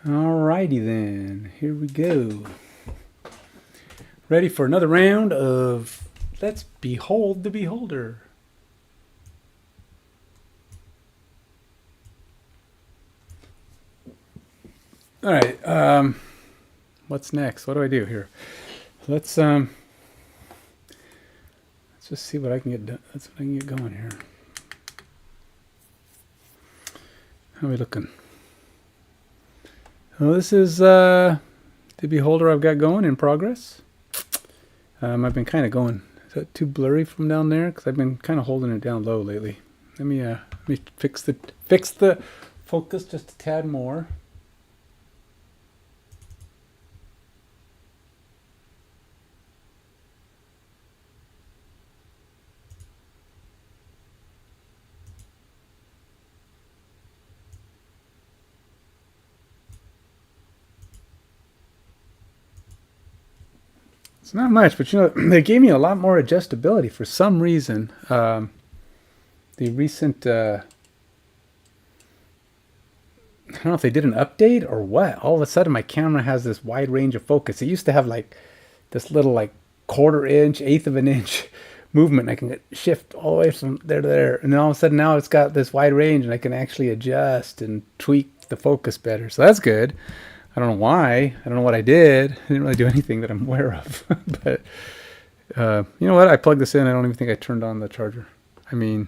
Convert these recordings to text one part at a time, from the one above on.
Alrighty then, here we go. Ready for another round of Let's Behold the Beholder. Alright, what's next? What do I do here? Let's just see what I can get done. That's what I can get going here. How are we looking? Well, this is the Beholder I've got going in progress. I've been kind of going. Is that too blurry from down there? Because I've been kind of holding it down low lately. Let me fix the focus just a tad more. It's not much, but you know, they gave me a lot more adjustability for some reason. The recent, I don't know if they did an update or what. All of a sudden, my camera has this wide range of focus. It used to have like this little like quarter inch, eighth of an inch movement. I can shift all the way from there to there, and then all of a sudden now it's got this wide range, and I can actually adjust and tweak the focus better. So that's good. I don't know why. I don't know what I did. I didn't really do anything that I'm aware of. But you know what? I plugged this in. I don't even think I turned on the charger. I mean,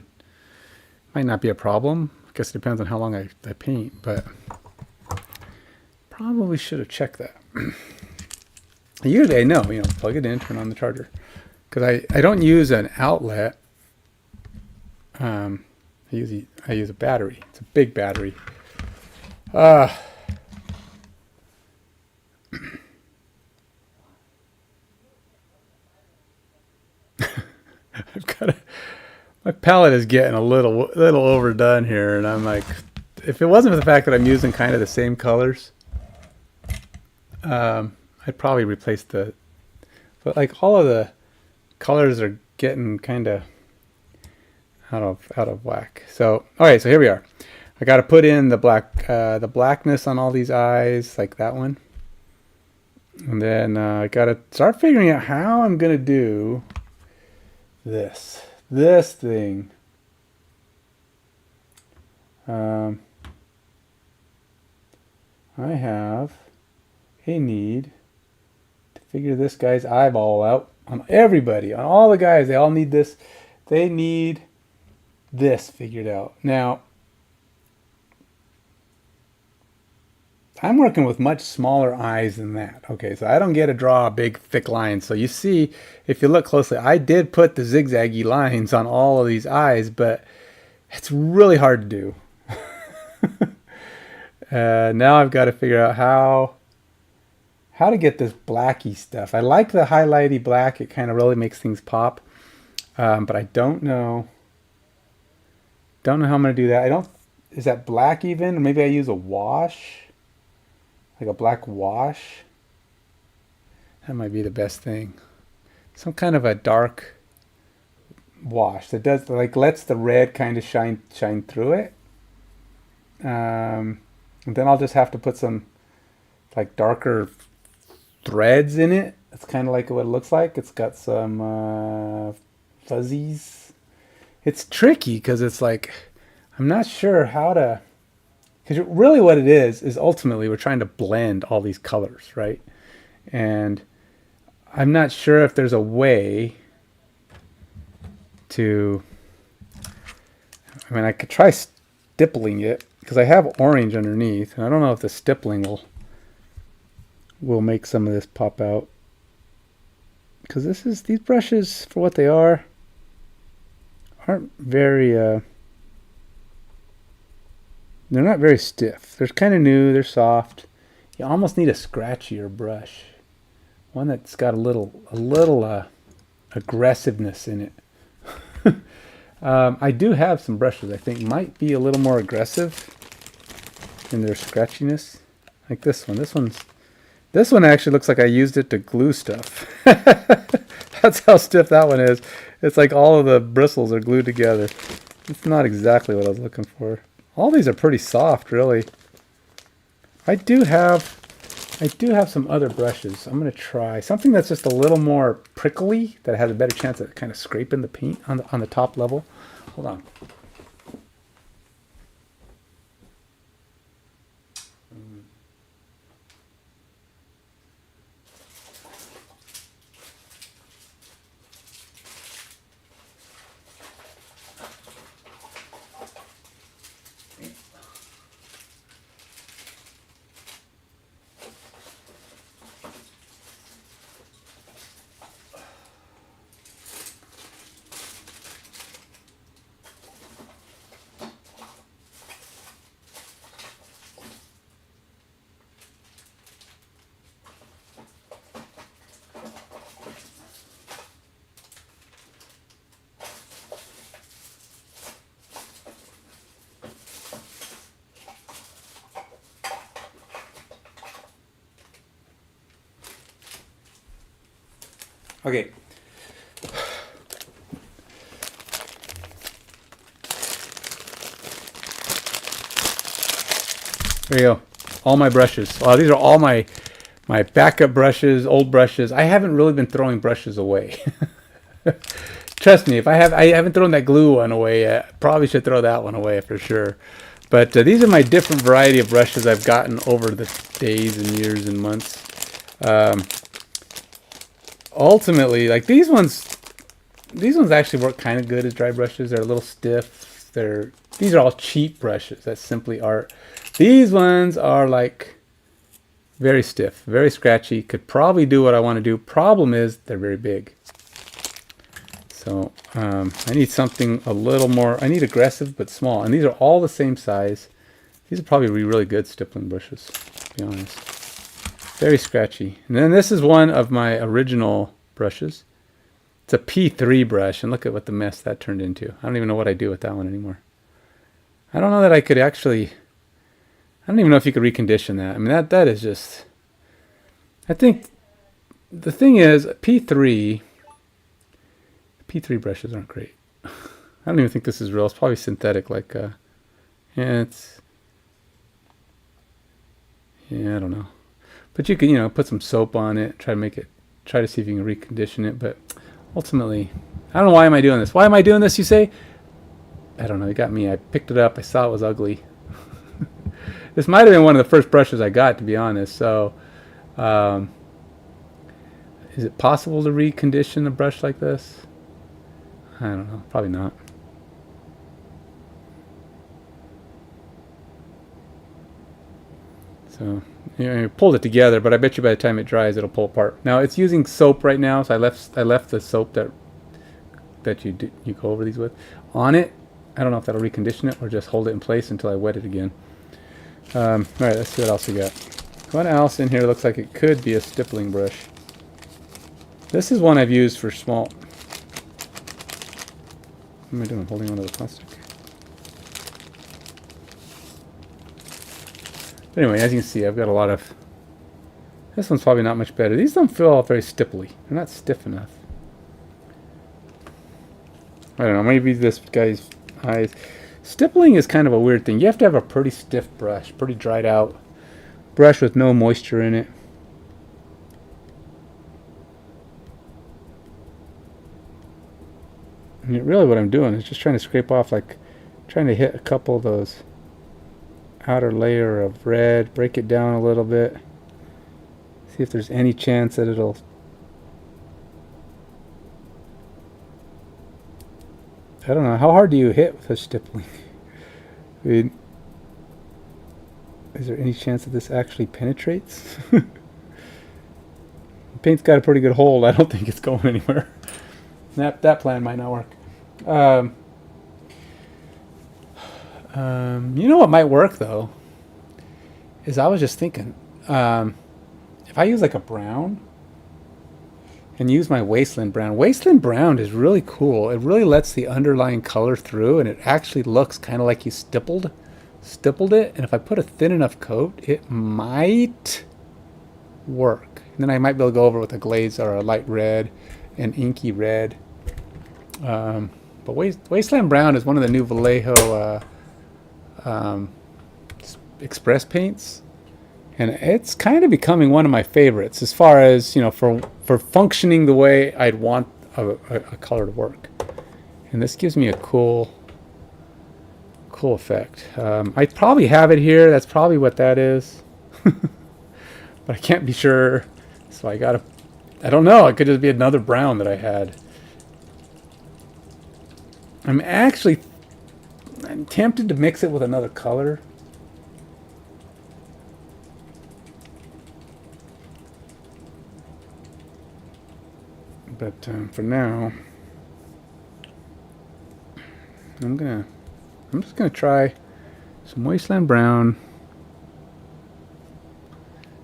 might not be a problem. I guess it depends on how long I paint, but probably should have checked that. Usually I know, plug it in, turn on the charger. Because I don't use an outlet. I use a battery. It's a big battery. My palette is getting a little overdone here, and I'm like, if it wasn't for the fact that I'm using kind of the same colors, I'd probably replace but like all of the colors are getting kind of out of whack. So all right, so here we are. I got to put in the blackness on all these eyes, like that one, and then I got to start figuring out how I'm gonna do this thing. I have a need to figure this guy's eyeball out on everybody, on all the guys. They all need this. They need this figured out. Now, I'm working with much smaller eyes than that. Okay, so I don't get to draw a big thick line. So you see, if you look closely, I did put the zigzaggy lines on all of these eyes, but it's really hard to do. Now I've got to figure out how to get this blacky stuff. I like the highlighty black. It kind of really makes things pop. But I don't know. Don't know how I'm going to do that. Is that black even? Or maybe I use a wash. Like a black wash. That might be the best thing. Some kind of a dark wash that does lets the red kind of shine through it. And then I'll just have to put some like darker threads in it. It's kind of like what it looks like. It's got some fuzzies. It's tricky because it's like I'm not sure how to. Because really what it is ultimately we're trying to blend all these colors, right? And I'm not sure if there's a way to... I mean, I could try stippling it, because I have orange underneath, and I don't know if the stippling will make some of this pop out. Because these brushes, for what they are, aren't very... they're not very stiff. They're kind of new. They're soft. You almost need a scratchier brush, one that's got a little aggressiveness in it. I do have some brushes I think might be a little more aggressive in their scratchiness, like this one. This one actually looks like I used it to glue stuff. That's how stiff that one is. It's like all of the bristles are glued together. It's not exactly what I was looking for. All these are pretty soft, really. I do have some other brushes. I'm going to try something that's just a little more prickly, that has a better chance of kind of scraping the paint on the top level. Hold on. Okay. There you go. All my brushes. Wow, these are all my backup brushes, old brushes. I haven't really been throwing brushes away. Trust me, if I haven't thrown that glue one away yet. Probably should throw that one away for sure. But these are my different variety of brushes I've gotten over the days and years and months. Ultimately, like these ones actually work kind of good as dry brushes. They're a little stiff. These are all cheap brushes. That's simply art. These ones are like very stiff, very scratchy. Could probably do what I want to do. Problem is they're very big. So I need something a little more. I need aggressive but small. And these are all the same size. These are probably really good stippling brushes, to be honest. Very scratchy. And then this is one of my original brushes. It's a P3 brush, and look at what the mess that turned into. I don't even know what I do with that one anymore. I don't know that I could actually... I don't even know if you could recondition that. I mean, that is just... I think the thing is, P3 brushes aren't great. I don't even think this is real. It's probably synthetic, like... yeah, it's... Yeah, I don't know. But you can, put some soap on it, try to see if you can recondition it. But ultimately, I don't know, why am I doing this? Why am I doing this, you say? I don't know. It got me. I picked it up. I saw it was ugly. This might have been one of the first brushes I got, to be honest. So, is it possible to recondition a brush like this? I don't know. Probably not. So, I pulled it together, but I bet you by the time it dries, it'll pull apart. Now it's using soap right now, so I left the soap that you go over these with on it. I don't know if that'll recondition it or just hold it in place until I wet it again. All right, let's see what else we got. What else in here looks like it could be a stippling brush? This is one I've used for small. What am I doing? Holding onto the plastic. But anyway, as you can see, I've got a lot of... This one's probably not much better. These don't feel very stipply. They're not stiff enough. I don't know, maybe this guy's eyes... Stippling is kind of a weird thing. You have to have a pretty stiff brush, pretty dried out brush with no moisture in it. And really what I'm doing is just trying to scrape off, like trying to hit a couple of those outer layer of red, break it down a little bit, see if there's any chance that it'll... I don't know, how hard do you hit with a stippling? I mean, is there any chance that this actually penetrates? The paint's got a pretty good hold. I don't think it's going anywhere. That plan might not work. You know what might work though? Is I was just thinking, if I use like a brown and use my Wasteland Brown. Wasteland Brown is really cool. It really lets the underlying color through, and it actually looks kind of like you stippled it. And if I put a thin enough coat, it might work. And then I might be able to go over with a glaze or a light red, an inky red. But Wasteland Brown is one of the new Vallejo Express paints. And it's kind of becoming one of my favorites as far as, for functioning the way I'd want a color to work. And this gives me a cool effect. I probably have it here. That's probably what that is. But I can't be sure. So I don't know. It could just be another brown that I had. I'm tempted to mix it with another color. But for now, I'm just gonna try some Wasteland Brown.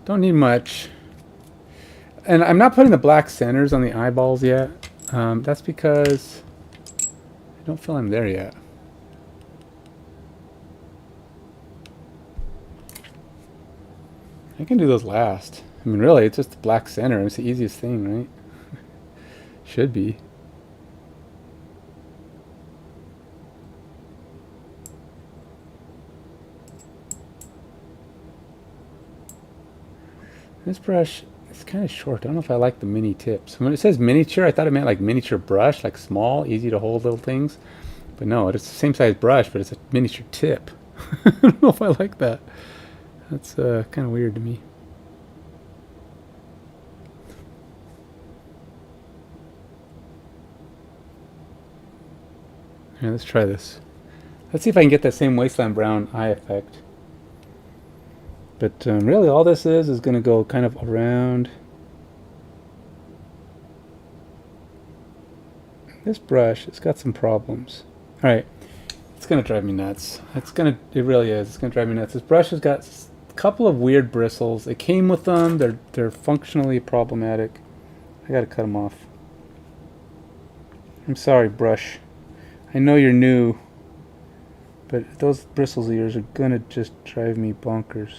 Don't need much. And I'm not putting the black centers on the eyeballs yet. That's because I don't feel I'm there yet. I can do those last. I mean, really, it's just the black center. It's the easiest thing, right? Should be. This brush is kind of short. I don't know if I like the mini tips. When it says miniature, I thought it meant like miniature brush, like small, easy to hold little things. But no, it's the same size brush, but it's a miniature tip. I don't know if I like that. That's kind of weird to me. Yeah, let's try this. Let's see if I can get that same Wasteland Brown eye effect. But really all this is going to go kind of around. This brush, it's got some problems. Alright, it's going to drive me nuts. It really is. It's going to drive me nuts. This brush has got a couple of weird bristles. It came with them. They're functionally problematic. I got to cut them off. I'm sorry, brush. I know you're new, but those bristles of yours are going to just drive me bonkers.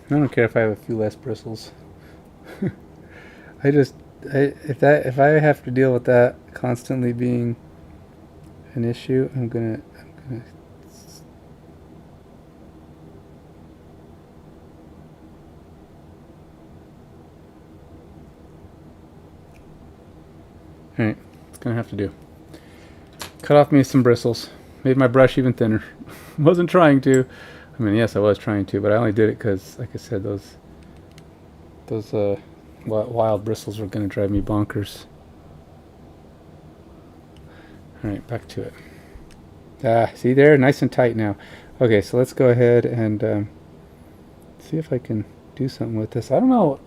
I don't care if I have a few less bristles. If I have to deal with that constantly being an issue, I'm gonna. All right, it's gonna have to do. Cut off me some bristles. Made my brush even thinner. Wasn't trying to. I mean, yes, I was trying to, but I only did it because, like I said, those wild bristles were going to drive me bonkers. All right, back to it. See there? Nice and tight now. Okay, so let's go ahead and see if I can do something with this. I don't know.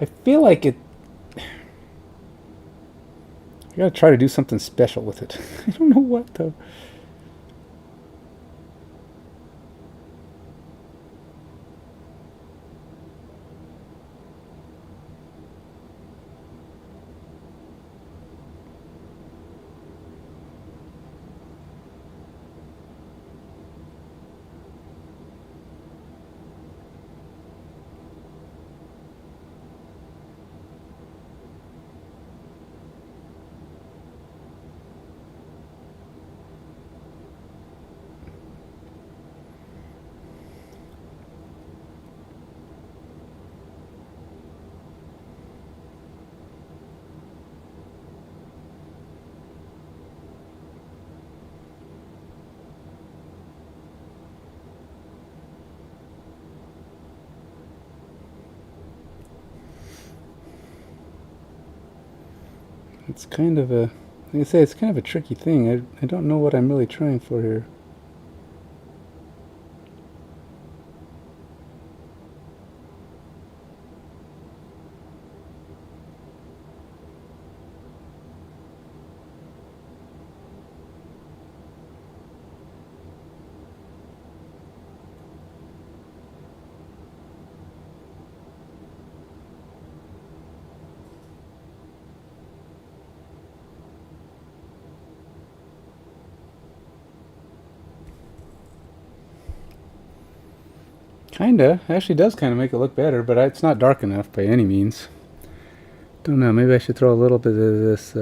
I feel like it... I gotta try to do something special with it. I don't know what, though. It's kind of like I say, it's kind of a tricky thing. I don't know what I'm really trying for here. Kinda. Actually does kind of make it look better, but it's not dark enough by any means. Don't know. Maybe I should throw a little bit of this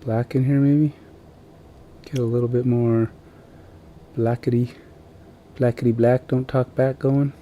black in here, maybe. Get a little bit more blackety black, don't talk back going.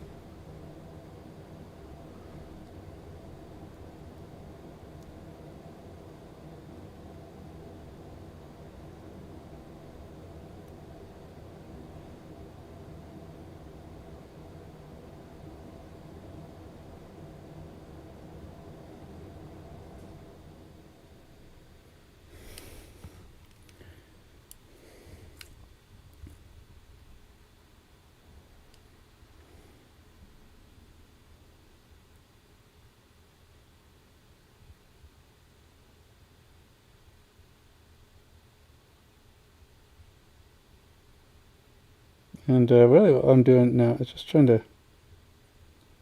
And really what I'm doing now is just trying to,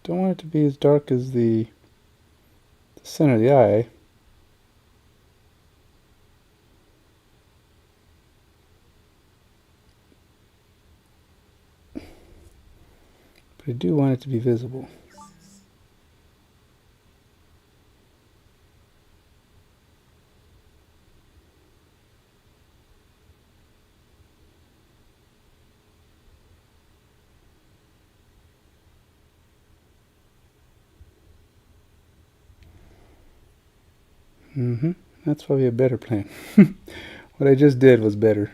don't want it to be as dark as the center of the eye. But I do want it to be visible. That's probably a better plan. What I just did was better.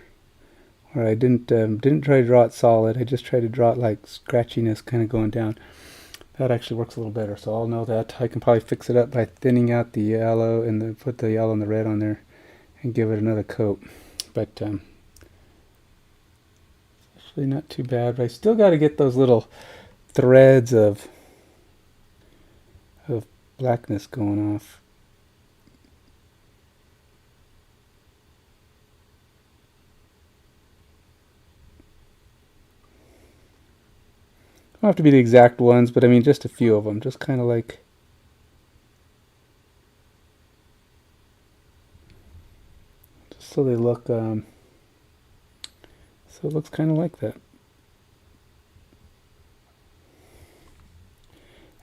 Where I didn't try to draw it solid. I just tried to draw it like scratchiness kind of going down. That actually works a little better. So I'll know that. I can probably fix it up by thinning out the yellow and put the yellow and the red on there and give it another coat. But actually not too bad. But I still got to get those little threads of blackness going off. Don't have to be the exact ones, but I mean just a few of them. Just kind of like, just so they look, so it looks kind of like that.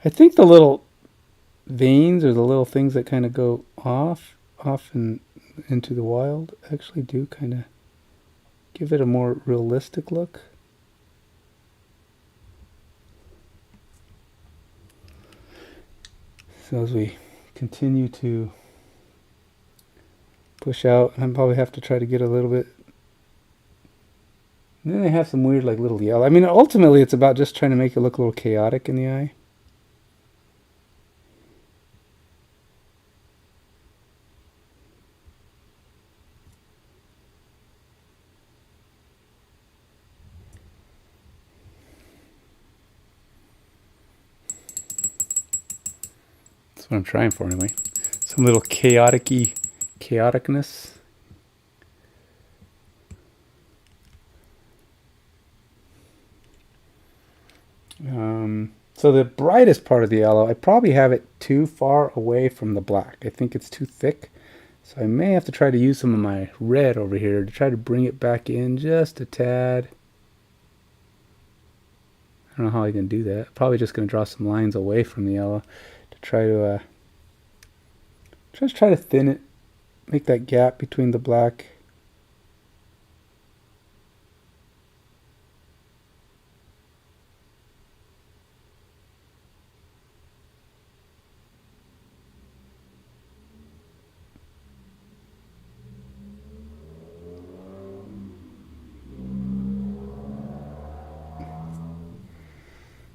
I think the little veins or the little things that kind of go off and into the wild actually do kind of give it a more realistic look. So as we continue to push out, I'll probably have to try to get a little bit. And then they have some weird like little yellow. I mean, ultimately it's about just trying to make it look a little chaotic in the eye. That's what I'm trying for anyway. Some little chaoticness. So the brightest part of the yellow, I probably have it too far away from the black. I think it's too thick. So I may have to try to use some of my red over here to try to bring it back in just a tad. I don't know how I can do that. Probably just going to draw some lines away from the yellow to try to just try to thin it, make that gap between the black.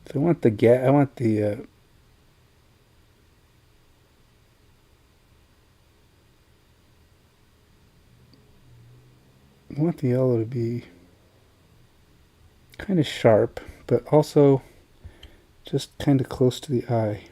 So I want the gap. I want the yellow to be kind of sharp, but also just kind of close to the eye.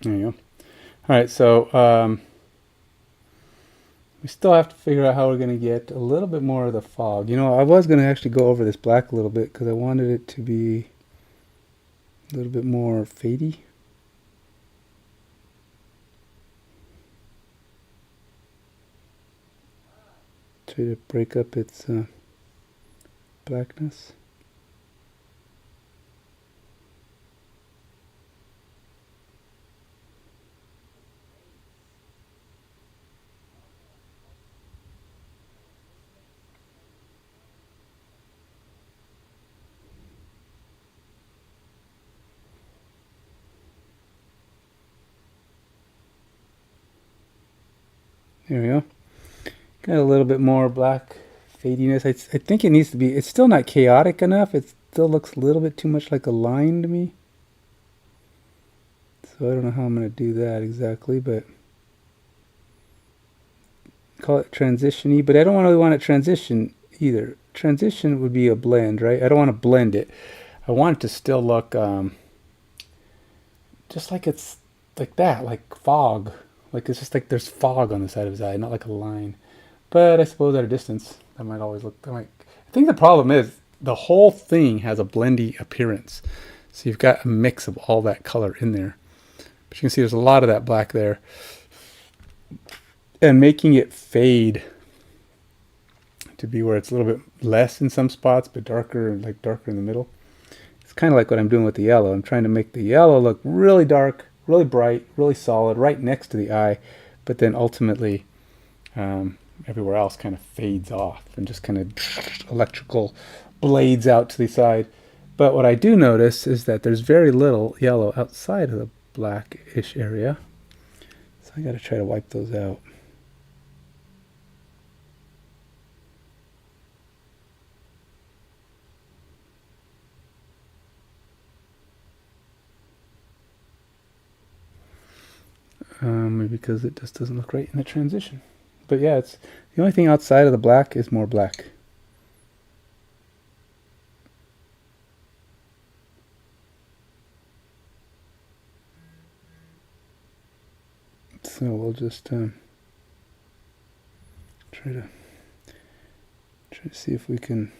There you go. All right, so we still have to figure out how we're going to get a little bit more of the fog. You know, I was going to actually go over this black a little bit because I wanted it to be a little bit more fadey. Try to break up its blackness. There we go. Got a little bit more black fadiness. I think it needs to be, it's still not chaotic enough. It still looks a little bit too much like a line to me. So I don't know how I'm going to do that exactly, but call it transition-y. But I don't really want it transition either. Transition would be a blend, right? I don't want to blend it. I want it to still look just like it's like that, like fog. Like it's just like there's fog on the side of his eye, not like a line. But I suppose at a distance, that might always look. I think the problem is the whole thing has a blendy appearance. So you've got a mix of all that color in there. But you can see there's a lot of that black there. And making it fade to be where it's a little bit less in some spots, but darker, like darker in the middle. It's kind of like what I'm doing with the yellow. I'm trying to make the yellow look really dark, really bright, really solid, right next to the eye, but then ultimately everywhere else kind of fades off and just kind of electrical blades out to the side. But what I do notice is that there's very little yellow outside of the blackish area. So I got to try to wipe those out. Maybe because it just doesn't look right in the transition. But yeah, it's the only thing outside of the black is more black. So we'll just try to see if we can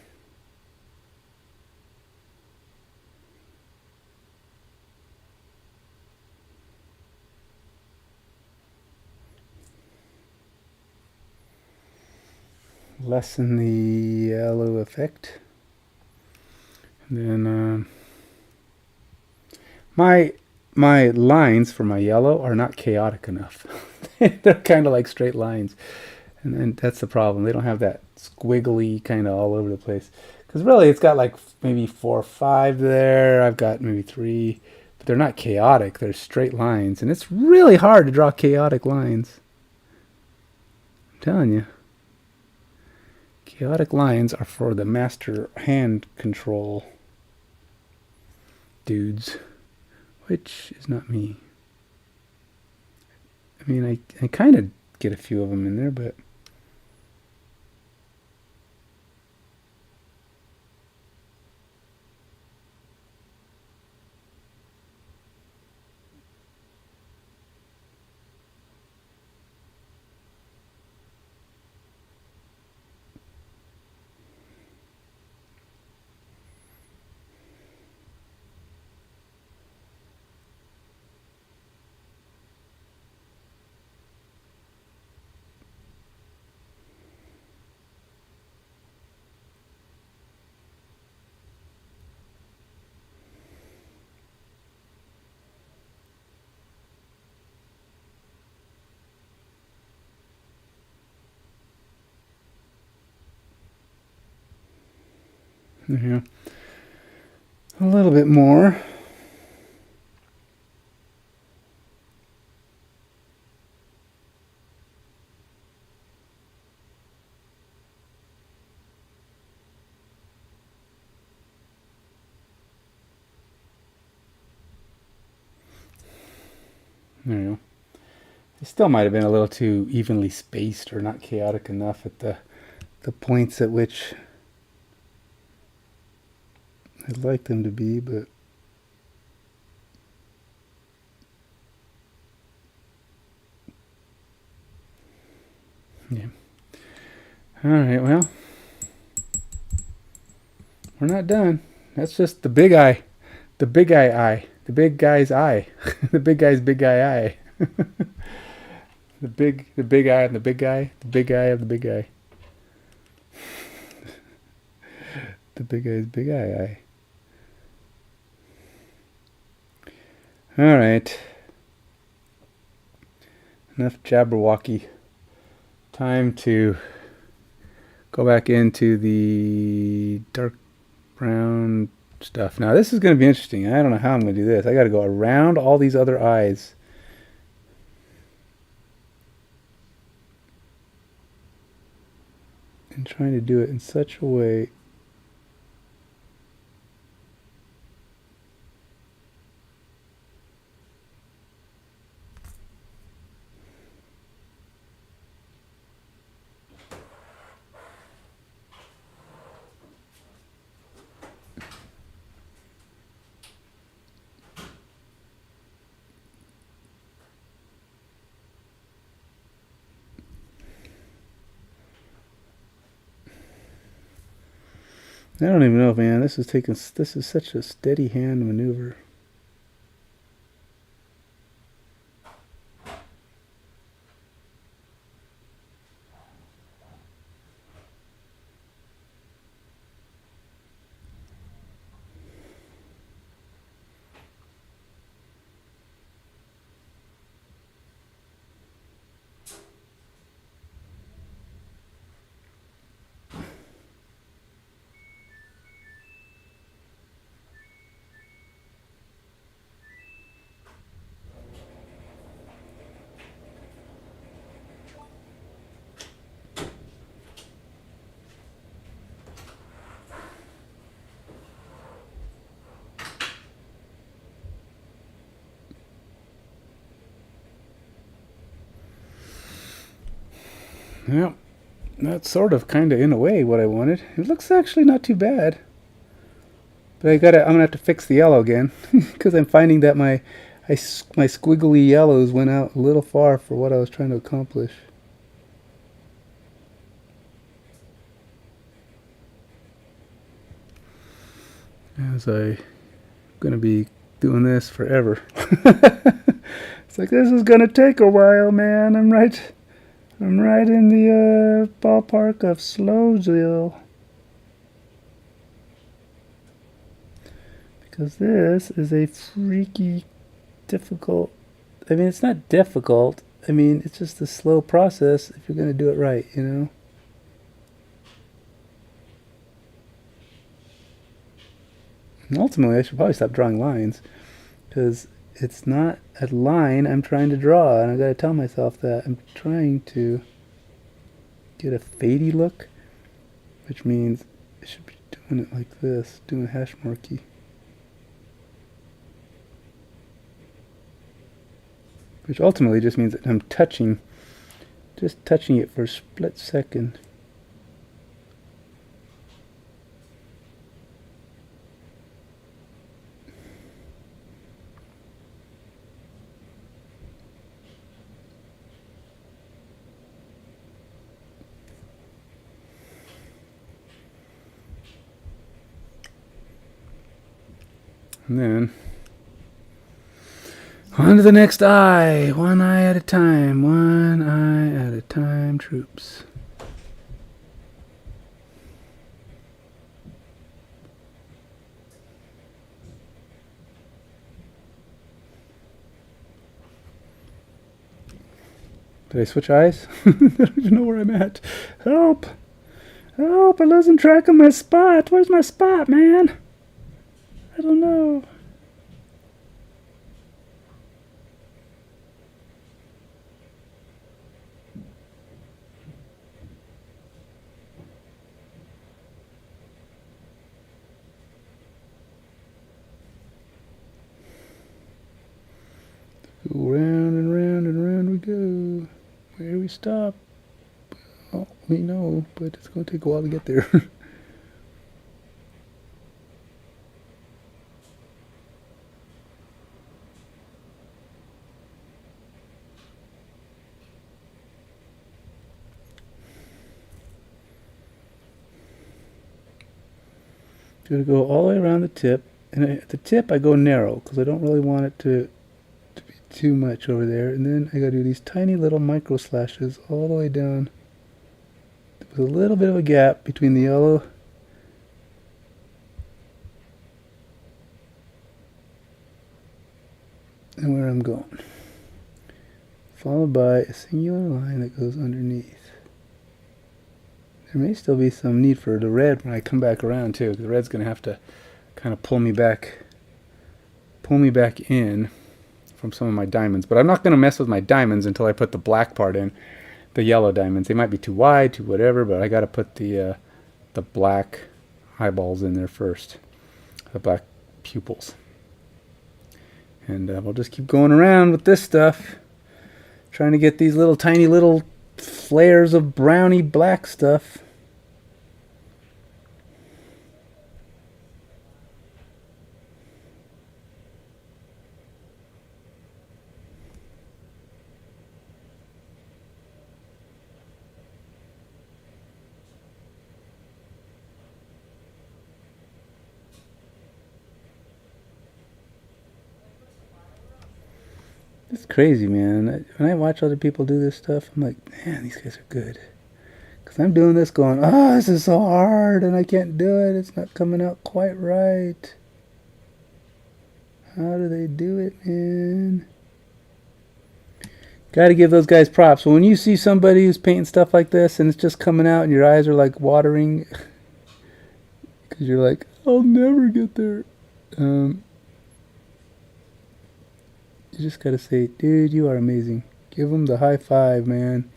lessen the yellow effect. And then my lines for my yellow are not chaotic enough. They're kind of like straight lines. And then that's the problem. They don't have that squiggly kind of all over the place. Because really it's got like maybe 4 or 5 there. I've got maybe 3. But they're not chaotic. They're straight lines. And it's really hard to draw chaotic lines. I'm telling you. Chaotic lines are for the master hand control dudes. Which is not me. I mean, I kind of get a few of them in there, but yeah, a little bit more. There you go. It still might have been a little too evenly spaced or not chaotic enough at the points at which I'd like them to be, but Yeah. All right. Well, we're not done. That's just the big eye. The big eye. The big guy's eye. The big guy's big guy eye. The big eye of the big guy. The big eye of the big guy. The big guy's big eye. All right. Enough Jabberwocky. Time to go back into the dark brown stuff. Now this is going to be interesting. I don't know how I'm going to do this. I got to go around all these other eyes. And trying to do it in such a way I don't even know, man. This is such a steady hand maneuver. Well, that's sort of kind of in a way what I wanted. It looks actually not too bad. But I'm gonna have to fix the yellow again because I'm finding that my squiggly yellows went out a little far for what I was trying to accomplish. As I'm gonna be doing this forever. It's like this is gonna take a while, man. I'm right in the ballpark of Slowsville. Because this is a freaky difficult. I mean, it's not difficult. I mean, it's just a slow process if you're going to do it right, you know? And ultimately, I should probably stop drawing lines. Because it's not a line I'm trying to draw. And I got to tell myself that I'm trying to get a fadey look. Which means I should be doing it like this. Doing a hash marky. Which ultimately just means that I'm just touching it for a split second. And then on to the next eye. One eye at a time. One eye at a time, troops. Did I switch eyes? I don't even know where I'm at. Help! Help! I'm losing track of my spot. Where's my spot, man? I don't know. Go round and round and round we go. Where do we stop? Oh, we know, but it's going to take a while to get there. Gonna go all the way around the tip, and at the tip I go narrow because I don't really want it to be too much over there. And then I gotta do these tiny little micro slashes all the way down with a little bit of a gap between the yellow and where I'm going, followed by a singular line that goes underneath. There may still be some need for the red when I come back around too. The red's gonna have to kind of pull me back in from some of my diamonds. But I'm not gonna mess with my diamonds until I put the black part in, the yellow diamonds. They might be too wide, too whatever, but I gotta put the black eyeballs in there first, the black pupils. And we'll just keep going around with this stuff, trying to get these little tiny little flares of browny black stuff. It's crazy, man. When I watch other people do this stuff, I'm like, man, these guys are good. Because I'm doing this going, oh, this is so hard and I can't do it. It's not coming out quite right. How do they do it, man? Got to give those guys props. So when you see somebody who's painting stuff like this and it's just coming out and your eyes are like watering because you're like, I'll never get there. You just gotta say, dude, you are amazing. Give them the high five, man.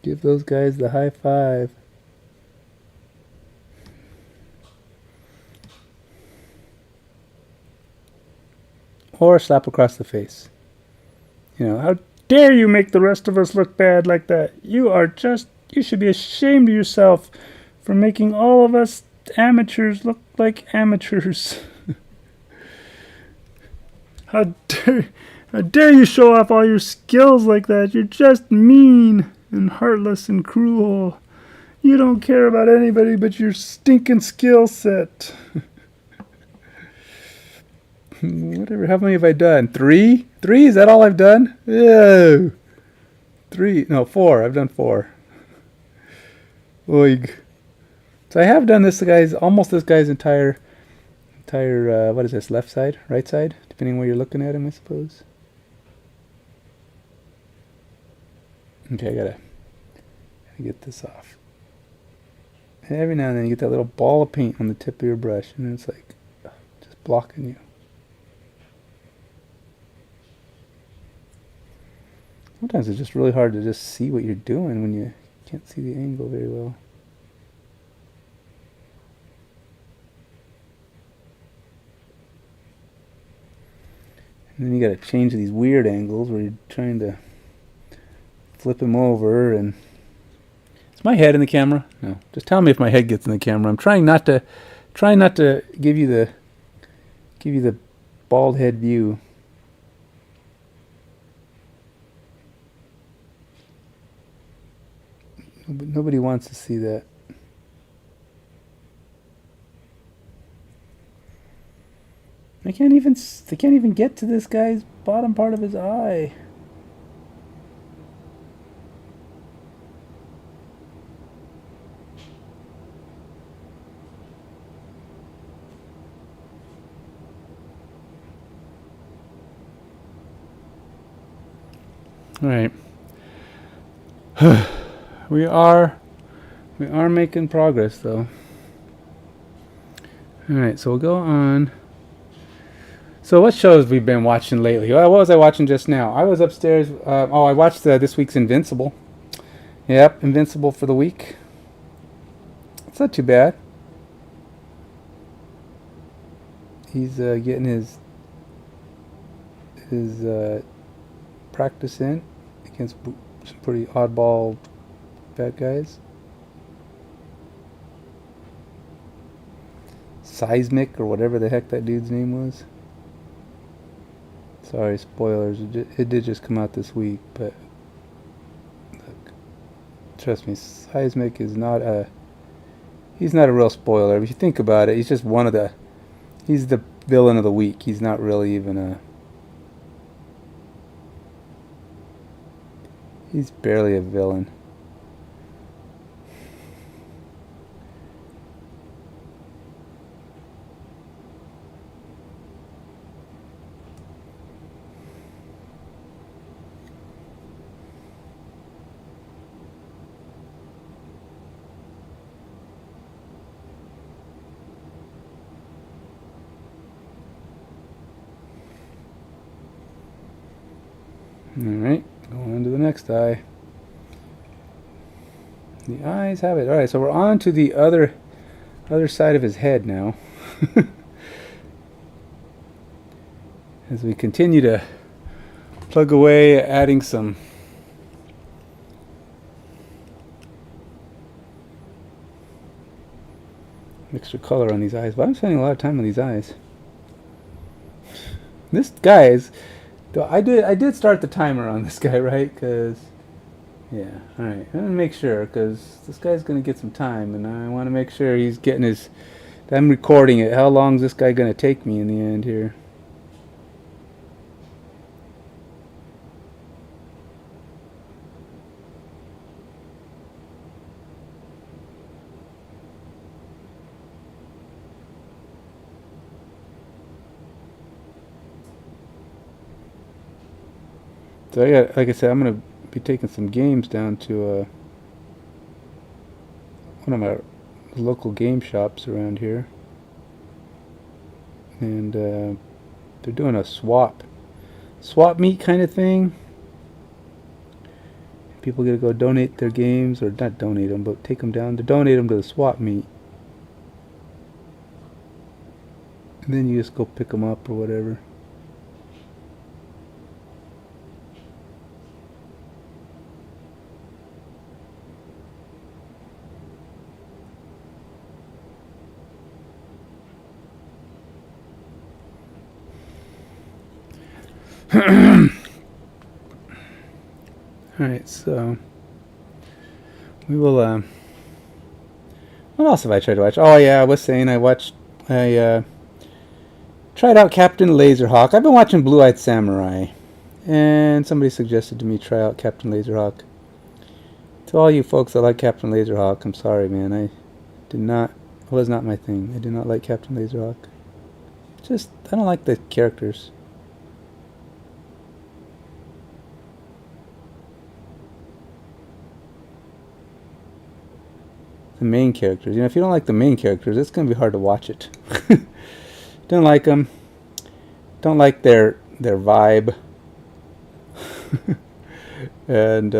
Give those guys the high five. Or slap across the face. You know, how dare you make the rest of us look bad like that? You should be ashamed of yourself for making all of us amateurs look like amateurs. How dare you show off all your skills like that? You're just mean and heartless and cruel. You don't care about anybody but your stinking skill set. Whatever, how many have I done? 3? 3? Is that all I've done? Ew. 3, no, 4. I've done 4. Oig. So I have done almost this guy's entire, what is this, left side, right side? Depending where you're looking at him, I suppose. Okay, I gotta get this off. And every now and then you get that little ball of paint on the tip of your brush, and it's like just blocking you. Sometimes it's just really hard to just see what you're doing when you can't see the angle very well. And then you gotta change these weird angles where you're trying to flip him over. And is my head in the camera? No, just tell me if my head gets in the camera. I'm trying not to give you the bald head view. Nobody wants to see that. They can't even get to this guy's bottom part of his eye. All right. We are making progress though. All right, so we'll go on. So what shows we've been watching lately? What was I watching just now? I was upstairs. I watched this week's Invincible. Yep, Invincible for the week. It's not too bad. He's getting his practice in against some pretty oddball bad guys. Seismic, or whatever the heck that dude's name was. Sorry, spoilers. It did just come out this week, but look, trust me, Seismic is not he's not a real spoiler. If you think about it, he's just one of the, he's the villain of the week. He's not really even a, he's barely a villain. Alright, going on to the next eye. The eyes have it. Alright, so we're on to the other side of his head now. As we continue to plug away, adding some extra color on these eyes. But I'm spending a lot of time on these eyes. This guy is... I did start the timer on this guy, right? Because, yeah, alright. I'm going to make sure, because this guy's going to get some time, and I want to make sure he's getting his... I'm recording it. How long is this guy going to take me in the end here? So I got, like I said, I'm going to be taking some games down to one of my local game shops around here. And they're doing a swap meet kind of thing. People get to go donate their games, or not donate them, but take them down to donate them to the swap meet. And then you just go pick them up or whatever. Alright, so we will what else have I tried to watch? Oh yeah, I was saying I tried out Captain Laserhawk. I've been watching Blue-Eyed Samurai, and somebody suggested to me try out Captain Laserhawk. To all you folks that like Captain Laserhawk, I'm sorry, man. It was not my thing. I did not like Captain Laserhawk. Just, I don't like the characters. The main characters. You know, if you don't like the main characters, it's going to be hard to watch it. Don't like them. Don't like their vibe. And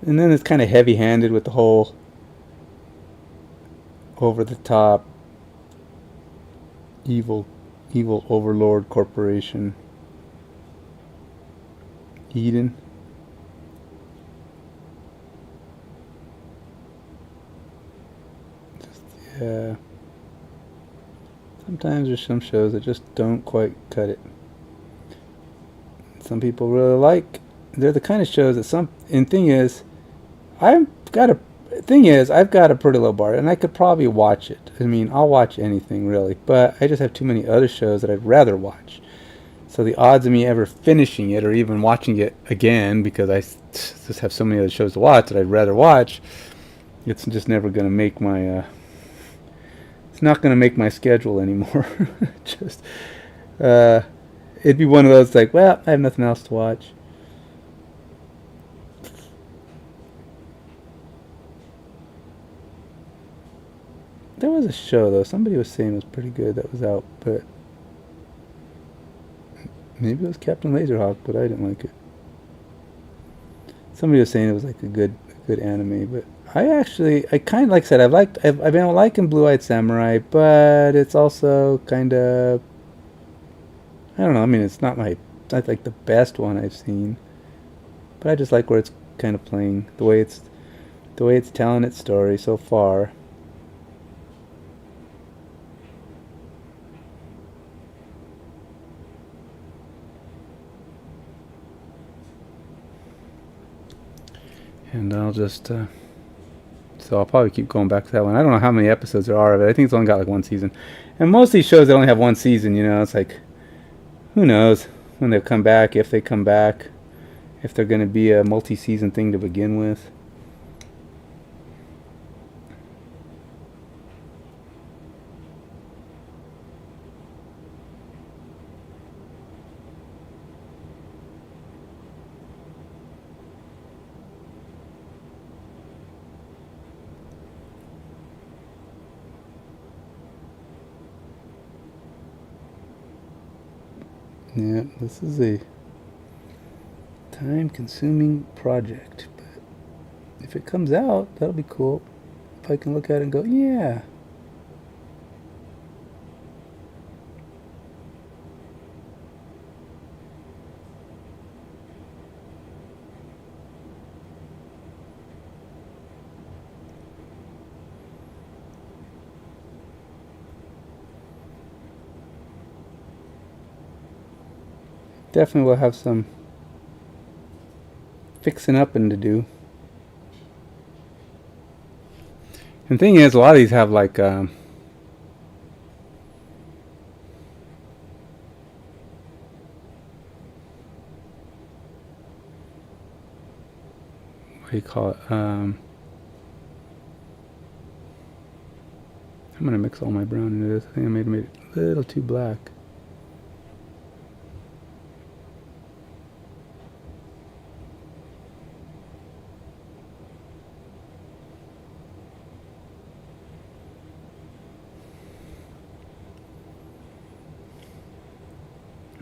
then it's kind of heavy-handed with the whole over-the-top evil overlord corporation. Eden. Yeah. Sometimes there's some shows that just don't quite cut it. Some people really like. They're the kind of shows that and thing is, I've got a pretty low bar, and I could probably watch it. I mean, I'll watch anything really, but I just have too many other shows that I'd rather watch. So the odds of me ever finishing it or even watching it again, because I just have so many other shows to watch that I'd rather watch, it's just never going to make my it's not going to make my schedule anymore. Just it'd be one of those like, well, I have nothing else to watch. There was a show though, somebody was saying it was pretty good that was out, but maybe it was Captain Laserhawk, but I didn't like it. Somebody was saying it was like a good anime, but I kind of, like I said, I've been liking Blue-Eyed Samurai, but it's also kind of, I don't know, I mean, it's not like the best one I've seen, but I just like where it's kind of playing, the way it's telling its story so far. And I'll just so so I'll probably keep going back to that one. I don't know how many episodes there are of it. I think it's only got like one season. And most of these shows, they only have one season, you know. It's like, who knows when they'll come back, if they come back, if they're going to be a multi-season thing to begin with. Yeah, this is a time-consuming project, but if it comes out, that'll be cool. If I can look at it and go, yeah. Definitely will have some fixing up and to do. And the thing is, a lot of these have like what do you call it? I'm gonna mix all my brown into this. I think I made it a little too black.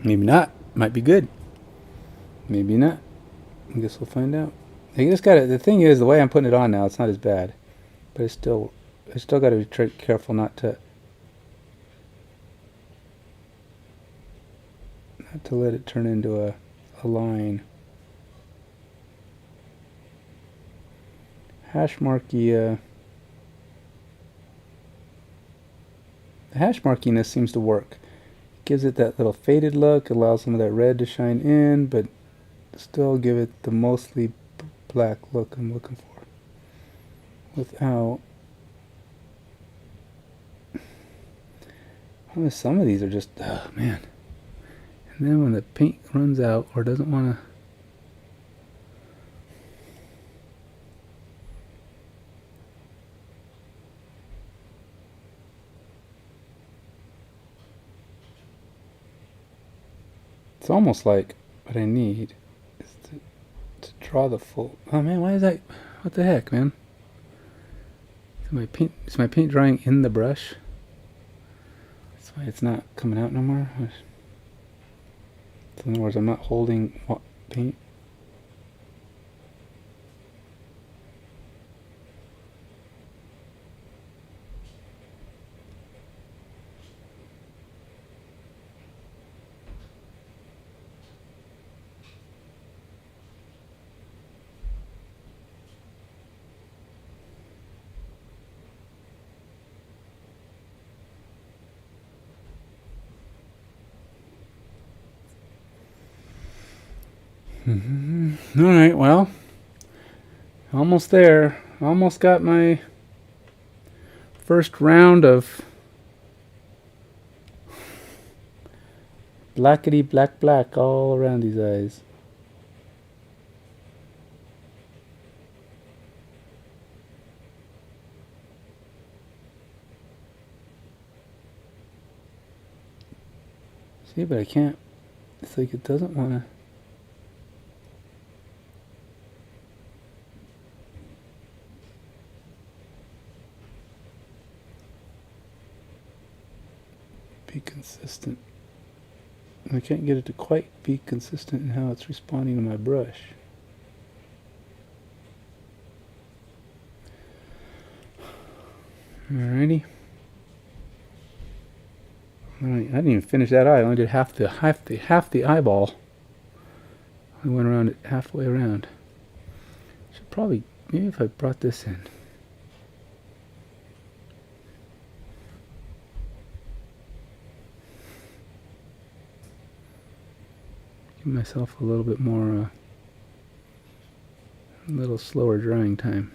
Maybe not. Might be good. Maybe not. I guess we'll find out. I just got it. The thing is, the way I'm putting it on now, it's not as bad, but I still got to be careful not to let it turn into a line. Hash marky. The hash markiness seems to work. Gives it that little faded look, allows some of that red to shine in, but still give it the mostly black look I'm looking for. Without... some of these are just, oh man. And then when the paint runs out or doesn't want to... It's almost like what I need is to draw the full... Oh man, why is that... What the heck, man? Is my paint drying in the brush? That's why it's not coming out no more? So in other words, I'm not holding paint. All right, well, almost there. Almost got my first round of blackety black all around these eyes. See, but I can't. It's like it doesn't want to. Be consistent. I can't get it to quite be consistent in how it's responding to my brush. Alrighty. Alright, I didn't even finish that eye. I only did half the eyeball. I went around it halfway around. Should probably, maybe if I brought this in. Give myself a little bit more, a little slower drying time.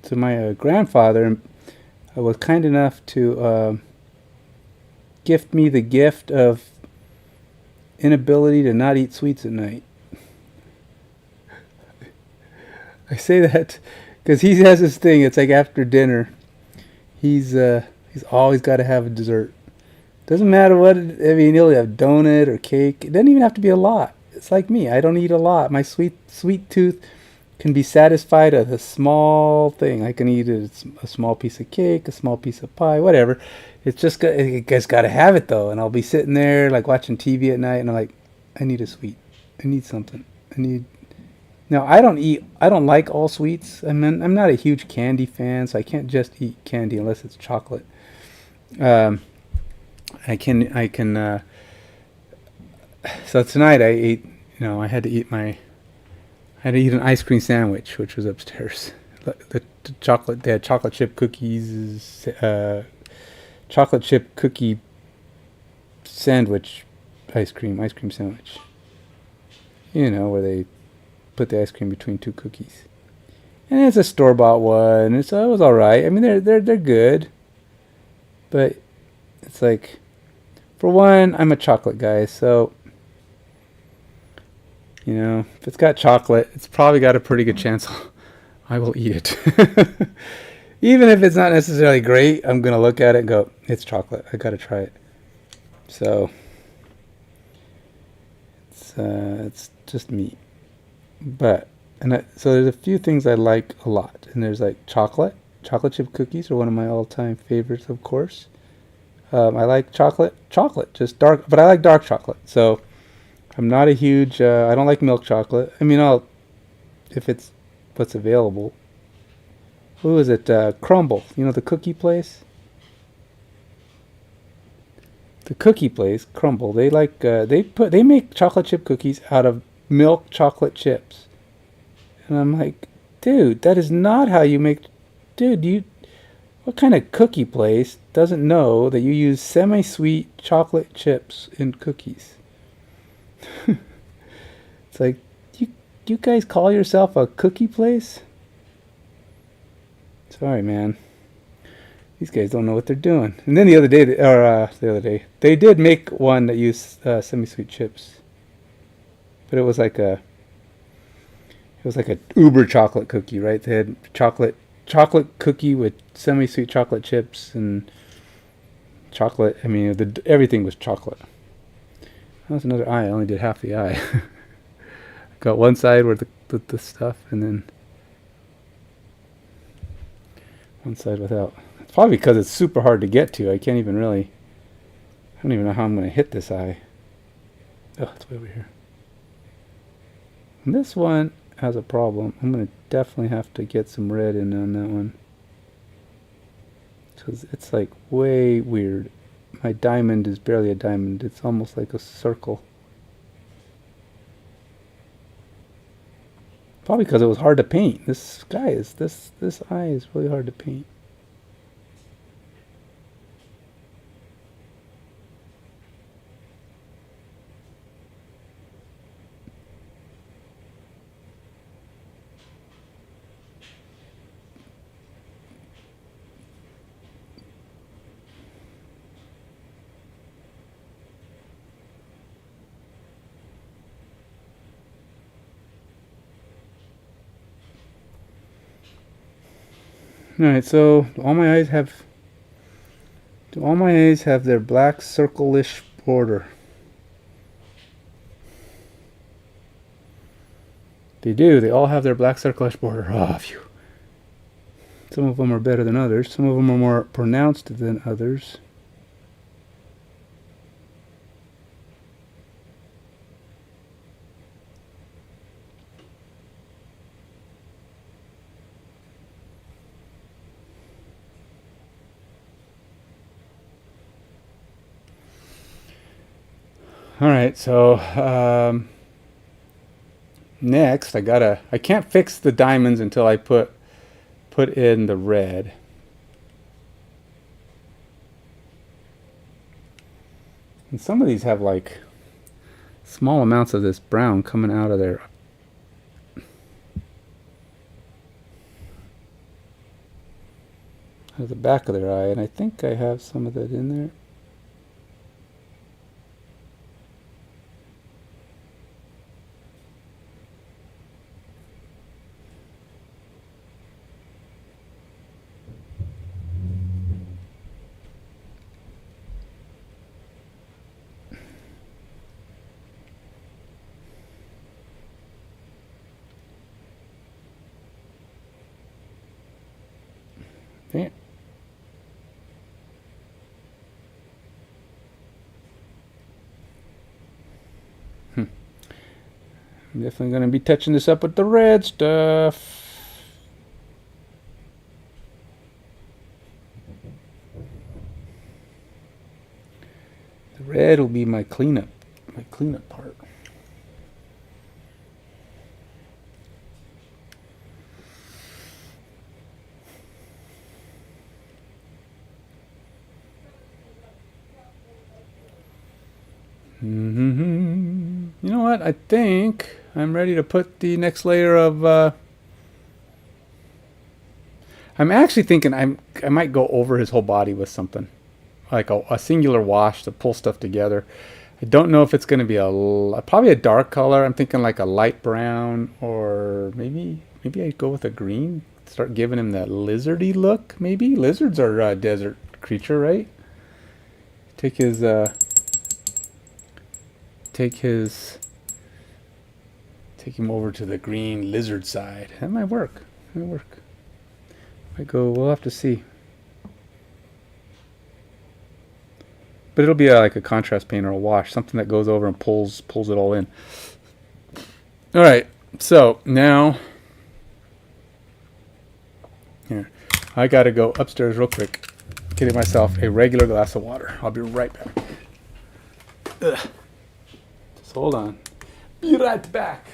So my grandfather was kind enough to gift me the gift of inability to not eat sweets at night. I say that because he has this thing. It's like after dinner, he's always got to have a dessert. Doesn't matter what. I mean, he'll have donut or cake. It doesn't even have to be a lot. It's like me. I don't eat a lot. My sweet tooth can be satisfied with a small thing. I can eat a small piece of cake, a small piece of pie, whatever. It's just you guys got to have it though. And I'll be sitting there like watching TV at night, and I'm like, I need a sweet. I need something. I need. Now I don't like all sweets. I mean, I'm not a huge candy fan, so I can't just eat candy unless it's chocolate. I can. So tonight I ate. I had to eat an ice cream sandwich, which was upstairs. The chocolate. They had chocolate chip cookies. Chocolate chip cookie sandwich, ice cream sandwich. Where they put the ice cream between two cookies. And it's a store-bought one, so it was all right. I mean, they're good, but it's like, for one, I'm a chocolate guy, so if it's got chocolate, it's probably got a pretty good chance I will eat it. Even if it's not necessarily great, I'm gonna look at it and go, it's chocolate. I gotta try it. So it's just me. But so there's a few things I like a lot, and there's like chocolate chip cookies are one of my all-time favorites, of course. I like chocolate, just dark, but I like dark chocolate. So I'm not a huge. I don't like milk chocolate. I mean, if it's what's available. Who is it? Crumble. The cookie place. The cookie place, Crumble. They like they make chocolate chip cookies out of milk chocolate chips. And I'm like, dude, that is not how you make. Dude, what kind of cookie place doesn't know that you use semi-sweet chocolate chips in cookies? It's like, you guys call yourself a cookie place? Sorry, man. These guys don't know what they're doing. And then the other day, they did make one that used semi-sweet chips, but it was like a uber chocolate cookie, right? They had chocolate cookie with semi-sweet chocolate chips and chocolate. I mean, everything was chocolate. That was another eye. I only did half the eye. Got one side where the stuff, and then one side without. It's probably because it's super hard to get to. I don't even know how I'm going to hit this eye. Oh, it's way over here. And this one has a problem. I'm going to definitely have to get some red in on that one, because it's like way weird. My diamond is barely a diamond. It's almost like a circle. Probably because it was hard to paint. This eye is really hard to paint. Alright, so do all my eyes have their black circle-ish border? They do. They all have their black circle-ish border. Oh, phew. Some of them are better than others. Some of them are more pronounced than others. All right, so next I can't fix the diamonds until I put in the red. And some of these have like small amounts of this brown coming out of there. of the back of their eye, and I think I have some of that in there. Okay. I'm definitely going to be touching this up with the red stuff. The red will be my cleanup part. You know what? I think I'm ready to put the next layer of. I'm actually thinking I might go over his whole body with something like a singular wash to pull stuff together. I don't know if it's going to be probably a dark color. I'm thinking like a light brown, or maybe I go with a green. Start giving him that lizardy look. Maybe lizards are a desert creature, right? Take his take him over to the green lizard side. That might work. We'll have to see. But it'll be like a contrast paint or a wash, something that goes over and pulls it all in. All right, so now here, I gotta go upstairs real quick, getting myself a regular glass of water. I'll be right back. Ugh. Just hold on. Be right back.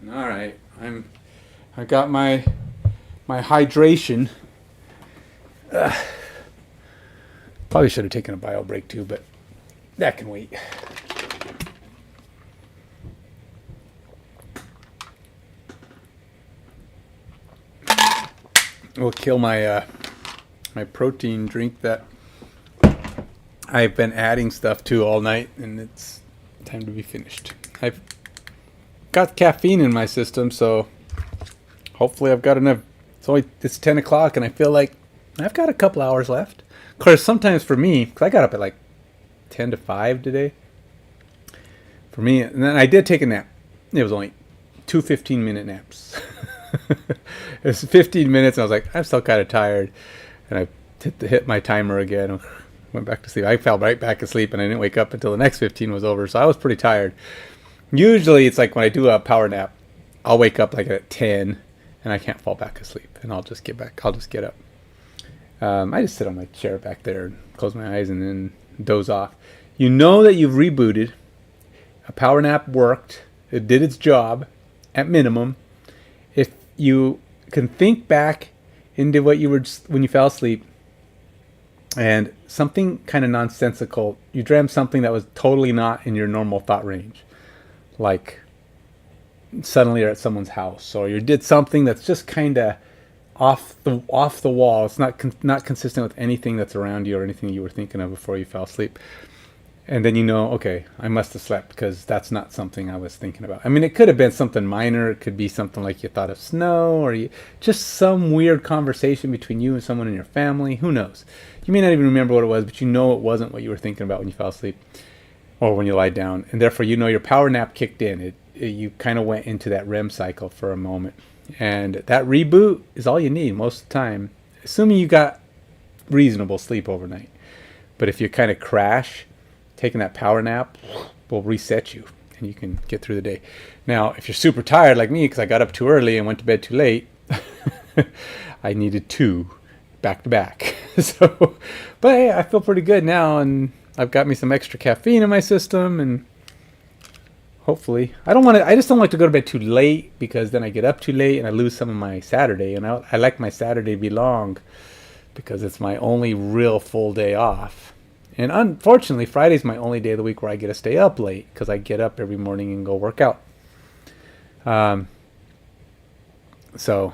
All right. I got my hydration. Probably should have taken a bio break too, but that can wait. We'll kill my my protein drink that I've been adding stuff to all night, and it's time to be finished. I've got caffeine in my system, so hopefully I've got enough. It's 10 o'clock, and I feel like I've got a couple hours left. Of course, sometimes for me, because I got up at like 10 to 5 today. For me, and then I did take a nap. It was only 2 15-minute naps. It was 15 minutes, and I was like, I'm still kind of tired. And I hit my timer again, went back to sleep. I fell right back asleep, and I didn't wake up until the next 15 was over, so I was pretty tired. Usually, it's like when I do a power nap, I'll wake up like at 10, and I can't fall back asleep, and I'll just get up. I just sit on my chair back there and close my eyes and then doze off. You know that you've rebooted. A power nap worked. It did its job, at minimum. If you can think back into what you were when you fell asleep, and something kind of nonsensical, you dreamt something that was totally not in your normal thought range, like suddenly you're at someone's house, or you did something that's just kind of off the wall. It's not consistent with anything that's around you or anything you were thinking of before you fell asleep. And then you know, okay, I must have slept because that's not something I was thinking about. I mean, it could have been something minor. It could be something like you thought of snow, or just some weird conversation between you and someone in your family. Who knows? You may not even remember what it was, but you know it wasn't what you were thinking about when you fell asleep or when you lie down. And therefore, you know your power nap kicked in. You kind of went into that REM cycle for a moment. And that reboot is all you need most of the time, assuming you got reasonable sleep overnight. But if you kind of crash, taking that power nap will reset you, and you can get through the day. Now, if you're super tired like me, because I got up too early and went to bed too late, I needed 2 back to back. So, but hey, I feel pretty good now, and I've got me some extra caffeine in my system, and hopefully, I just don't like to go to bed too late, because then I get up too late and I lose some of my Saturday, and I like my Saturday to be long because it's my only real full day off. And unfortunately, Friday's my only day of the week where I get to stay up late, because I get up every morning and go work out. So,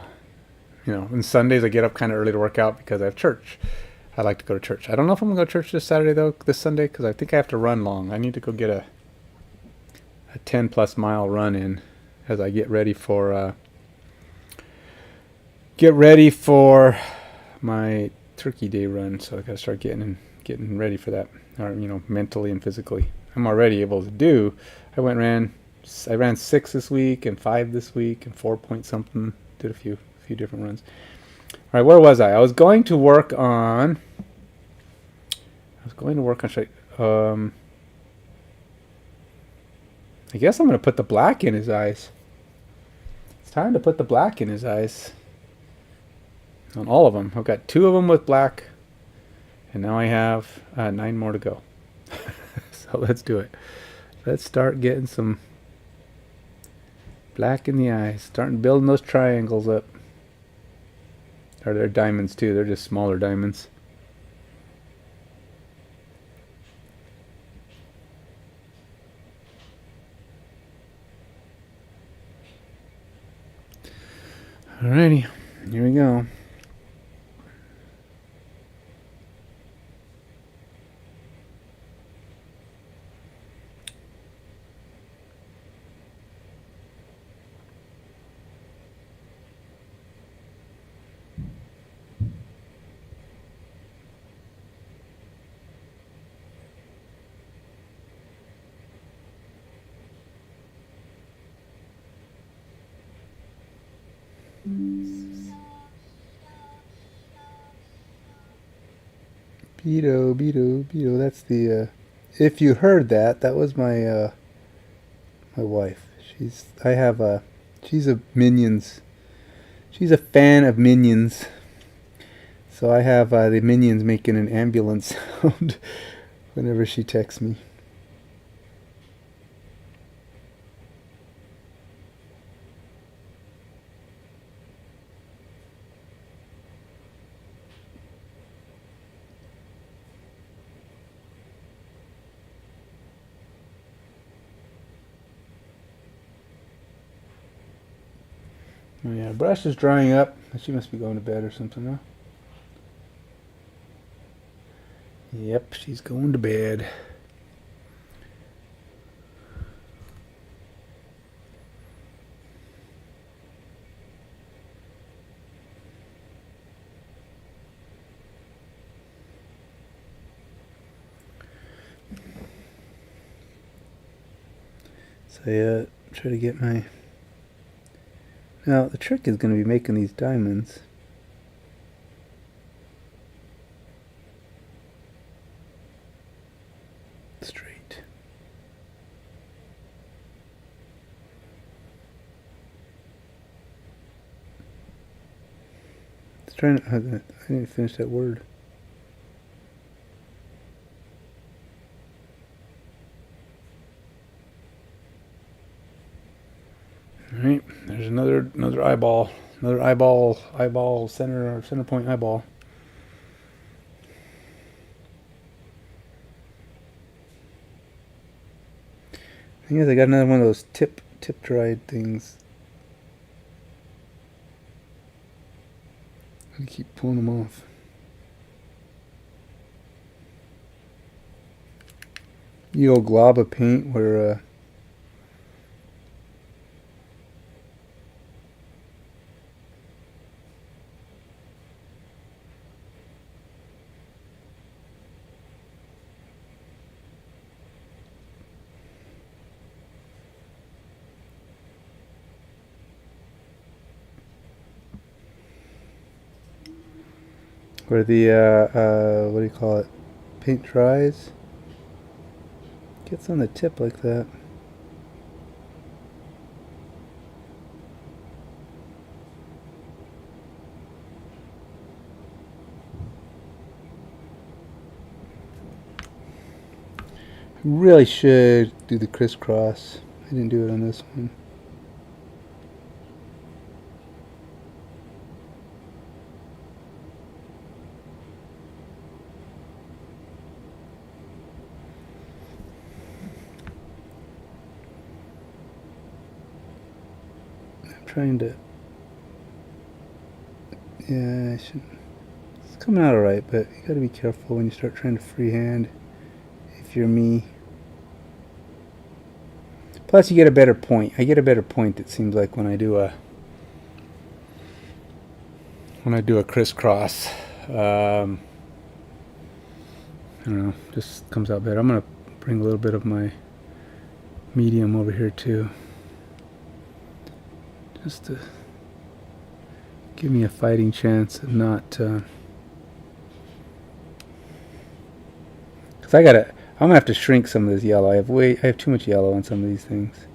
and Sundays I get up kind of early to work out because I have church. I like to go to church. I don't know if I'm going to go to church this Sunday, because I think I have to run long. I need to go get a 10 plus mile run in as I get ready for my Turkey Day run. So I got to start getting ready for that, or mentally and physically. I'm already able to do. I ran 6 this week and 5 this week and 4 point something. Did a few different runs. All right, where was I? I was going to work on. I guess I'm going to put the black in his eyes. It's time to put the black in his eyes. On all of them. I've got 2 of them with black. And now I have 9 more to go. So let's do it. Let's start getting some black in the eyes. Starting building those triangles up. Or they're diamonds too. They're just smaller diamonds. Alrighty, here we go. Beto. That's the. If you heard that, that was my my wife. She's a Minions. She's a fan of Minions. So I have the Minions making an ambulance sound whenever she texts me. Oh yeah, brush is drying up. She must be going to bed or something, huh? Yep, she's going to bed. So yeah, try to get my... Now, the trick is going to be making these diamonds. Straight. It's trying to... I didn't finish that word. Alright, there's another eyeball. Another eyeball center point eyeball. Thing is, I got another one of those tip dried things. I keep pulling them off. You old glob of paint where the what do you call it? Paint dries. Gets on the tip like that. Really should do the crisscross. I didn't do it on this one. I'm trying to... Yeah, I should... It's coming out alright, but you gotta be careful when you start trying to freehand. If you're me. Plus you get a better point. I get a better point, it seems like, when I do a crisscross. I don't know, just comes out better. I'm gonna bring a little bit of my medium over here too, just to give me a fighting chance of not because I'm gonna have to shrink some of this yellow. I have too much yellow on some of these things.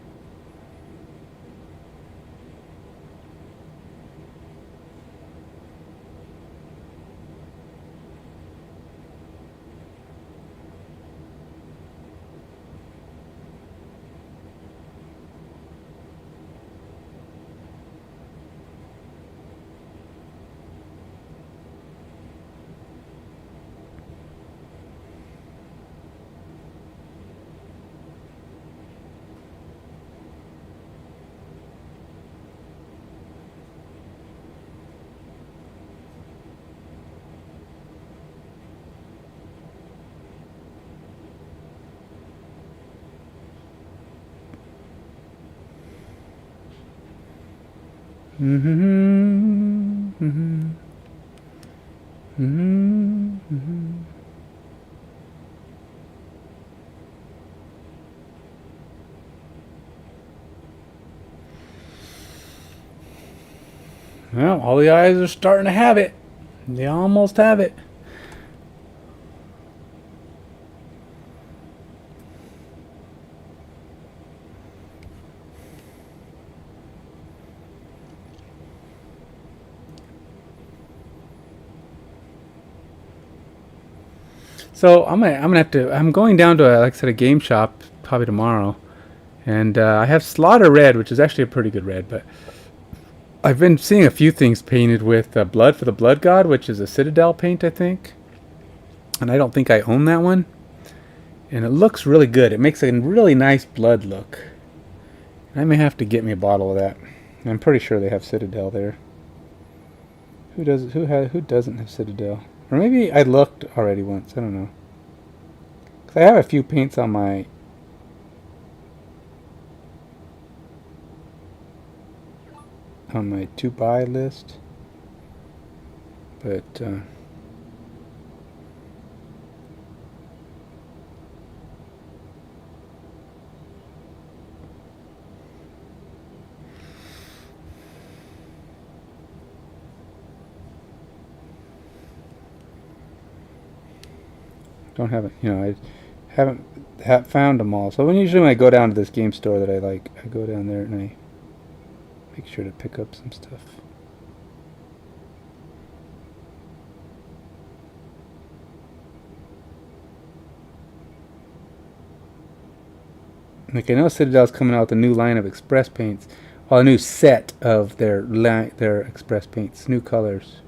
Well, all the eyes are starting to have it. They almost have it. So I'm going down to like I said, a game shop probably tomorrow, and I have Slaughter Red, which is actually a pretty good red, but I've been seeing a few things painted with Blood for the Blood God, which is a Citadel paint, I think, and I don't think I own that one, and it looks really good. It makes a really nice blood look. I may have to get me a bottle of that I'm pretty sure they have Citadel there. Who doesn't have Citadel? Or maybe I looked already once. I don't know. 'Cause I have a few paints on my to buy list, but don't have it. I haven't found them all. So usually when I go down to this game store that I like, I go down there and I make sure to pick up some stuff. Like I know Citadel's coming out with a new line of Express paints, well, a new set of their Express paints, new colors.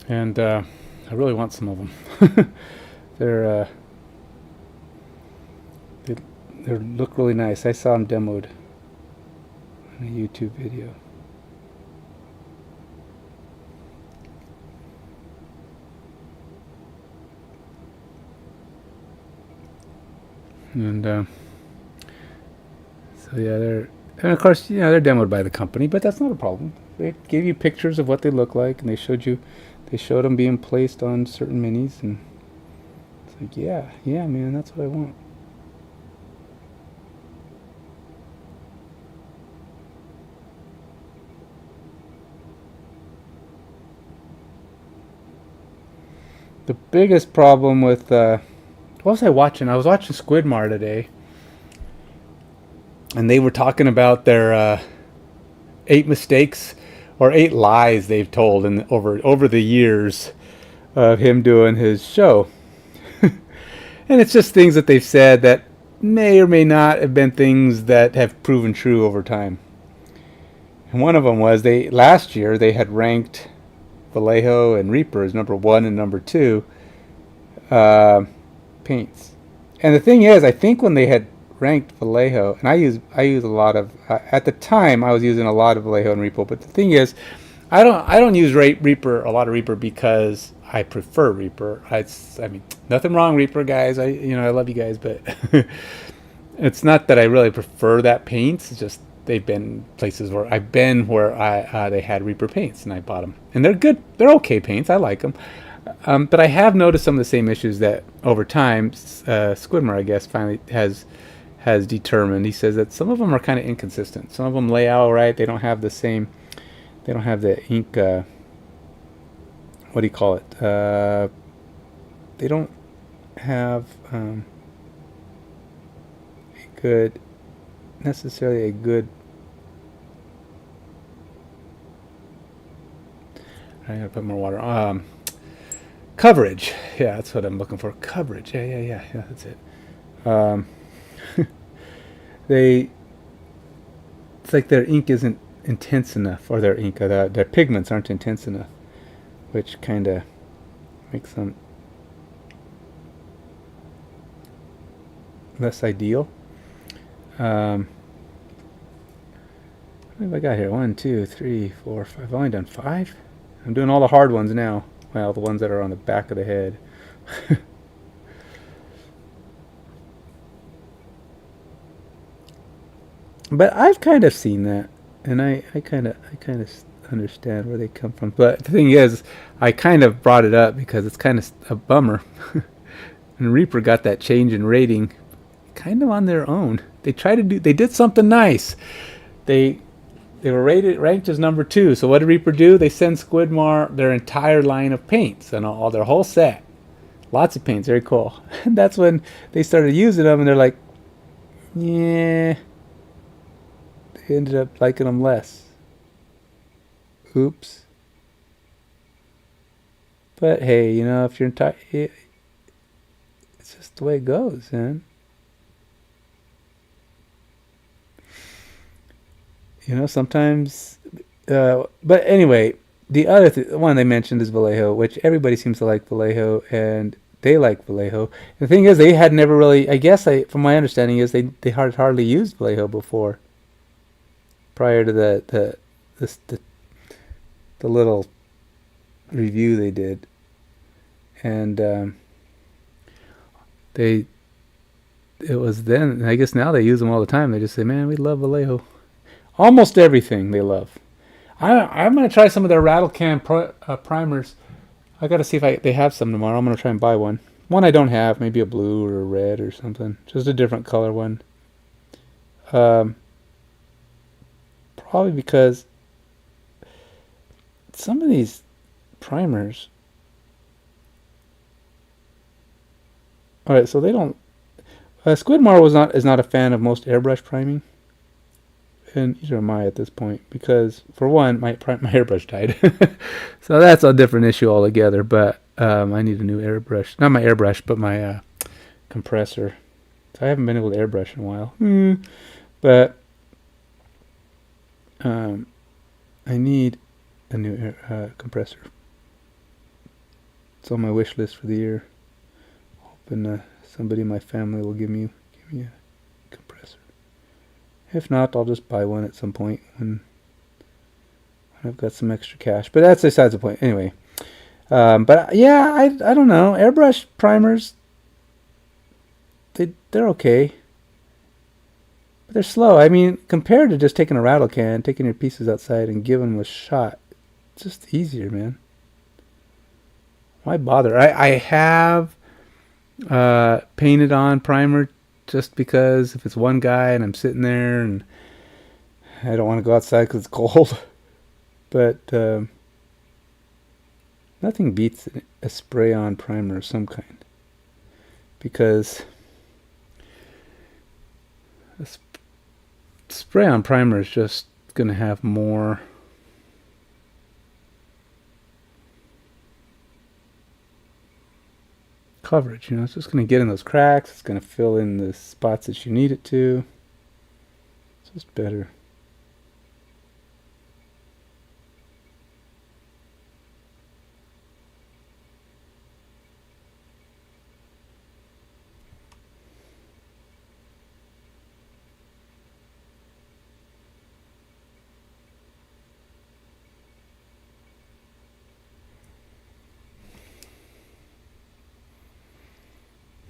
And I really want some of them. They're they look really nice. I saw them demoed in a YouTube video. And so yeah, and of course they're demoed by the company, but that's not a problem. They gave you pictures of what they look like, and they showed them being placed on certain minis, and it's like, yeah, man, that's what I want. The biggest problem with what was I watching? I was watching Squidmar today, and they were talking about their 8 mistakes or 8 lies they've told over the years of him doing his show. And it's just things that they've said that may or may not have been things that have proven true over time. And one of them was last year they had ranked Vallejo and Reaper as number 1 and number 2 paints. And the thing is, I think when they had ranked Vallejo, and I use a lot of at the time I was using a lot of Vallejo and Reaper, but the thing is, I don't use Reaper a lot of Reaper because I prefer Reaper. I mean, nothing wrong, Reaper guys. I love you guys, but it's not that I really prefer that paint. It's just they've been places where I've been where they had Reaper paints, and I bought them, and they're good. They're okay paints. I like them. But I have noticed some of the same issues that over time Squidmar, I guess, finally has determined. He says that some of them are kind of inconsistent. Some of them lay out right. They don't have the same. They don't have the ink. What do you call it? They don't have necessarily a good. I gotta put more water. Coverage. Yeah, that's what I'm looking for. Coverage. Yeah. That's it. It's like their ink isn't intense enough, or their pigments aren't intense enough, which kind of makes them less ideal. What have I got here? 1, 2, 3, 4, 5. I've only done 5. I'm doing all the hard ones now. Well, the ones that are on the back of the head. But I've kind of seen that, and I kind of understand where they come from. But the thing is, I kind of brought it up because it's kind of a bummer. And Reaper got that change in rating kind of on their own. They did something nice. They were ranked as number 2. So what did Reaper do? They send Squidmar their entire line of paints and all their whole set. Lots of paints, very cool. And that's when they started using them, and they're like, yeah. They ended up liking them less. Oops. But hey, you know, if you're tired, it's just the way it goes, man. You know, sometimes. But anyway, the other one they mentioned is Vallejo, which everybody seems to like Vallejo, and they like Vallejo. The thing is, they had never really. I guess from my understanding, is they hardly used Vallejo before, prior to this, the little review they did, and they it was then. And I guess now they use them all the time. They just say, "Man, we love Vallejo." Almost everything they love. I'm gonna try some of their rattle can primers. I gotta see if they have some tomorrow. I'm gonna try and buy one. One I don't have, maybe a blue or a red or something. Just a different color one. Um, Probably because some of these primers. All right, so they don't. Squidmore is not a fan of most airbrush priming, and neither am I at this point because, for one, my airbrush died, so that's a different issue altogether. But I need a new airbrush, not my airbrush, but my compressor. So I haven't been able to airbrush in a while. But I need a new compressor. It's on my wish list for the year. Hoping somebody in my family will give me a compressor. If not, I'll just buy one at some point when I've got some extra cash. But that's besides the point. Anyway, but yeah, I don't know. Airbrush primers, they're okay. But they're slow. I mean, compared to just taking a rattle can, taking your pieces outside and giving them a shot, it's just easier, man. Why bother? I have painted on primer just because if it's one guy and I'm sitting there and I don't want to go outside because it's cold. But nothing beats a spray-on primer of some kind, because a spray-on primer is just going to have more coverage. You know, it's just going to get in those cracks. It's going to fill in the spots that you need it to. It's just better.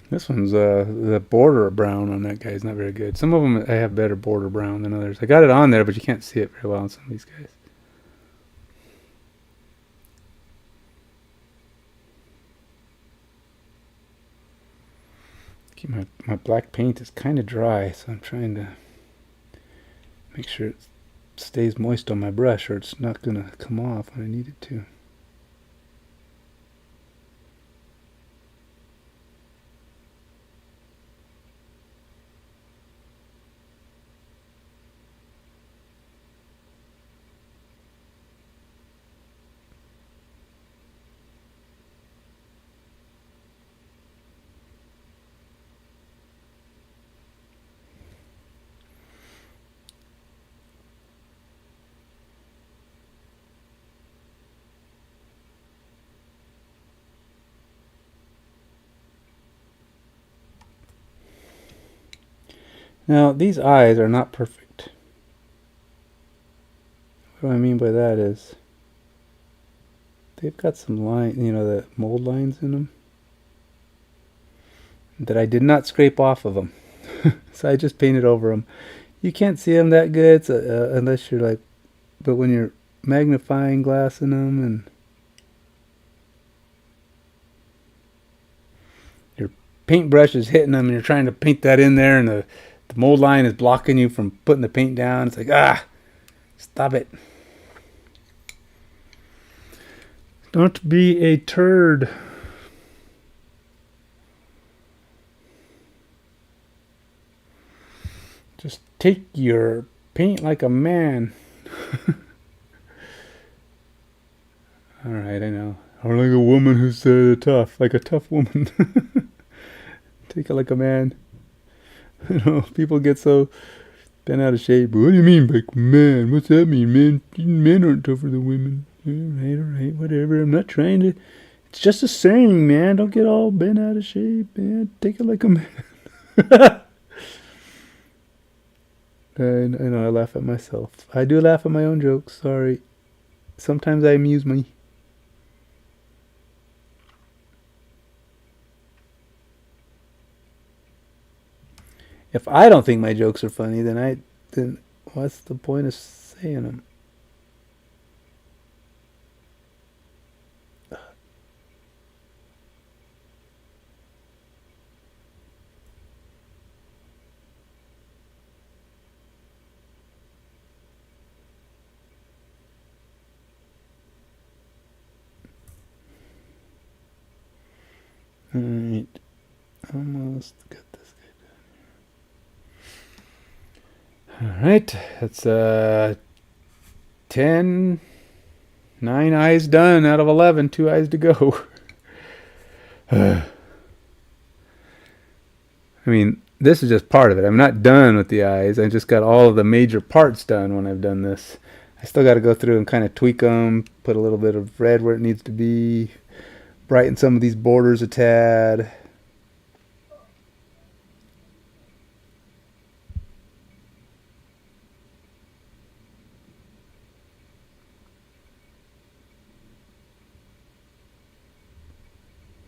This one's the border brown on that guy is not very good. Some of them I have better border brown than others. I got it on there, but you can't see it very well on some of these guys. Keep my black paint is kind of dry, so I'm trying to make sure it stays moist on my brush, or it's not gonna come off when I need it to. Now, these eyes are not perfect. What I mean by that is they've got some line, you know, the mold lines in them that I did not scrape off of them. So I just painted over them. You can't see them that good, so, unless you're like, but when you're magnifying glass in them and your paintbrush is hitting them and you're trying to paint that in there and the mold line is blocking you from putting the paint down. It's like, stop it. Don't be a turd. Just take your paint like a man. Alright, I know. Or like a woman who's tough, like a tough woman. Take it like a man. You know, people get so bent out of shape. What do you mean by man? What's that mean, man? Men aren't tougher than women. All right, whatever. I'm not trying to. It's just a saying, man. Don't get all bent out of shape, man. Take it like a man. I know, I laugh at myself. I do laugh at my own jokes. Sorry. Sometimes I amuse me. If I don't think my jokes are funny, then what's the point of saying them? Alright. Almost got this guy. Alright. That's 10, 9 eyes done out of 11. 2 eyes to go. I mean, this is just part of it. I'm not done with the eyes. I just got all of the major parts done when I've done this. I still got to go through and kind of tweak them, put a little bit of red where it needs to be, brighten some of these borders a tad.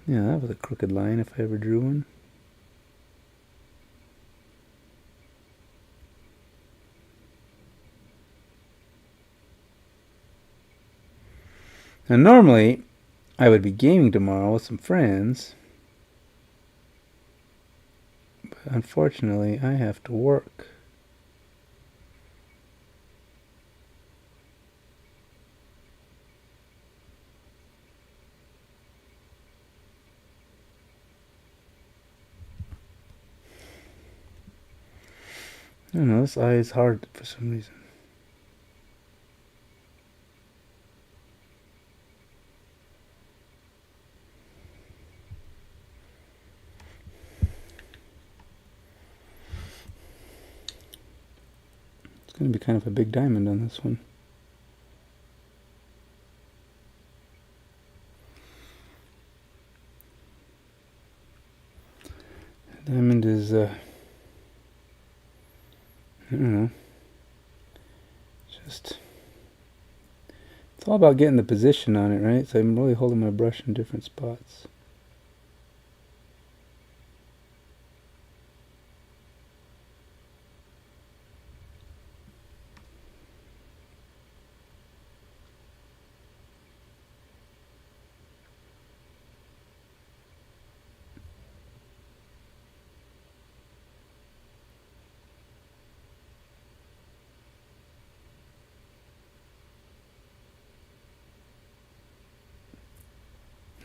Yeah, that was a crooked line if I ever drew one. Now normally, I would be gaming tomorrow with some friends, but unfortunately I have to work. I don't know, this eye is hard for some reason. It's going to be kind of a big diamond on this one. Diamond is, I don't know, just, it's all about getting the position on it, right? So I'm really holding my brush in different spots.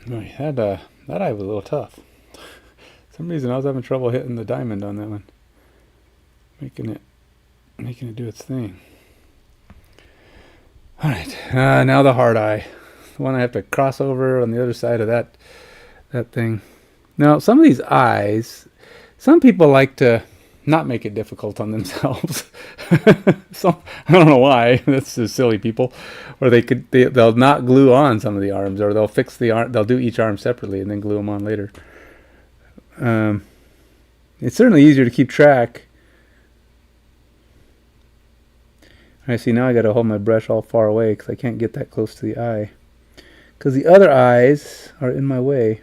Right, that eye was a little tough. For some reason I was having trouble hitting the diamond on that one, making it do its thing. All right, now the hard eye, the one I have to cross over on the other side of that thing. Now some of these eyes, some people like to not make it difficult on themselves. Some, I don't know why. That's just silly people. Or they'll not glue on some of the arms, or they'll fix the arm. They'll do each arm separately and then glue them on later. It's certainly easier to keep track. I see, now I got to hold my brush all far away because I can't get that close to the eye, because the other eyes are in my way.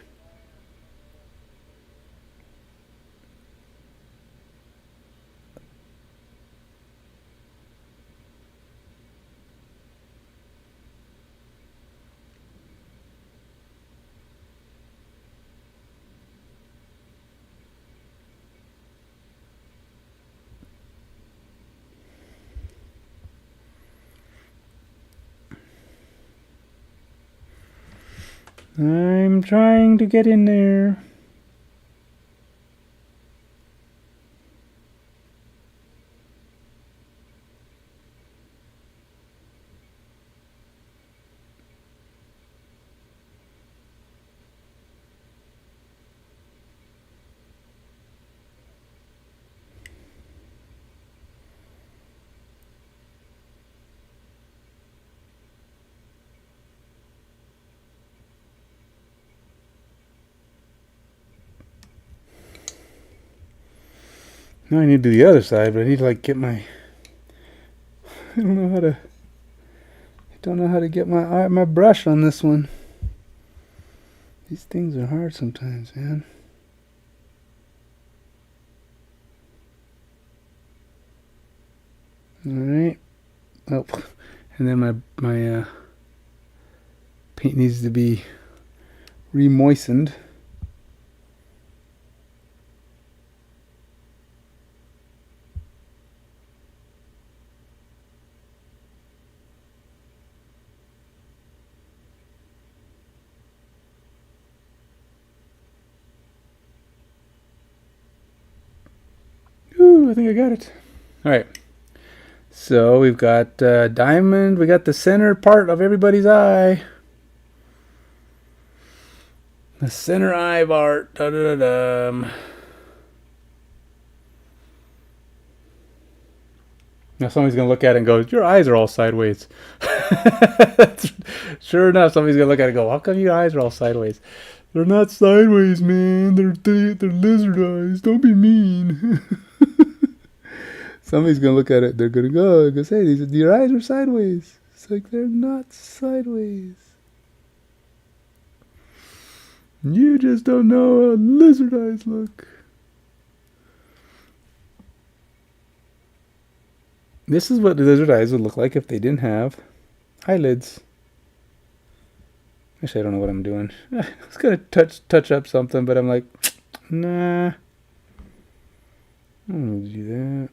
I'm trying to get in there. Now I need to do the other side, but I need to like get my. I don't know how to. I don't know how to get my brush on this one. These things are hard sometimes, man. All right. Oh, and then my paint needs to be re-moistened. Ooh, I think I got it. All right. So we've got diamond. We got the center part of everybody's eye. The center eye of art. Da, da, da, da. Now somebody's gonna look at it and go, "Your eyes are all sideways." Sure enough, somebody's gonna look at it and go, "How come your eyes are all sideways?" They're not sideways, man. They're lizard eyes. Don't be mean. Somebody's gonna look at it. They're gonna go, "Hey, your eyes are sideways." It's like they're not sideways. You just don't know how lizard eyes look. This is what the lizard eyes would look like if they didn't have eyelids. Actually, I don't know what I'm doing. I was gonna touch up something, but I'm like, nah. I don't want to do that.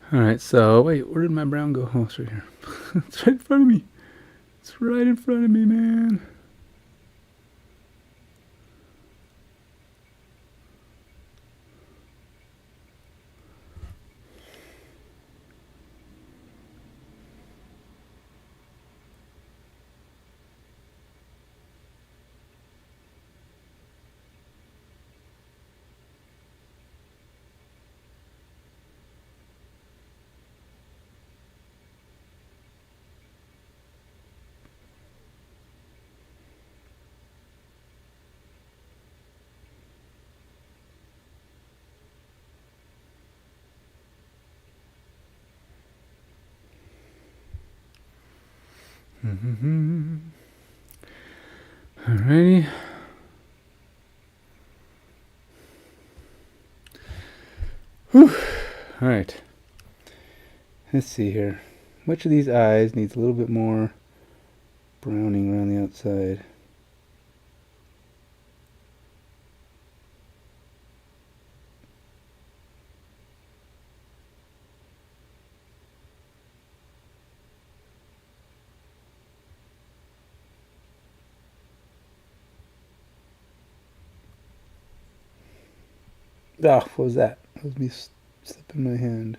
All right, so wait, where did my brown go? Oh, it's right here. It's right in front of me. It's right in front of me, man. Alrighty. Whew. All right. Let's see here. Which of these eyes needs a little bit more browning around the outside? Ah, what was that? That was me slipping my hand.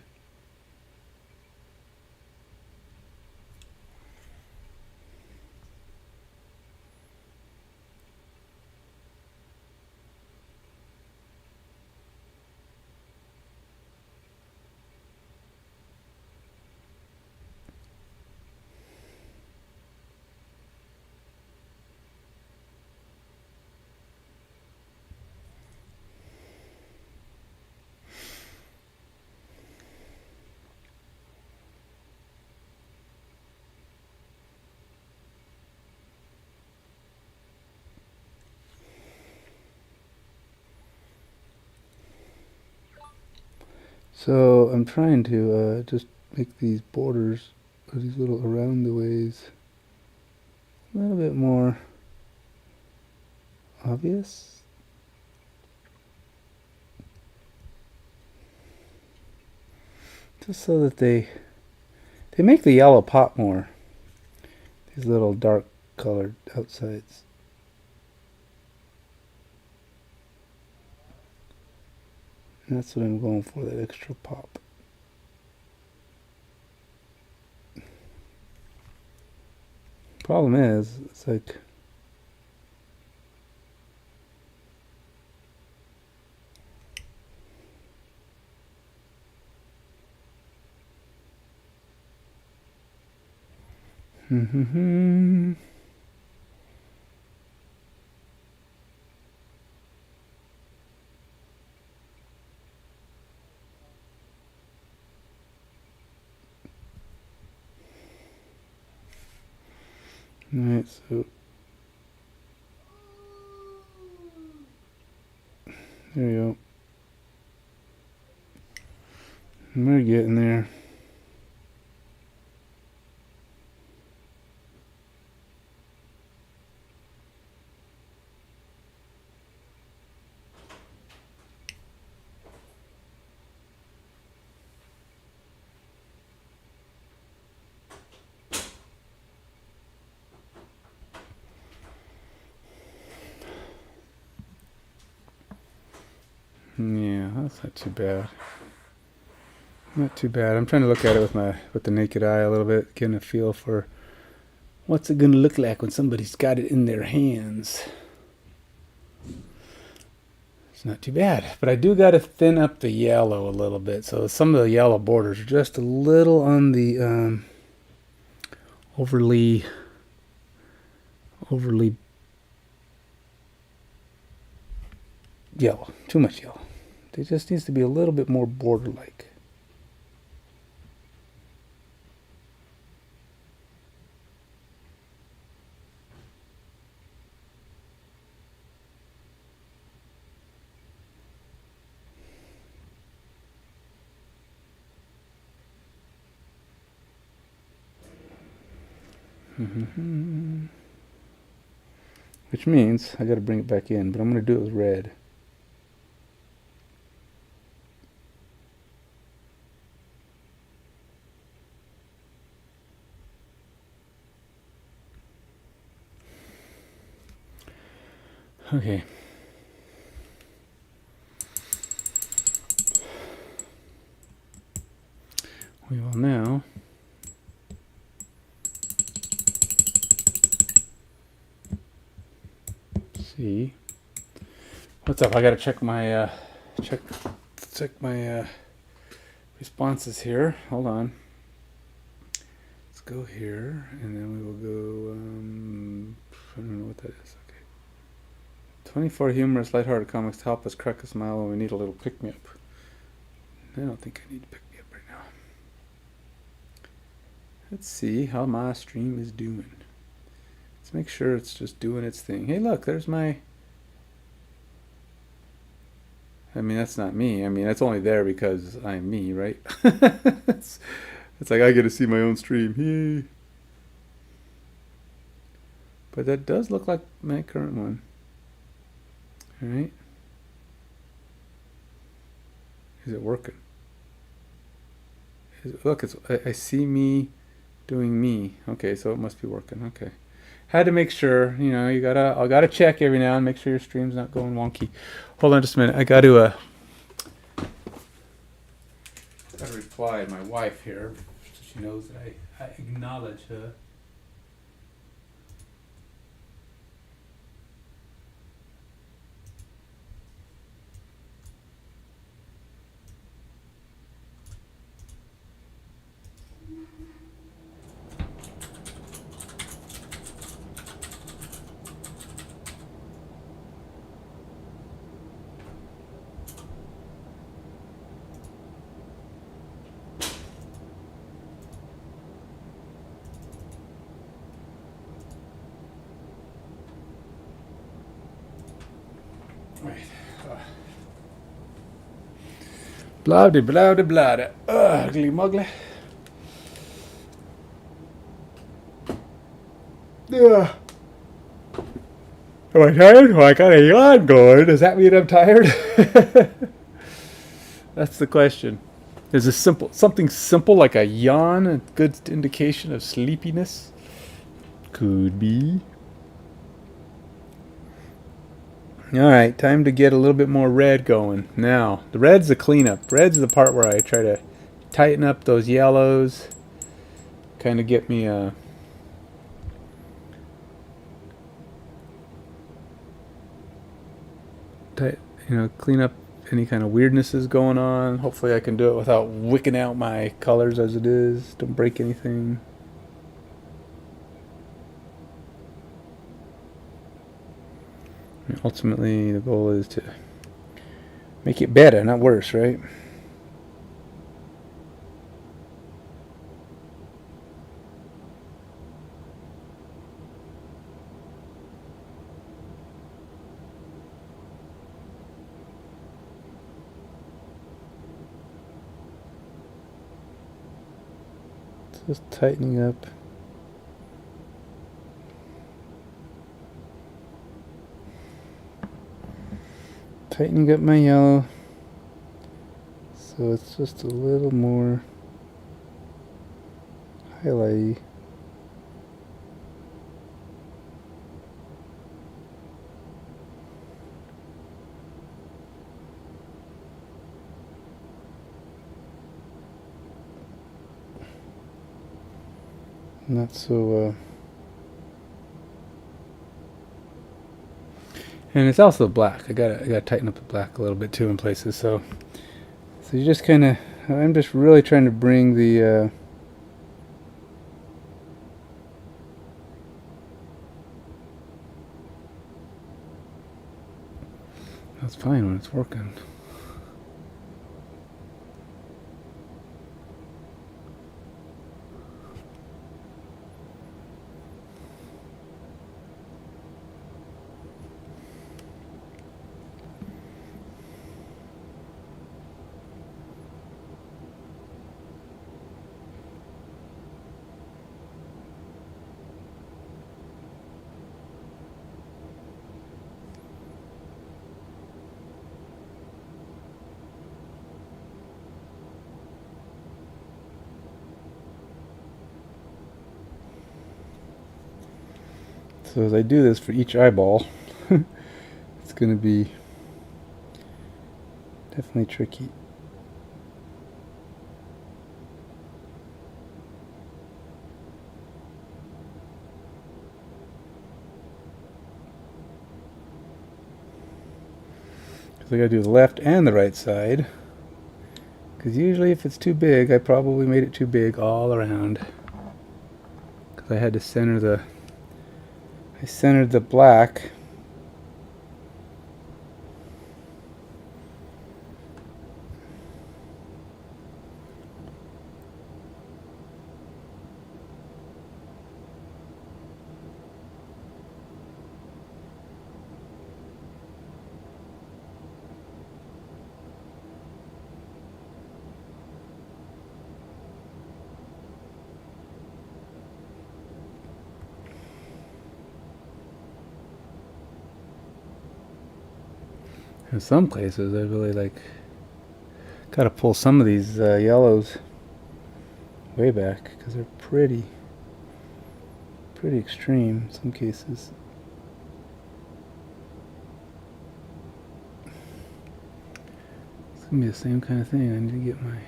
So I'm trying to just make these borders, or these little around the ways, a little bit more obvious. Just so that they make the yellow pop more. These little dark colored outsides. And that's what I'm going for, that extra pop. Problem is, it's like Alright, so there we go. We're getting there. Yeah, that's not too bad. Not too bad. I'm trying to look at it with the naked eye a little bit, getting a feel for what's it going to look like when somebody's got it in their hands. It's not too bad, but I do got to thin up the yellow a little bit. So some of the yellow borders are just a little on the overly yellow. Too much yellow. It just needs to be a little bit more border-like. Which means I got to bring it back in, but I'm going to do it with red. Okay. We will now see what's up. I gotta check my check my responses here. Hold on. Let's go here, and then we will go. I don't know what that is. Okay. 24 humorous, lighthearted comics to help us crack a smile when we need a little pick me up. I don't think I need to pick me up right now. Let's see how my stream is doing. Let's make sure it's just doing its thing. Hey, look, there's my... I mean, that's not me. I mean, that's only there because I'm me, right? it's like I get to see my own stream. Yay. But that does look like my current one. All right. Is it working? Look, I see me doing me. Okay, so it must be working. Okay. Had to make sure, you know, I gotta check every now and make sure your stream's not going wonky. Hold on just a minute. I gotta reply to my wife here so she knows that I acknowledge her. Right. Blah de blah de blah de. Ugly muggly. Yeah. Am I tired? Well, I got a yawn going. Does that mean I'm tired? That's the question. Is a something simple like a yawn a good indication of sleepiness? Could be. Alright, time to get a little bit more red going. Now, the red's the cleanup. Red's the part where I try to tighten up those yellows. Kind of get me a... clean up any kind of weirdnesses going on. Hopefully I can do it without wicking out my colors as it is. Don't break anything. And ultimately, the goal is to make it better, not worse, right? Just tightening up. Tightening up my yellow so it's just a little more highlighty. Not so and it's also black. I gotta tighten up the black a little bit too in places. So you just kind of, I'm just really trying to bring the that's fine when it's working. So as I do this for each eyeball, it's going to be definitely tricky. Because I got to do the left and the right side. Because usually if it's too big, I probably made it too big all around. Because I had to center the... I centered the black. In some places, I really gotta pull some of these yellows way back because they're pretty extreme in some cases. It's gonna be the same kind of thing. I need to get my...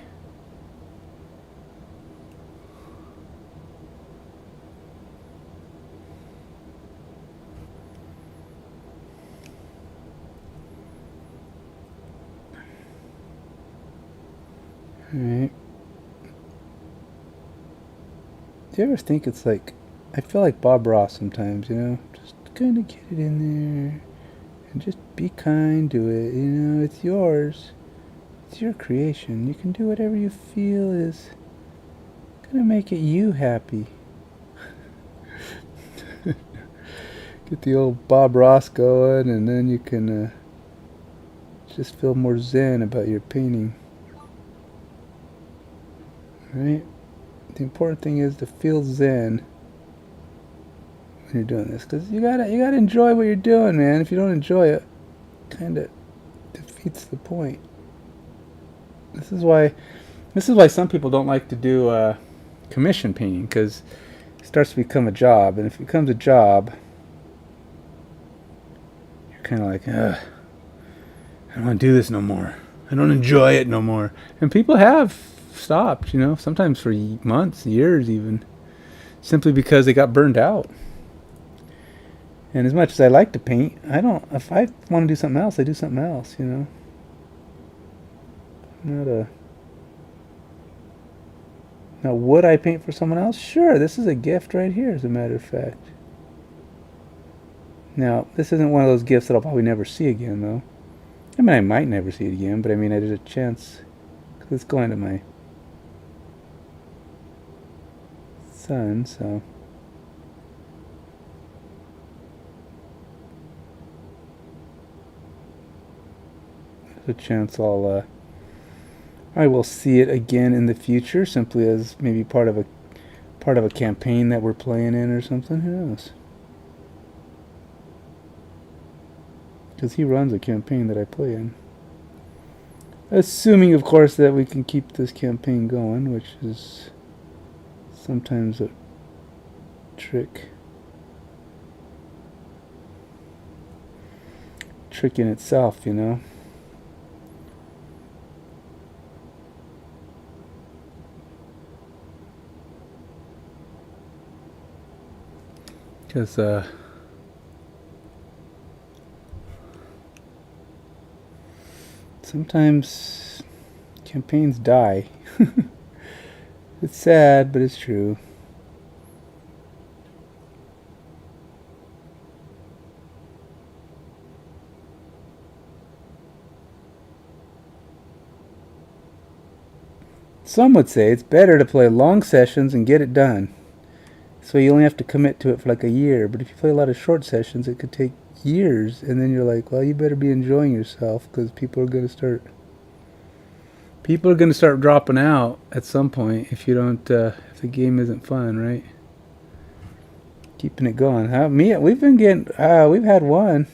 Alright. Do you ever think it's like, I feel like Bob Ross sometimes, you know? Just kind of get it in there and just be kind to it, you know? It's yours. It's your creation. You can do whatever you feel is gonna make it you happy. Get the old Bob Ross going, and then you can just feel more zen about your painting. Right? The important thing is to feel zen when you're doing this, because you gotta enjoy what you're doing, man. If you don't enjoy it, kind of defeats the point. This is why some people don't like to do commission painting, because it starts to become a job, and if it becomes a job, you're kind of like, ugh, I don't want to do this no more. I don't enjoy it no more. And people have stopped, sometimes for months, years even, simply because they got burned out. And as much as I like to paint, I don't. If I want to do something else, I do something else. Not a. Now, would I paint for someone else? Sure. This is a gift right here, as a matter of fact. Now, this isn't one of those gifts that I'll probably never see again, though. I mean, I might never see it again, but I mean, there's a chance, because it's going to my son, so. There's a chance I will see it again in the future, simply as maybe part of a campaign that we're playing in or something. Who knows? Because he runs a campaign that I play in. Assuming, of course, that we can keep this campaign going, which is sometimes a trick in itself, Because sometimes campaigns die. It's sad, but it's true. Some would say it's better to play long sessions and get it done. So you only have to commit to it for like a year. But if you play a lot of short sessions, it could take years. And then you're like, well, you better be enjoying yourself, because people are going to start dropping out at some point if you don't, if the game isn't fun, right? Keeping it going. We've had one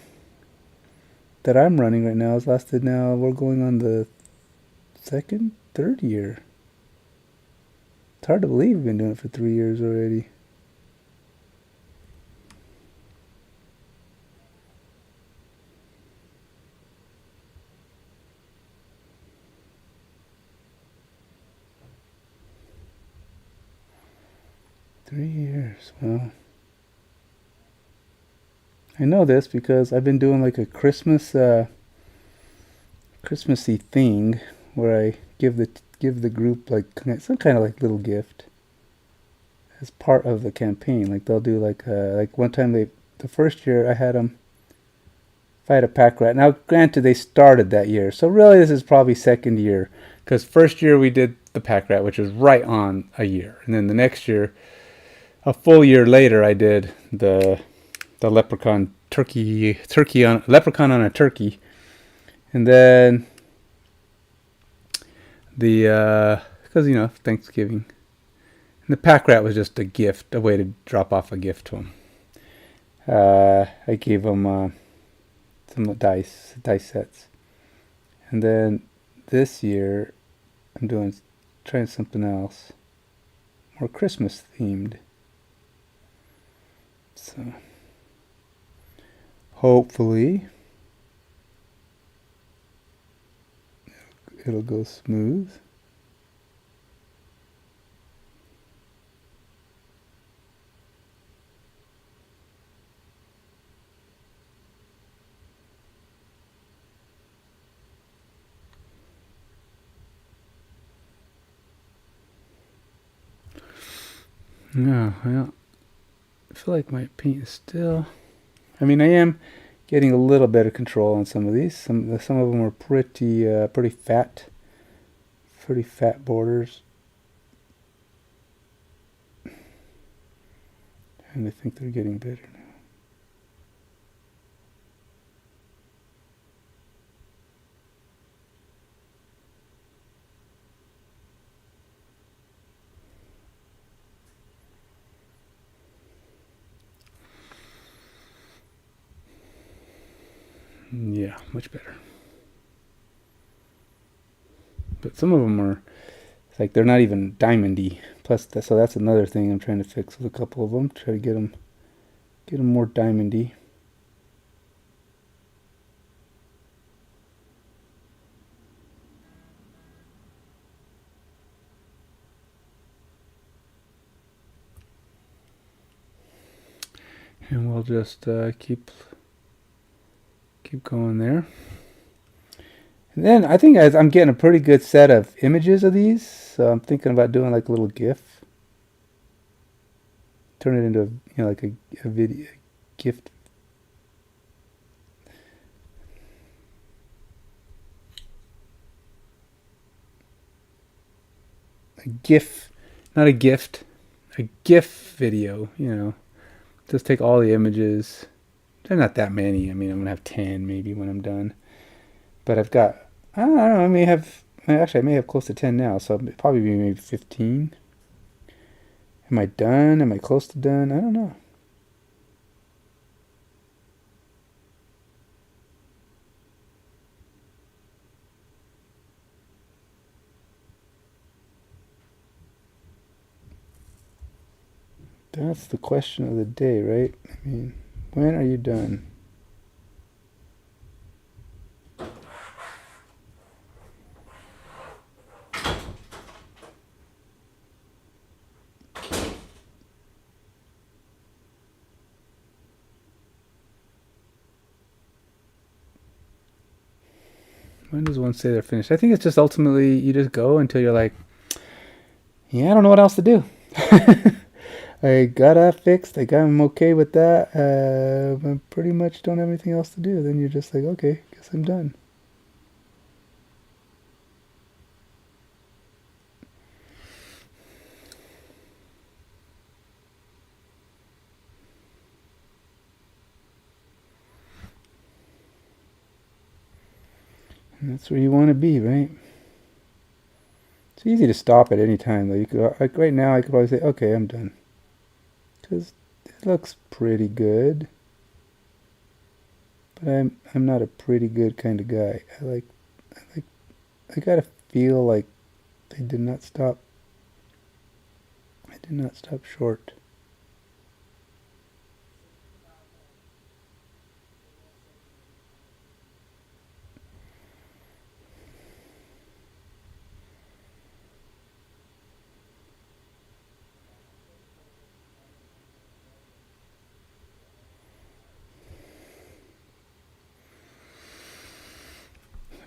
that I'm running right now. It's lasted now, we're going on the third year. It's hard to believe we've been doing it for 3 years already. Well, I know this because I've been doing like a Christmassy thing where I give the group like some kind of like little gift as part of the campaign. Like they'll do like one time the first year I had them fight a pack rat. Now, granted, they started that year, so really this is probably second year, because first year we did the pack rat, which is right on a year, and then the next year, a full year later, I did the leprechaun leprechaun on a turkey, and then because Thanksgiving, and the pack rat was just a gift, a way to drop off a gift to him. I gave him some dice sets, and then this year I'm trying something else, more Christmas themed. So hopefully it'll go smooth. No, well, I feel like my paint is still. I mean, I am getting a little better control on some of these. Some of them are pretty fat borders. And I think they're getting better now. Yeah, much better. But some of them are like they're not even diamondy. Plus, so that's another thing I'm trying to fix with a couple of them. Try to get them more diamondy. And we'll just keep going there. And then I think I'm getting a pretty good set of images of these, so I'm thinking about doing like a little GIF. Turn it into like a video gift. A GIF, not a gift, a GIF video. Just take all the images. They're not that many. I mean, I'm gonna have 10 maybe when I'm done. But I've got, I don't know, I may have close to 10 now, so it'll probably be maybe 15. Am I done? Am I close to done? I don't know. That's the question of the day, right? I mean, when are you done? When does one say they're finished? I think it's just ultimately you just go until you're like, yeah, I don't know what else to do. I got that fixed. I'm okay with that. I pretty much don't have anything else to do. Then you're just like, okay, guess I'm done. And that's where you want to be, right? It's easy to stop at any time, though. You could, like right now, I could probably say, okay, I'm done, because it looks pretty good. But I'm not a pretty good kind of guy. I gotta feel like I did not stop. I did not stop short.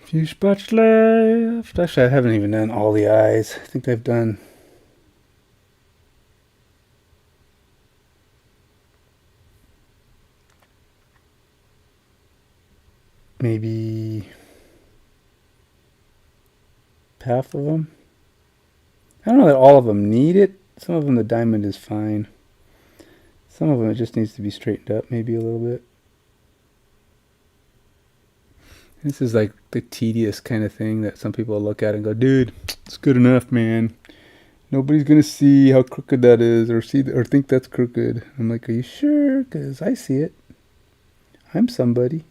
Few spots left. Actually, I haven't even done all the eyes. I think I've done maybe half of them. I don't know that all of them need it. Some of them the diamond is fine. Some of them it just needs to be straightened up maybe a little bit. This is like the tedious kind of thing that some people look at and go, dude, it's good enough, man. Nobody's gonna see how crooked that is, or think that's crooked. I'm like, are you sure? Because I see it. I'm somebody.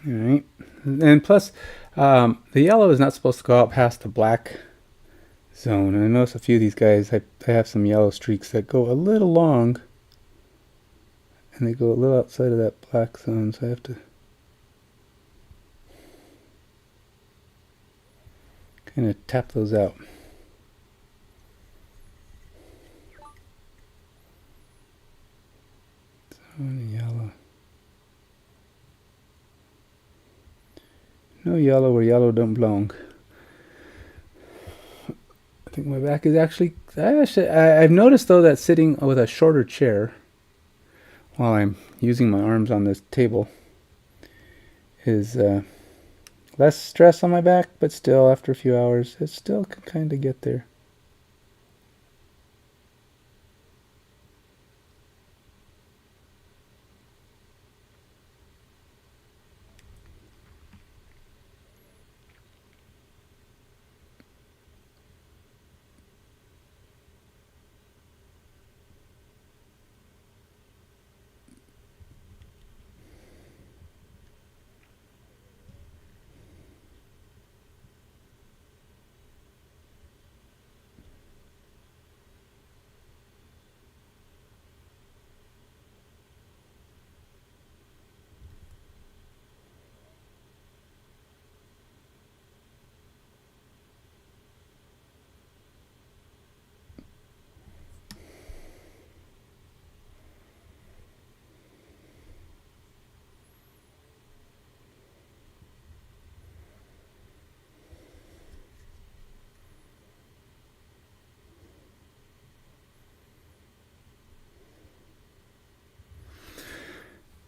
All right, and plus, the yellow is not supposed to go out past the black zone. And I notice a few of these guys, I have some yellow streaks that go a little long, and they go a little outside of that black zone. So I have to kind of tap those out. So yellow. No yellow where yellow don't belong. I think my back is I've noticed though that sitting with a shorter chair while I'm using my arms on this table is less stress on my back, but still after a few hours it still can kind of get there.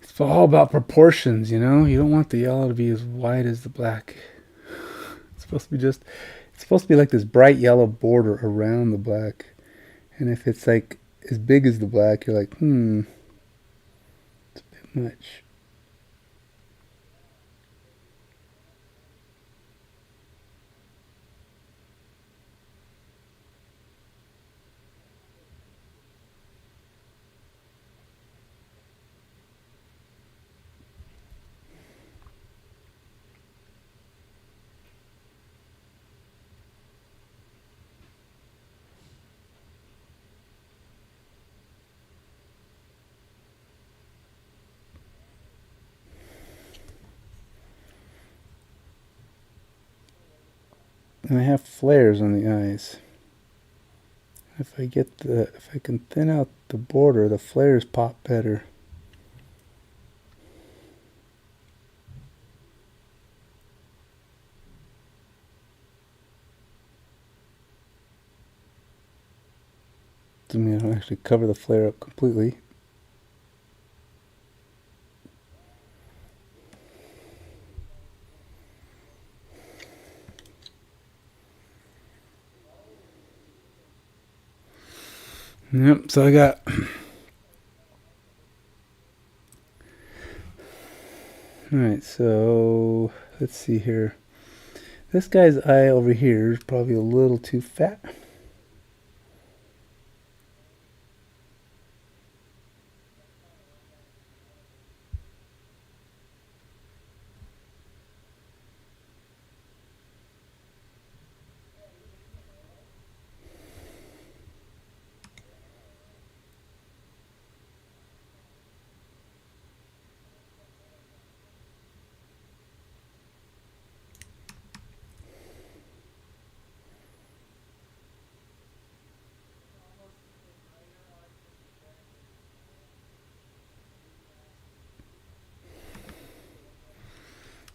It's all about proportions, you know? You don't want the yellow to be as white as the black. It's supposed to be just, it's supposed to be like this bright yellow border around the black. And if it's like as big as the black, you're like, it's a bit much. And I have flares on the eyes. If I can thin out the border, the flares pop better. I mean, I don't actually cover the flare up completely. Yep, so I got alright, so let's see here. This guy's eye over here is probably a little too fat.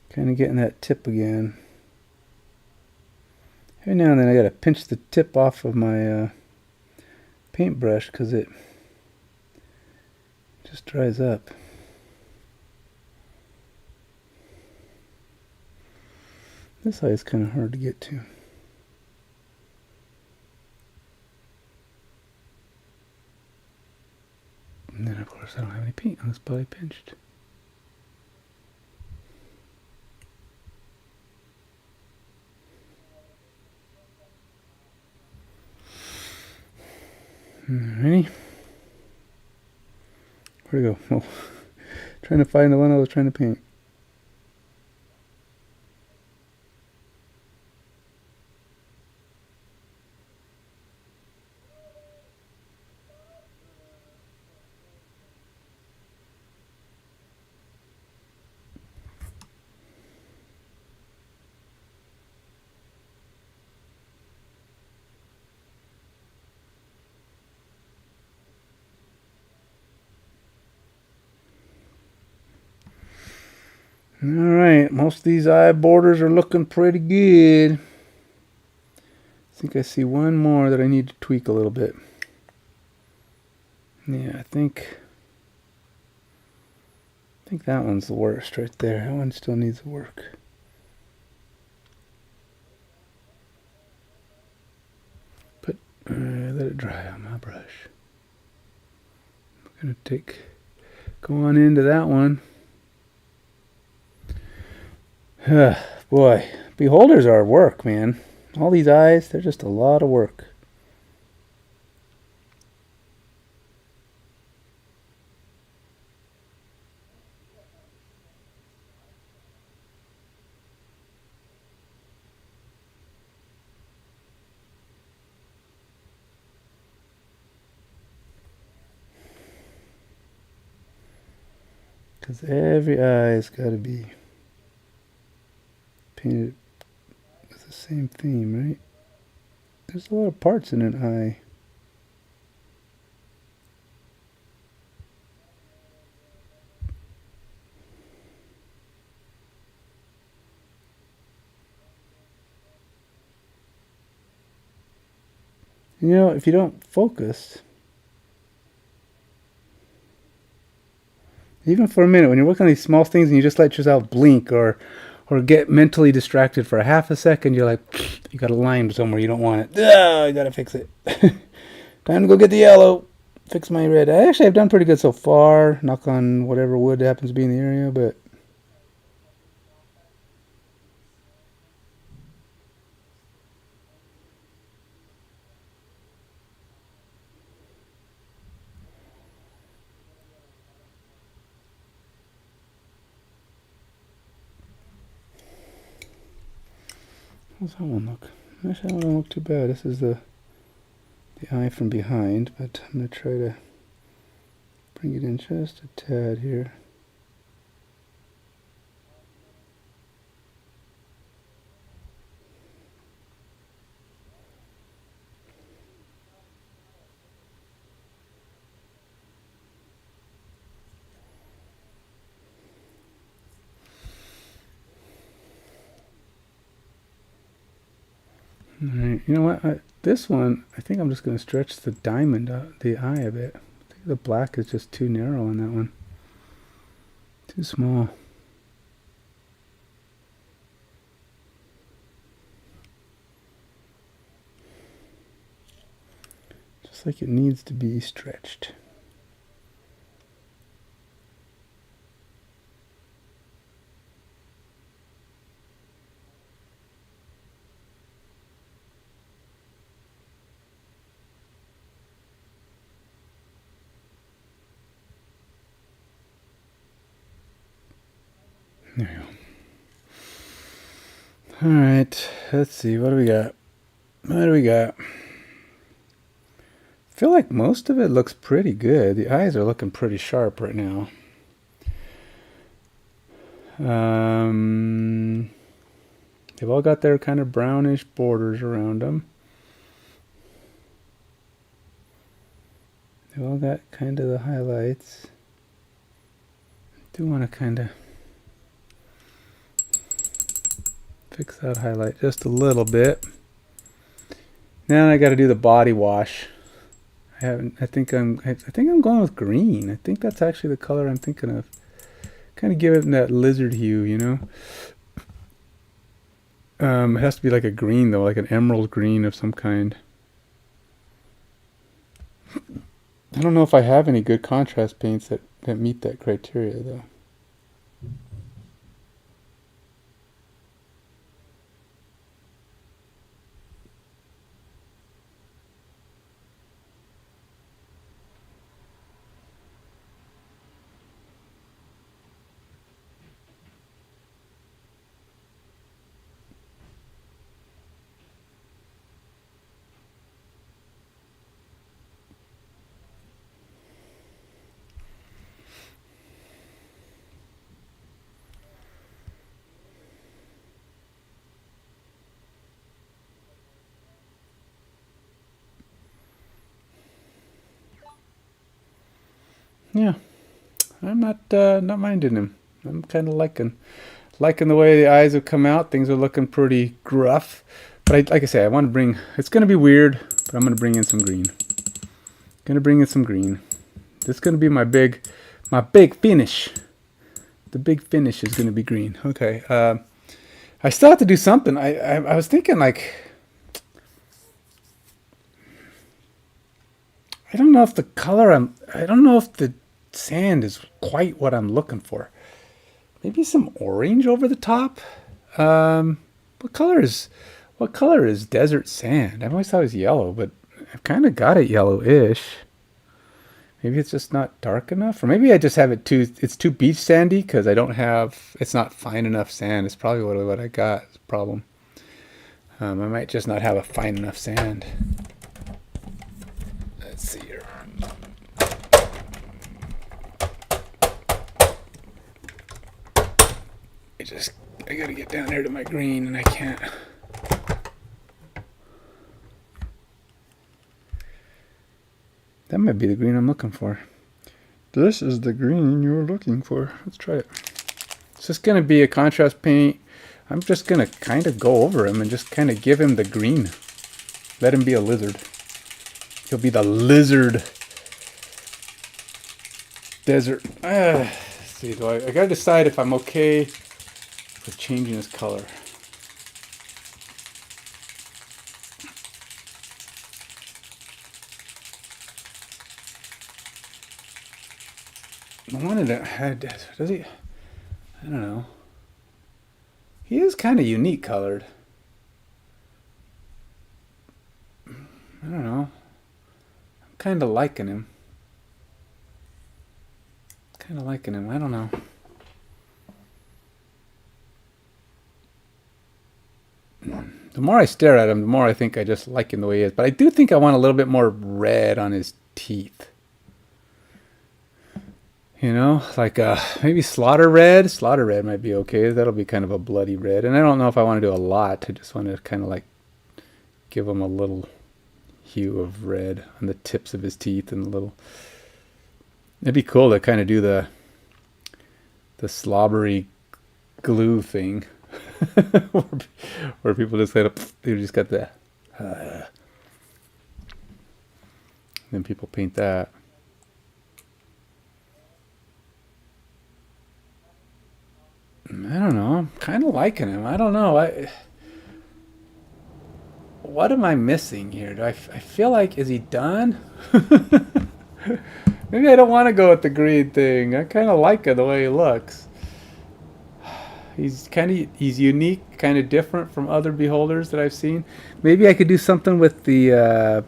Kind of getting that tip again. Every now and then I gotta pinch the tip off of my paintbrush because it just dries up. This eye is kind of hard to get to. And then of course I don't have any paint on this spot I pinched. Alrighty. Where'd it go? Oh, trying to find the one I was trying to paint. Alright, most of these eye borders are looking pretty good. think I see one more that I need to tweak a little bit. Yeah, I think that one's the worst right there. That one still needs work. But let it dry on my brush. I'm gonna go on into that one. Boy, beholders are work, man. All these eyes, they're just a lot of work. Because every eye's got to be painted with the same theme, right? There's a lot of parts in an eye. You know, if you don't focus, even for a minute, when you're working on these small things and you just let yourself blink or get mentally distracted for a half a second, you're like, you got a line somewhere you don't want it. I gotta fix it. Time to go get the yellow. Fix my red. I actually have done pretty good so far. Knock on whatever wood happens to be in the area, but how's that one look? Actually, that one don't look too bad. This is the eye from behind, but I'm going to try to bring it in just a tad here. Alright, you know what? This one, I think I'm just going to stretch the diamond, the eye a bit. I think the black is just too narrow on that one. Too small. Just like it needs to be stretched. There you go. Alright, let's see, what do we got? I feel like most of it looks pretty good. The eyes are looking pretty sharp right now. They've all got their kind of brownish borders around them. They've all got kind of the highlights. I do want to kind of fix that highlight just a little bit. Now I got to do the body wash. I think I'm going with green. I think that's actually the color I'm thinking of. Kind of give it that lizard hue, you know. It has to be like a green though, like an emerald green of some kind. I don't know if I have any good contrast paints that meet that criteria though. Yeah, I'm not minding him. I'm kind of liking the way the eyes have come out. Things are looking pretty gruff, But like I say, I want to bring, it's going to be weird, but I'm going to bring in some green. Going to bring in some green. This is going to be my big finish. The big finish is going to be green. Okay. I still have to do something. I was thinking like, I don't know if the color I don't know if the sand is quite what I'm looking for. Maybe some orange over the top. What color is desert sand? I've always thought it was yellow, but I've kind of got it yellowish. Maybe it's just not dark enough, or maybe I just have it it's too beach sandy because it's not fine enough sand. It's probably what I got is a problem. I might just not have a fine enough sand. Let's see here. I gotta get down there to my green and I can't. That might be the green I'm looking for. This is the green you're looking for. Let's try it. It's just going to be a contrast paint. I'm just going to kind of go over him and just kind of give him the green. Let him be a lizard. He'll be the lizard desert. Let's see, I got to decide if I'm okay with changing his color. I wanted to, does he? I don't know. He is kind of unique colored. I don't know. I'm kind of liking him. I don't know. The more I stare at him, the more I think I just like him the way he is. But I do think I want a little bit more red on his teeth. You know, like maybe slaughter red. Slaughter red might be okay. That'll be kind of a bloody red. And I don't know if I want to do a lot. I just want to kind of like give him a little hue of red on the tips of his teeth and a little. It'd be cool to kind of do the slobbery glue thing, where people just kind of they just got the. Then people paint that. I don't know. I'm kind of liking him. I don't know. What am I missing here? I feel like, is he done? Maybe I don't want to go with the green thing. I kind of like it the way he looks. He's unique, kind of different from other beholders that I've seen. Maybe I could do something with the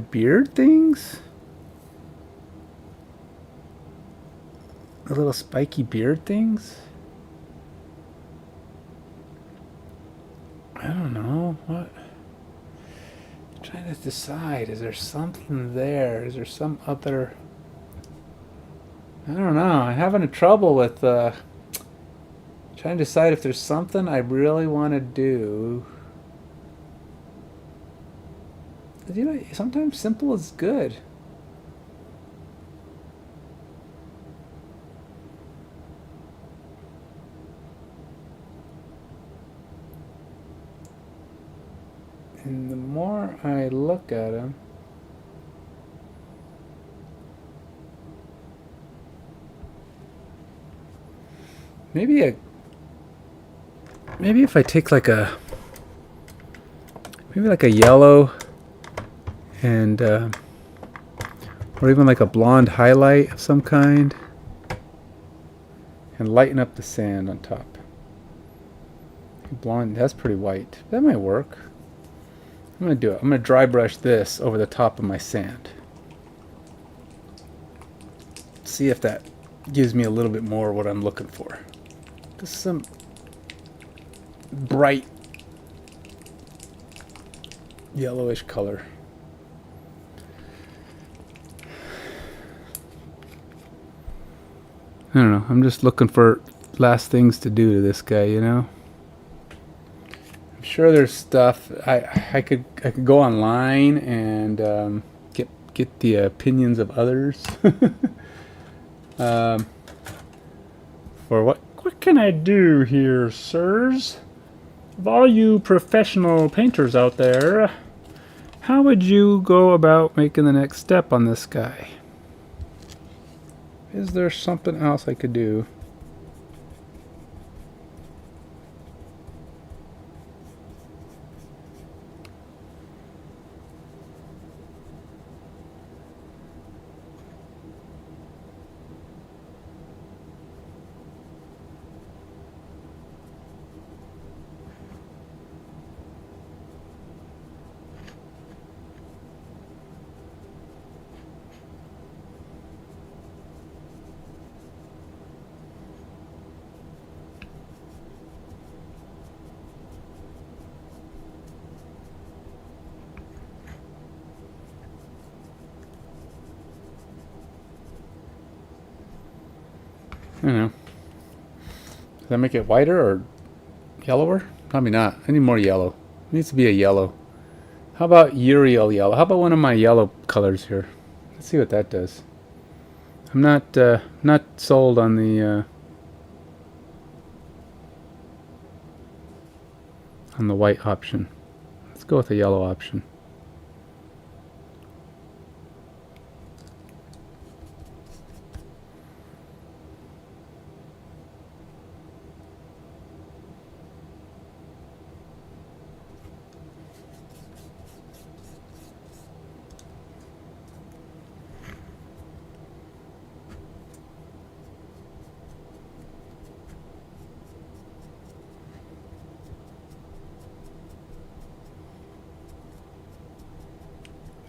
beard things. The little spiky beard things. I don't know. What? I'm trying to decide. Is there something there? Is there some other... I don't know. I'm having trouble with trying to decide if there's something I really want to do. You know, sometimes simple is good. And the more I look at him, maybe if I take like a yellow and or even like a blonde highlight of some kind and lighten up the sand on top. Blonde, that's pretty white. That might work. I'm going to do it. I'm going to dry brush this over the top of my sand. See if that gives me a little bit more of what I'm looking for. Just some bright yellowish color. I don't know. I'm just looking for last things to do to this guy, you know? I'm sure there's stuff I could go online and get the opinions of others. For what can I do here, sirs? of all you professional painters out there, how would you go about making the next step on this guy? Is there something else I could do? I don't know. Does that make it whiter or yellower? Probably not. I need more yellow. It needs to be a yellow. How about Uriel yellow? How about one of my yellow colors here? Let's see what that does. I'm not sold on the white option. Let's go with the yellow option.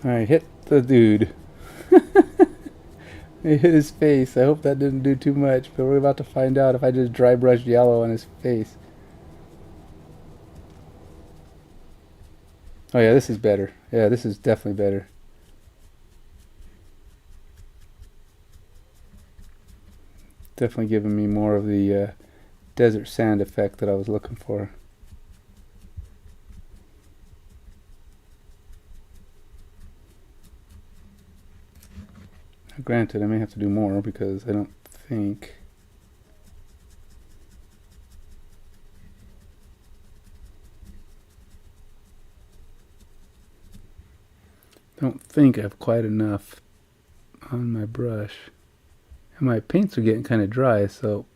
Alright, hit the dude. It hit his face. I hope that didn't do too much, but we're about to find out if I just dry brushed yellow on his face. Oh yeah, this is better. Yeah, this is definitely better. Definitely giving me more of the desert sand effect that I was looking for. Granted, I may have to do more because I don't think... I have quite enough on my brush. And my paints are getting kind of dry, so...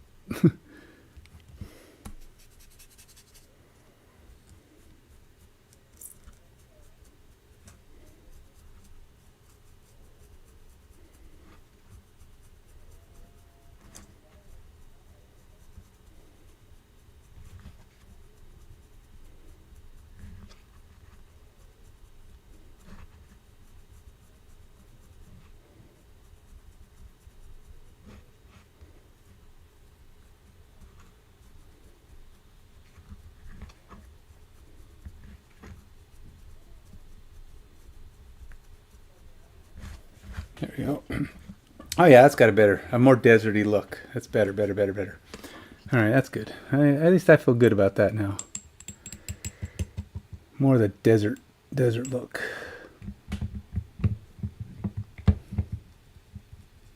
There we go. Oh yeah, that's got a more deserty look. That's better. All right, that's good. At least I feel good about that now. More of the desert look.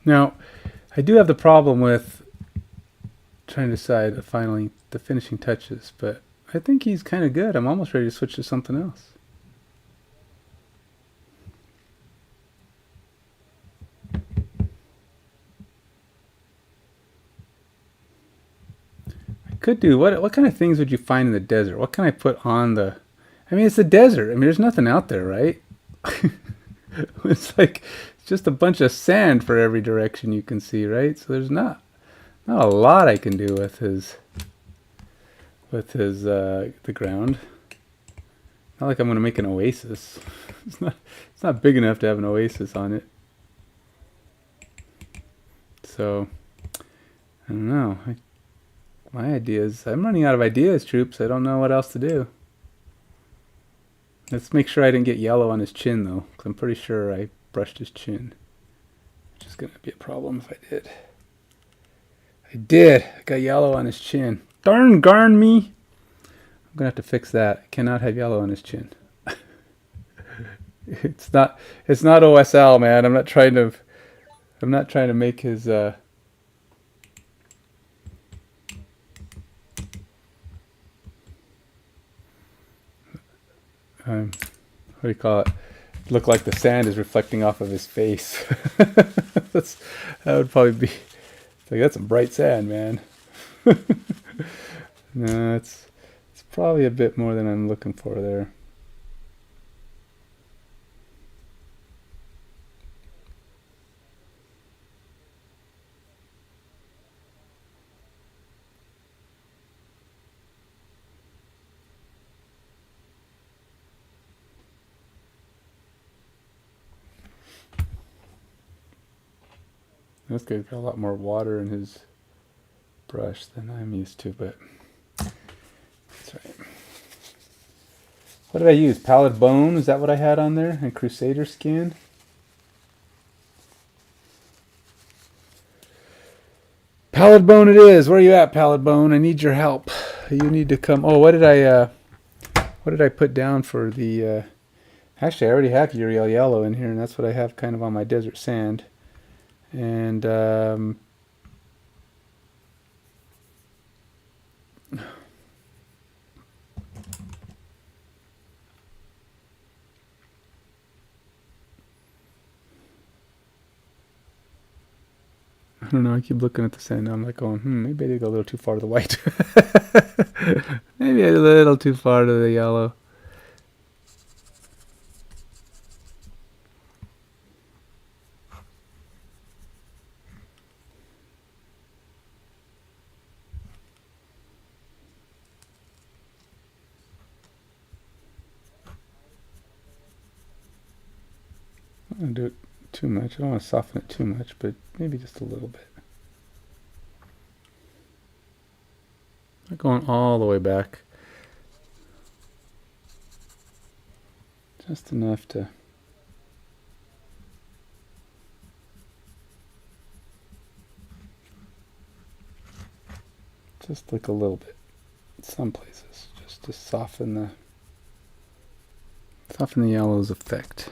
Now, I do have the problem with trying to decide the finishing touches, but I think he's kind of good. I'm almost ready to switch to something else. Could do what kind of things would you find in the desert? What can I put on the... I mean, it's the desert. I mean, there's nothing out there, right? It's like just a bunch of sand for every direction you can see, right? So there's not a lot I can do with the ground. Not like I'm going to make an oasis. It's not big enough to have an oasis on it. So I don't know. My ideas, I'm running out of ideas, troops. I don't know what else to do. Let's make sure I didn't get yellow on his chin, though, because I'm pretty sure I brushed his chin. Which is going to be a problem if I did. I got yellow on his chin. Darn garn me! I'm going to have to fix that. I cannot have yellow on his chin. It's not OSL, man. I'm not trying to make his... what do you call it? Look like the sand is reflecting off of his face. That would probably be like, that's some bright sand, man. No, it's probably a bit more than I'm looking for there. This guy's got a lot more water in his brush than I'm used to, but that's right. What did I use? Pallid Bone, is that what I had on there? And Crusader Skin? Pallid Bone it is. Where are you at, Pallid Bone? I need your help. You need to come. Oh, what did I put down for the actually I already have Uriel Yellow in here, and that's what I have kind of on my desert sand. And I don't know, I keep looking at the sand. I'm like going, maybe I did go a little too far to the white. Maybe a little too far to the yellow. I don't do it too much. I don't want to soften it too much, but maybe just a little bit. Not going all the way back. Just enough to just like a little bit. Some places, just to soften the yellow's effect.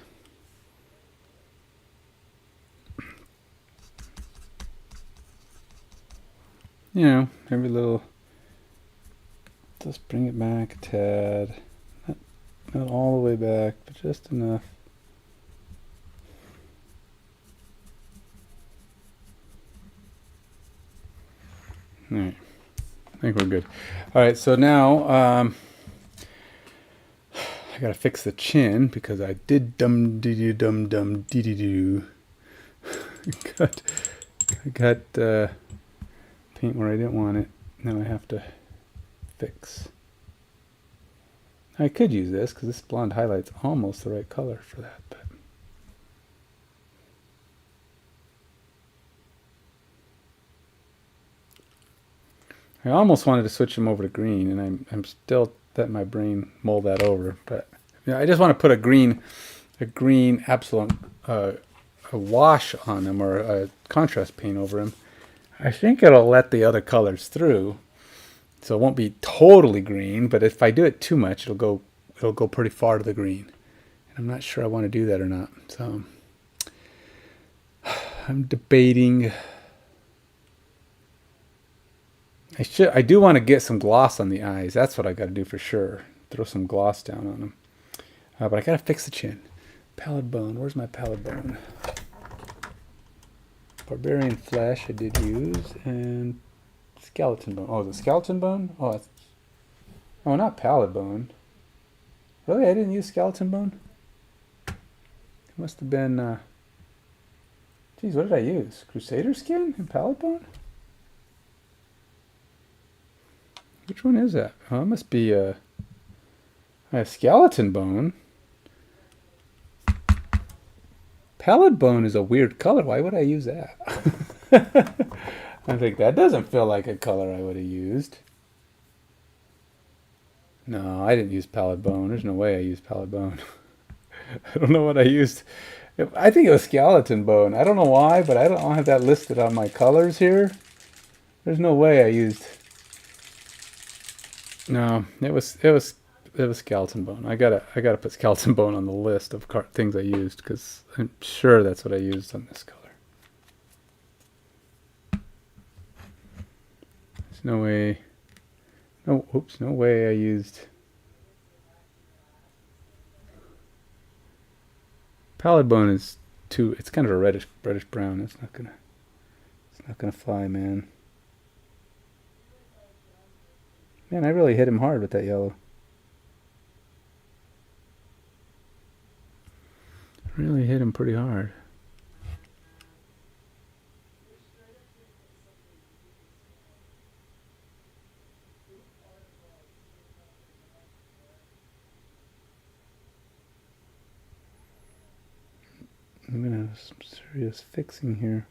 You know, every little, just bring it back a tad. Not all the way back, but just enough. All right, I think we're good. All right, so now I gotta fix the chin because I did dum dee dee dum dum dee dee doo. I got paint where I didn't want it. Now I have to fix. I could use this because this blonde highlight's almost the right color for that, but I almost wanted to switch them over to green, and I'm still letting my brain mold that over. But yeah, I just want to put a green absolute a wash on them, or a contrast paint over them. I think it'll let the other colors through, so it won't be totally green. But if I do it too much, it'll go pretty far to the green, and I'm not sure I want to do that or not. So I'm debating. I do want to get some gloss on the eyes. That's what I got to do for sure. Throw some gloss down on them. But I got to fix the chin. Pallid Bone. Where's my Pallid Bone? Barbarian Flesh I did use. And Skeleton Bone. Oh, the Skeleton Bone? Oh, not Pallid Bone. Really? I didn't use Skeleton Bone? It must have been... Geez, what did I use? Crusader Skin and Pallid Bone? Which one is that? Oh, it must be a Skeleton Bone. Pallid Bone is a weird color. Why would I use that? I think that doesn't feel like a color I would have used. No, I didn't use Pallid Bone. There's no way I used Pallid Bone. I don't know what I used. I think it was Skeleton Bone. I don't know why, but I don't have that listed on my colors here. There's no way I used... No, it was Skeleton Bone. I gotta put Skeleton Bone on the list of things I used, because I'm sure that's what I used on this color. There's no way. No way I used. Pallid bone is too. It's kind of a reddish brown. It's not gonna fly, man. Man, I really hit him hard with that yellow. Really hit him pretty hard. I'm gonna have some serious fixing here.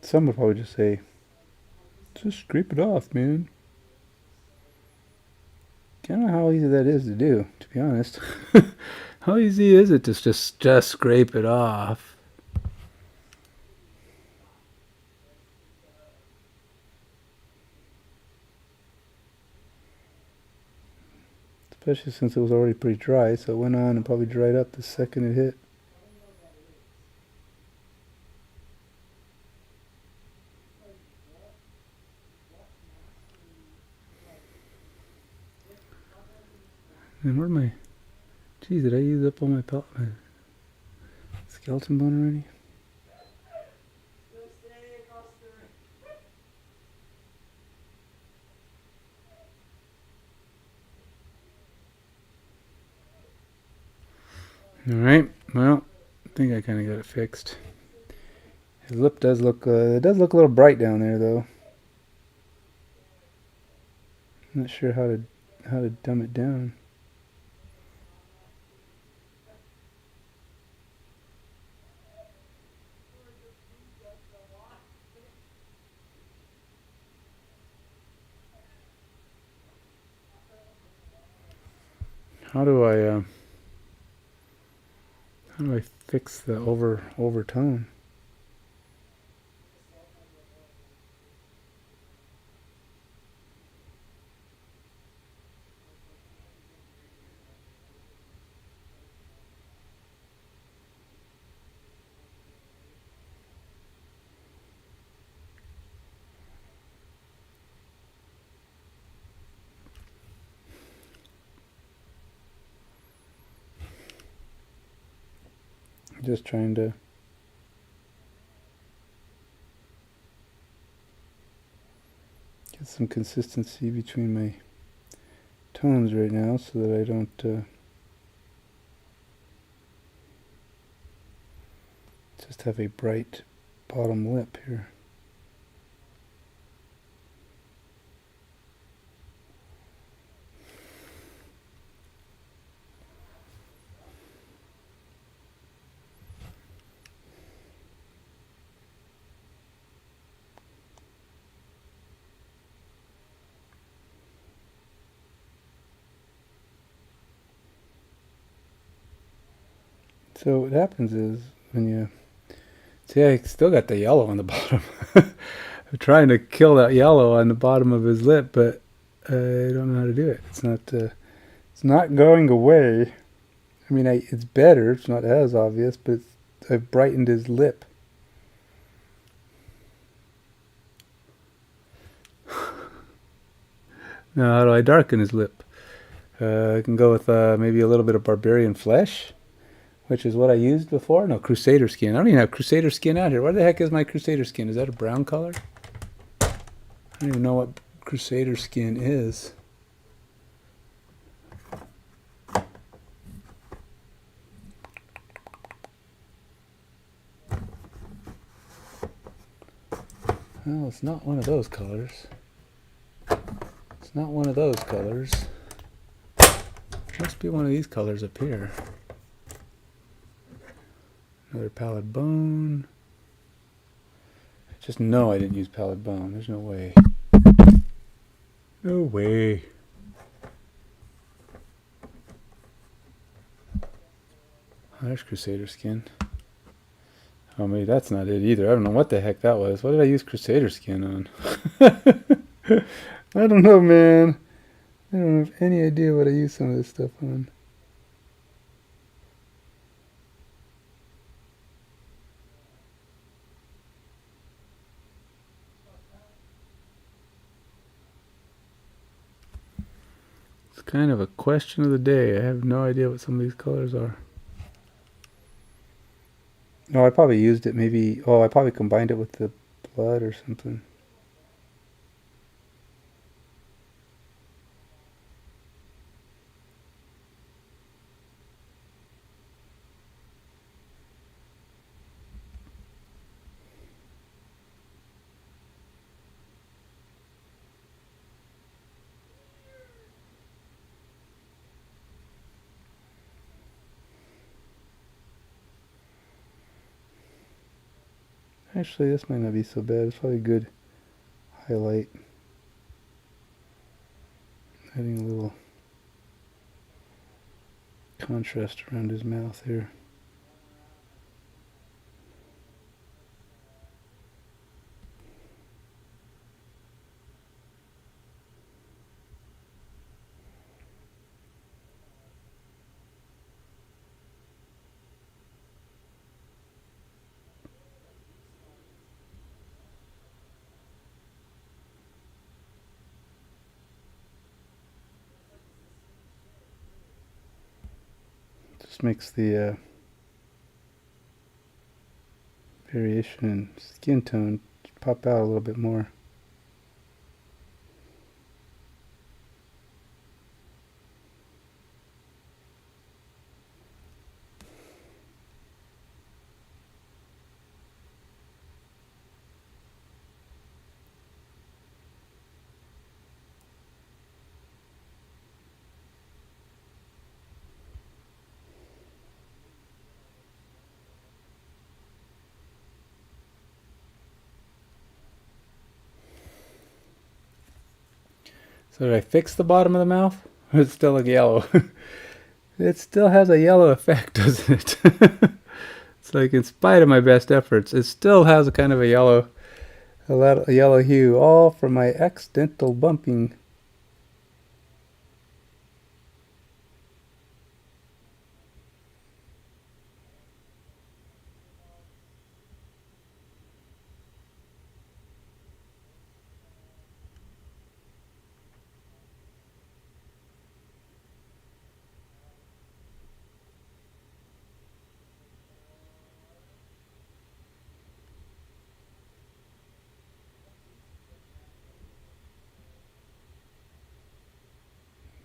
Some would probably just say, just scrape it off, man. I don't know how easy that is to do, to be honest. How easy is it to just scrape it off? Especially since it was already pretty dry, so it went on and probably dried up the second it hit. And where'd my... Geez, did I use up all my skeleton bone already? Alright, well, I think I kind of got it fixed. His lip does look, it does look a little bright down there, though. I'm not sure how to dumb it down. How do I fix the overtone? Just trying to get some consistency between my tones right now so that I don't just have a bright bottom lip here. So what happens is when you see, I still got the yellow on the bottom. I'm trying to kill that yellow on the bottom of his lip, but I don't know how to do it. It's not going away. I mean, it's better. It's not as obvious, but I've brightened his lip. Now, how do I darken his lip? I can go with maybe a little bit of barbarian flesh, which is what I used before. No, crusader skin. I don't even have crusader skin out here. Where the heck is my crusader skin? Is that a brown color? I don't even know what crusader skin is. Well, it's not one of those colors. It's not one of those colors. It must be one of these colors up here. Another pallid bone. Just no, I didn't use pallid bone. There's no way. No way. Oh, there's crusader skin. Oh, maybe that's not it either. I don't know what the heck that was. What did I use crusader skin on? I don't know, man. I don't have any idea what I used some of this stuff on. kind of a question of the day. I have no idea what some of these colors are. Oh, I probably used it maybe. Oh, I probably combined it with the blood or something. Actually, this might not be so bad. It's probably a good highlight. Adding a little contrast around his mouth here. Just makes the variation in skin tone pop out a little bit more. So did I fix the bottom of the mouth? Or does it still look yellow? It still has a yellow effect, doesn't it? It's like in spite of my best efforts, it still has a kind of a yellow hue, all from my accidental bumping.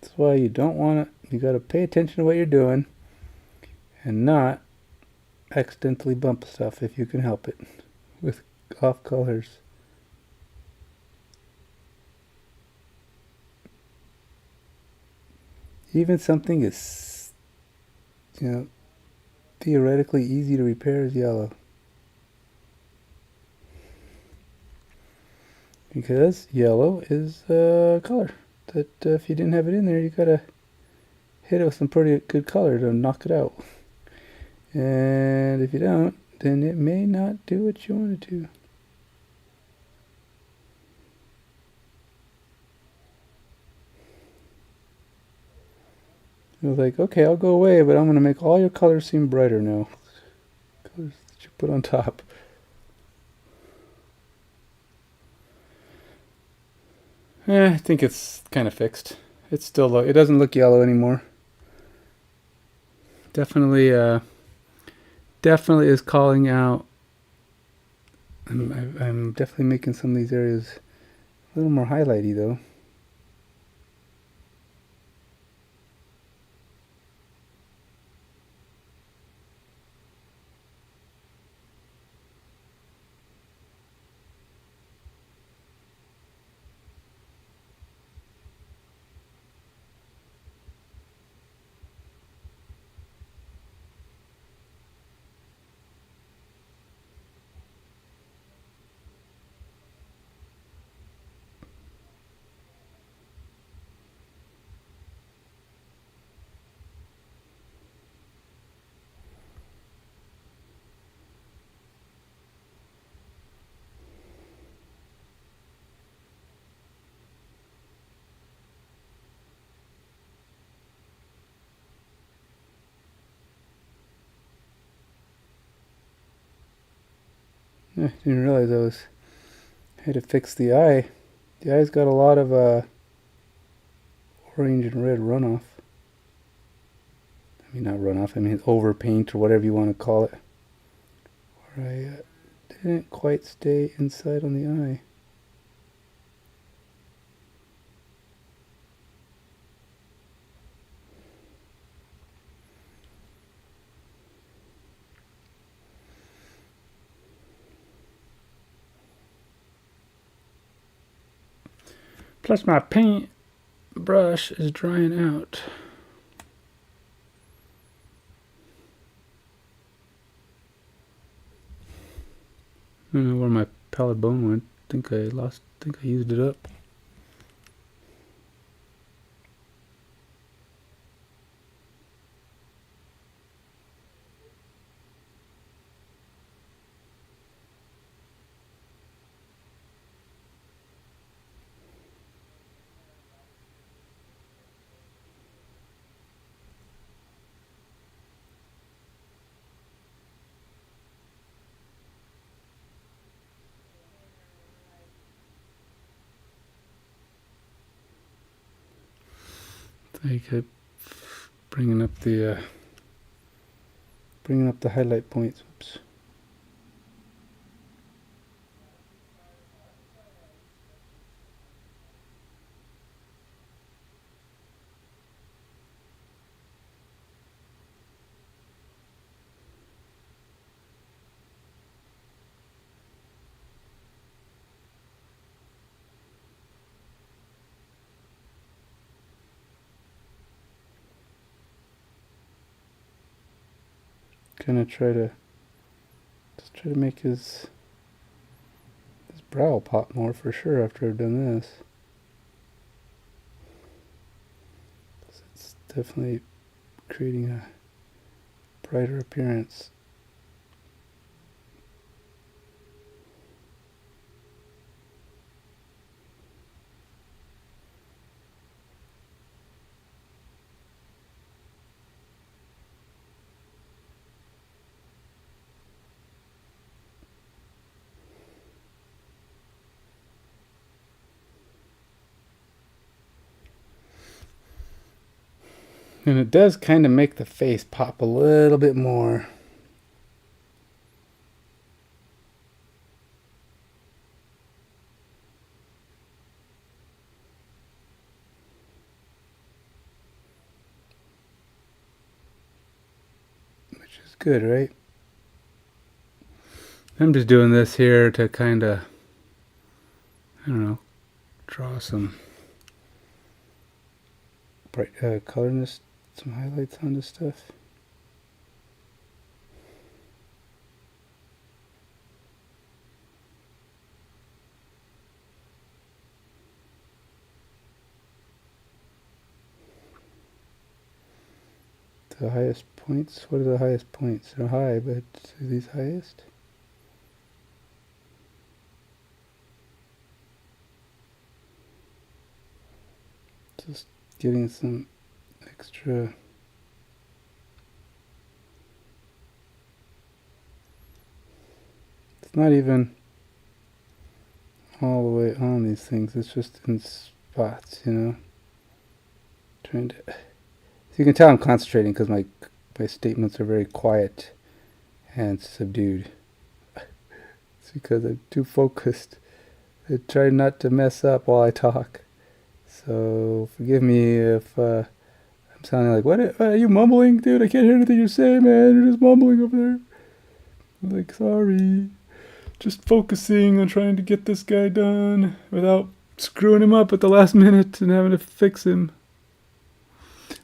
That's why you don't want to, you got to pay attention to what you're doing and not accidentally bump stuff if you can help it with off colors. Even something as, theoretically easy to repair as yellow. Because yellow is a color that if you didn't have it in there, you gotta hit it with some pretty good color to knock it out. And if you don't, then it may not do what you want it to. It was like, okay, I'll go away, but I'm going to make all your colors seem brighter now. Colors that you put on top. I think it's kind of fixed. It's still, it doesn't look yellow anymore. Definitely is calling out. I'm definitely making some of these areas a little more highlighty though. I didn't realize I had to fix the eye. The eye's got a lot of orange and red runoff. I mean, not runoff, I mean overpaint or whatever you want to call it. Where I didn't quite stay inside on the eye. Plus my paint brush is drying out. I don't know where my pallid bone went. I think I used it up. I keep bringing up the highlight points. Oops. Gonna try to make his brow pop more for sure after I've done this. It's definitely creating a brighter appearance. And it does kind of make the face pop a little bit more. Which is good, right? I'm just doing this here to kind of, I don't know, draw some bright colorness, some highlights on this stuff. The highest points? What are the highest points? They're high, but are these highest? Just getting some extra it's not even all the way on these things, it's just in spots, you know. Trying to, so you can tell I'm concentrating because my statements are very quiet and subdued. It's because I'm too focused. I try not to mess up while I talk. So forgive me if I'm sounding like, what are you mumbling, dude? I can't hear anything you're saying, man. You're just mumbling over there. I'm like, sorry. Just focusing on trying to get this guy done without screwing him up at the last minute and having to fix him.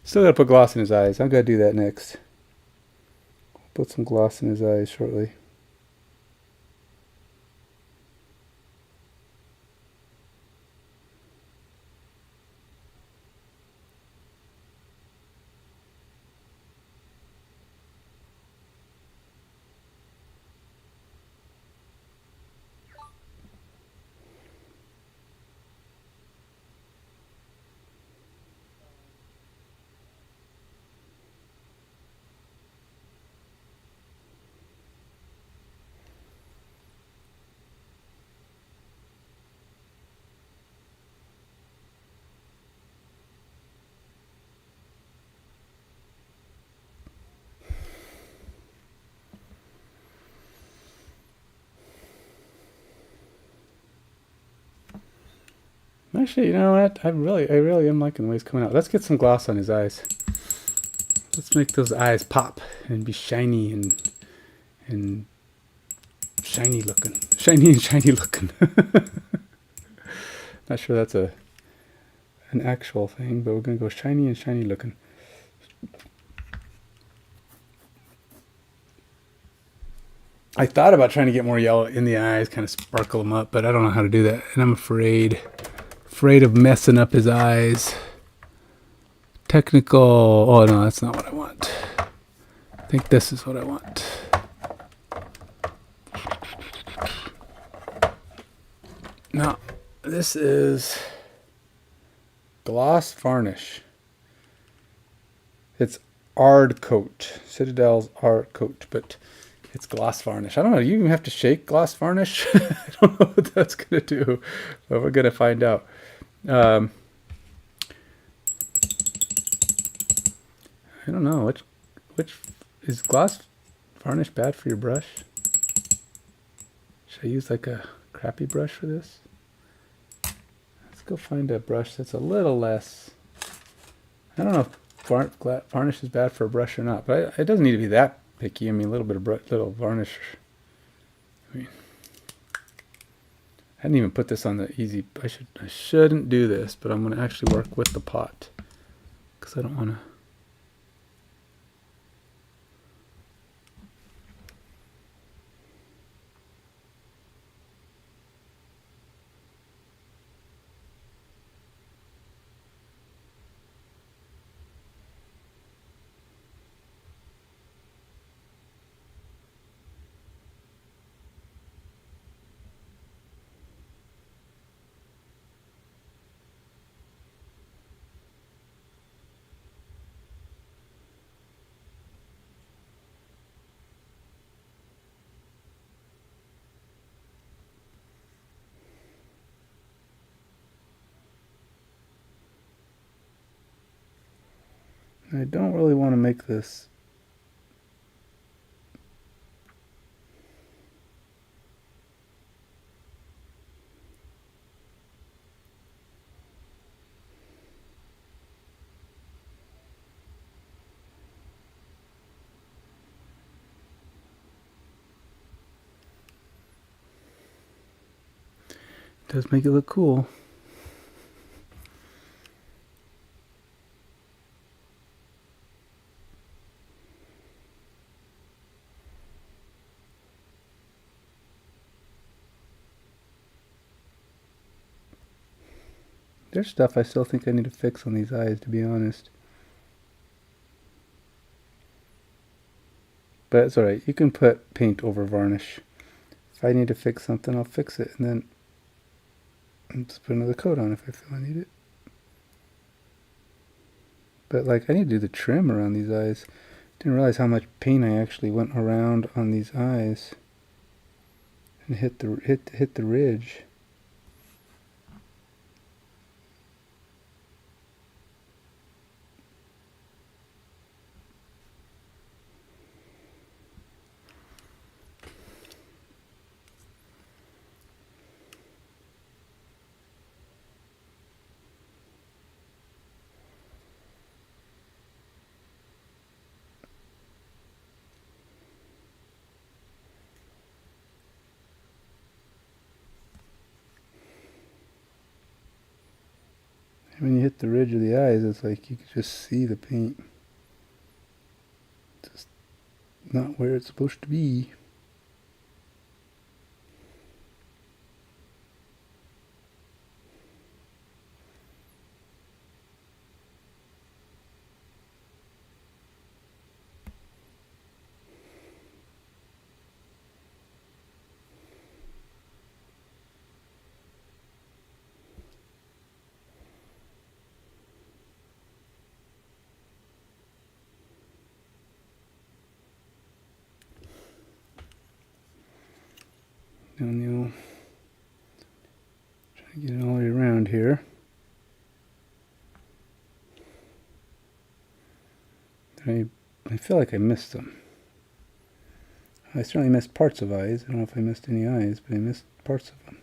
Still gotta put gloss in his eyes. I'm gonna do that next. Put some gloss in his eyes shortly. Actually, you know what? I really am liking the way he's coming out. Let's get some gloss on his eyes. Let's make those eyes pop and be shiny and shiny looking. Shiny and shiny looking. Not sure that's an actual thing, but we're gonna go shiny and shiny looking. I thought about trying to get more yellow in the eyes, kind of sparkle them up, but I don't know how to do that, and I'm afraid of messing up his eyes. Technical. Oh no, that's not what I want. I think this is what I want. No, this is gloss varnish. It's Ard Coat, Citadel's Ard Coat, but it's gloss varnish. I don't know. You even have to shake gloss varnish. I don't know what that's gonna do, but we're gonna find out. I don't know which is gloss varnish bad for your brush. Should I use like a crappy brush for this? Let's go find a brush that's a little less. I don't know if varnish is bad for a brush or not, but it doesn't need to be that picky. I mean, a little bit of little varnish. I mean, I didn't even put this on the easy. I shouldn't do this, but I'm going to actually work with the pot because I don't want to. I don't really want to make this. It does make it look cool. There's stuff I still think I need to fix on these eyes, to be honest. But it's alright, you can put paint over varnish. If I need to fix something, I'll fix it, and then I'll just put another coat on if I feel I need it. But like, I need to do the trim around these eyes. Didn't realize how much paint I actually went around on these eyes and hit the ridge. When you hit the ridge of the eyes, it's like you can just see the paint. Just not where it's supposed to be. Trying to get it all the way around here. I feel like I missed them. I certainly missed parts of eyes. I don't know if I missed any eyes, but I missed parts of them.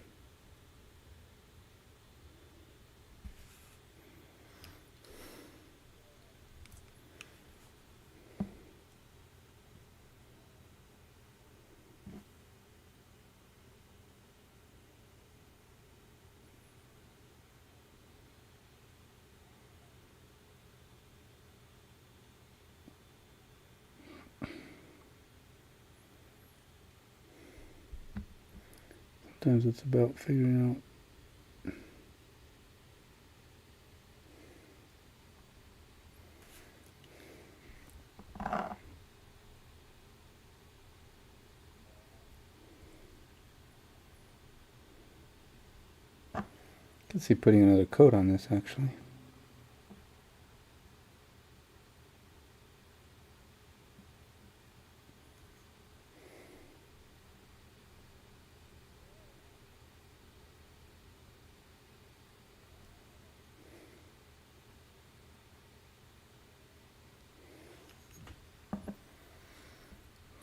sometimes it's about figuring out. Let's see, putting another coat on this actually.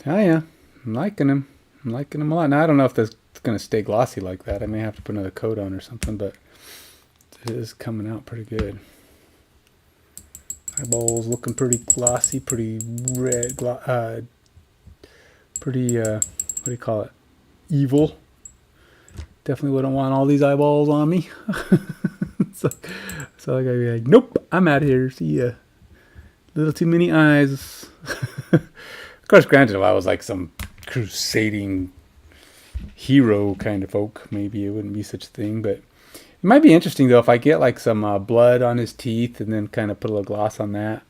Oh yeah, I'm liking him. I'm liking him a lot. Now I don't know if this is going to stay glossy like that. I may have to put another coat on or something, but it is coming out pretty good. Eyeballs looking pretty glossy, pretty red, pretty, what do you call it? Evil. Definitely wouldn't want all these eyeballs on me. so I gotta be like, nope, I'm out of here. See ya. Little too many eyes. Of course, granted, if I was like some crusading hero kind of folk, maybe it wouldn't be such a thing. But it might be interesting, though, if I get like some blood on his teeth and then kind of put a little gloss on that.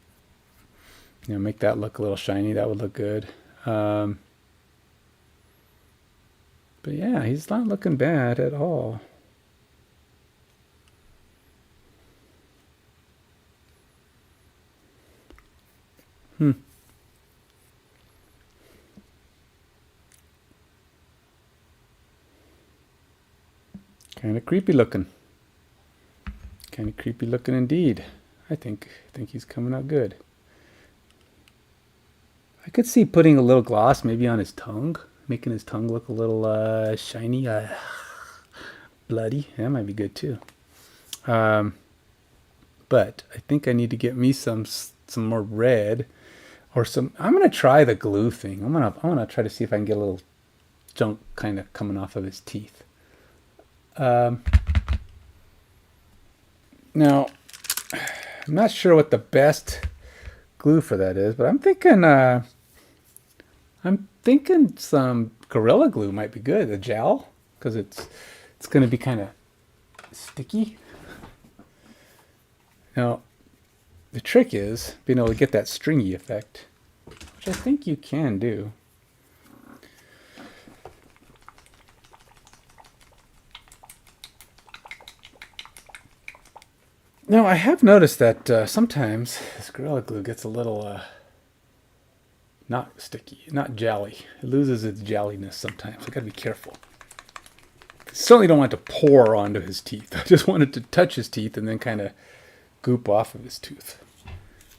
You know, make that look a little shiny. That would look good. But yeah, he's not looking bad at all. Kind of creepy looking. Kind of creepy looking indeed. I think he's coming out good. I could see putting a little gloss maybe on his tongue, making his tongue look a little shiny, bloody. That might be good too. But I think I need to get me some more red, or some. I'm gonna try the glue thing. I'm gonna try to see if I can get a little junk kind of coming off of his teeth. Now, I'm not sure what the best glue for that is, but I'm thinking some Gorilla Glue might be good, the gel, because it's going to be kind of sticky. Now, the trick is being able to get that stringy effect, which I think you can do. Now, I have noticed that sometimes this Gorilla Glue gets a little not sticky, not jelly. It loses its jelliness sometimes. I gotta be careful. I certainly don't want it to pour onto his teeth. I just want it to touch his teeth and then kind of goop off of his tooth.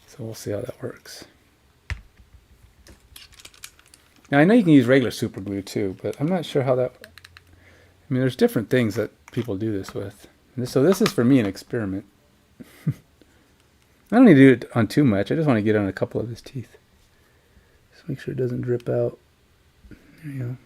So we'll see how that works. Now, I know you can use regular super glue too, but I'm not sure how that... I mean, there's different things that people do this with. So this is for me an experiment. I don't need to do it on too much. I just want to get on a couple of his teeth. Just make sure it doesn't drip out. There you go.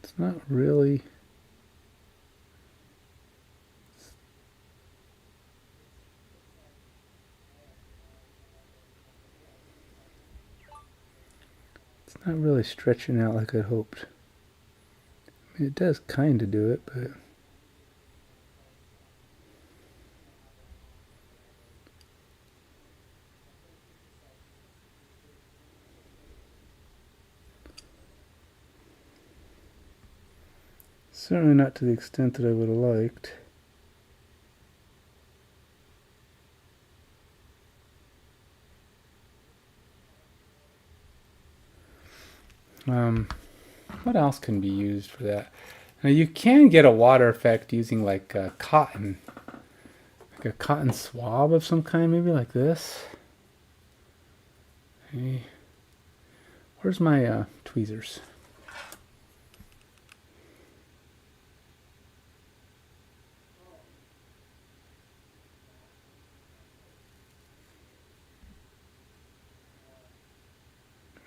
It's not really... It's not really stretching out like I hoped. I mean, it does kind of do it, but... Certainly not to the extent that I would have liked. What else can be used for that? Now you can get a water effect using like cotton. Like a cotton swab of some kind, maybe like this. Okay. Where's my tweezers?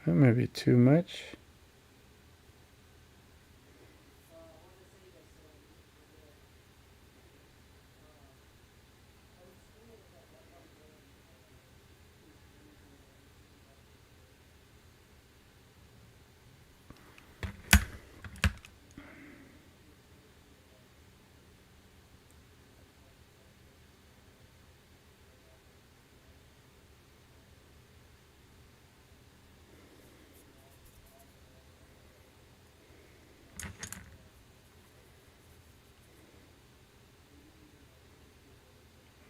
That might be too much.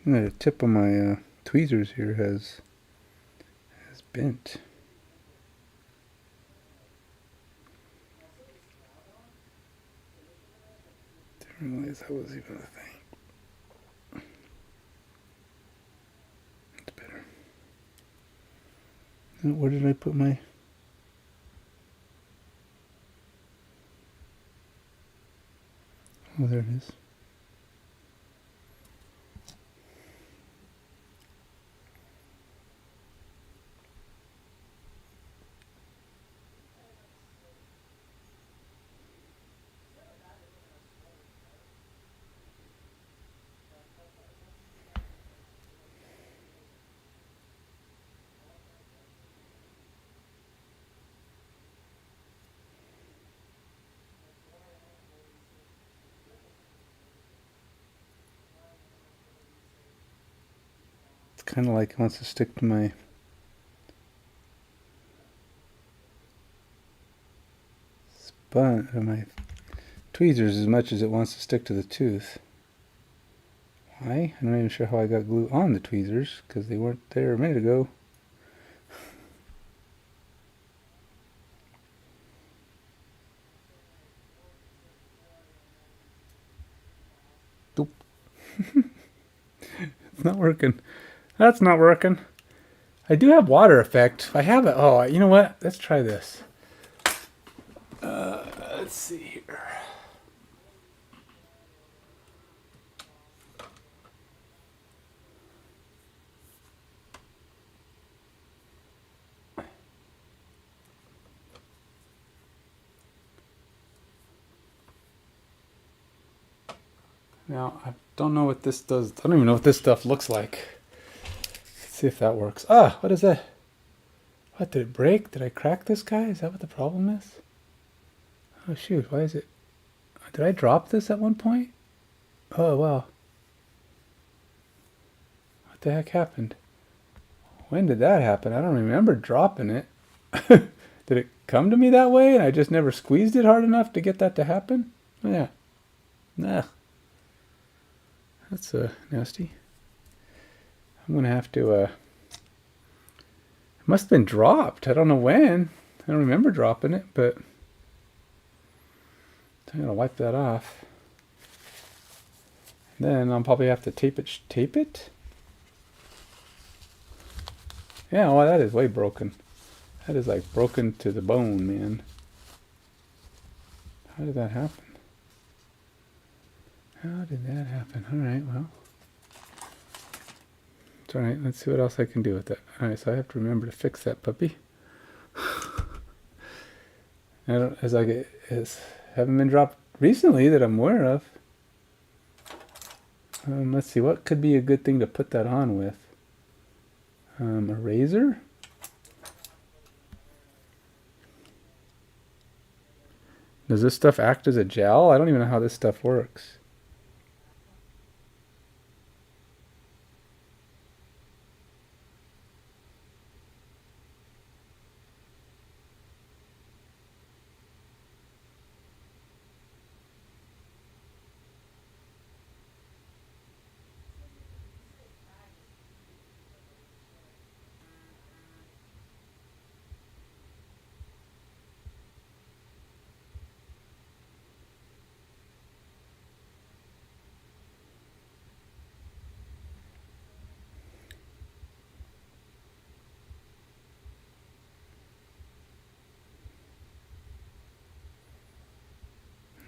The tip of my tweezers here has bent. Didn't realize that was even a thing. That's better. Now, where did I put my... Oh, there it is. It's kind of like it wants to stick to my... my tweezers as much as it wants to stick to the tooth. Why? I'm not even sure how I got glue on the tweezers, because they weren't there a minute ago. Doop. It's not working. That's not working. I do have water effect. I have it. Oh, you know what? Let's try this. Let's see here. Now, I don't know what this does. I don't even know what this stuff looks like. Let's see if that works. Ah, what is that? What, did it break? Did I crack this guy? Is that what the problem is? Oh, shoot. Why is it? Did I drop this at one point? Oh, wow. What the heck happened? When did that happen? I don't remember dropping it. Did it come to me that way and I just never squeezed it hard enough to get that to happen? Oh, yeah. Nah. That's nasty. I'm going to have to... It must have been dropped. I don't know when. I don't remember dropping it, but... I'm going to wipe that off. Then I'll probably have to tape it. Tape it? Yeah, well, that is way broken. That is like broken to the bone, man. How did that happen? How did that happen? Alright, well. It's alright, let's see what else I can do with that. Alright, so I have to remember to fix that puppy. I don't, haven't been dropped recently that I'm aware of. Let's see, what could be a good thing to put that on with? A razor? Does this stuff act as a gel? I don't even know how this stuff works.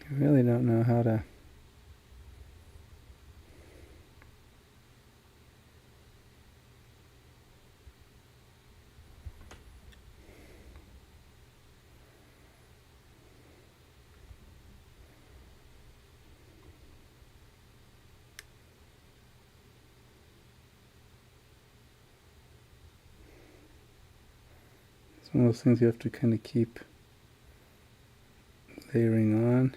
I really don't know how to... It's one of those things you have to kind of keep layering on.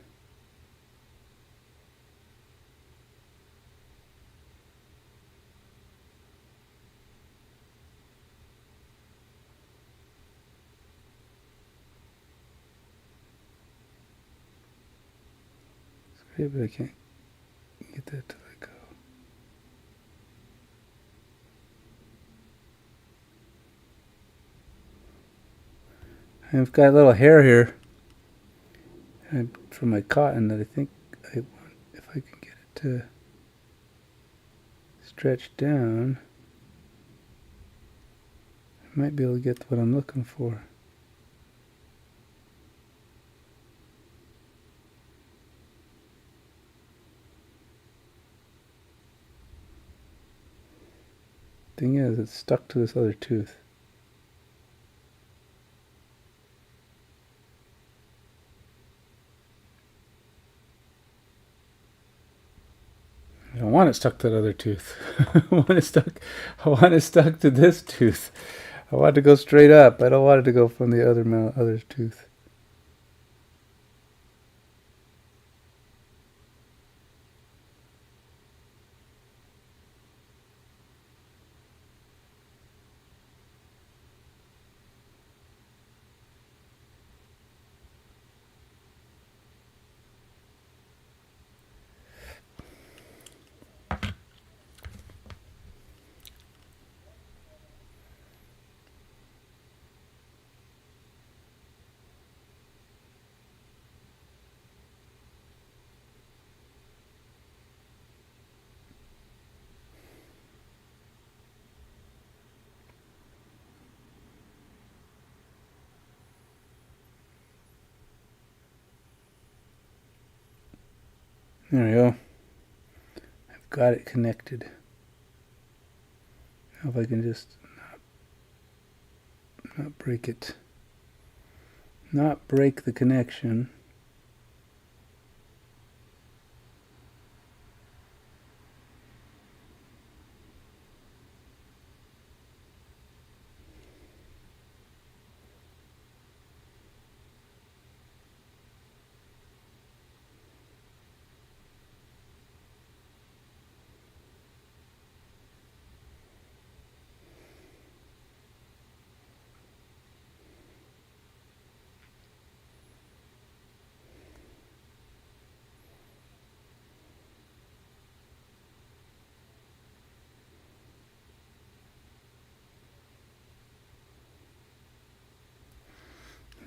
It's great, but I can't get that to let go. I've got a little hair here from my cotton that I think I want, if I can get it to stretch down, I might be able to get what I'm looking for. Thing is, it's stuck to this other tooth. I don't want it stuck to that other tooth. I want it stuck to this tooth. I want it to go straight up. I don't want it to go from the other tooth. There we go. I've got it connected. Now if I can just not break it. Not break the connection.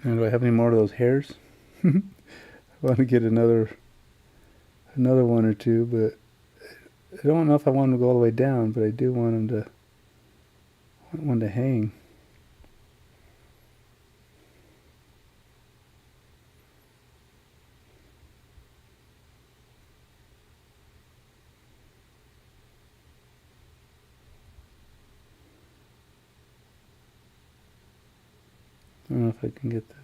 Now, do I have any more of those hairs? I want to get another one or two, but I don't know if I want them to go all the way down, but I do want one to hang. I don't know if I can get this.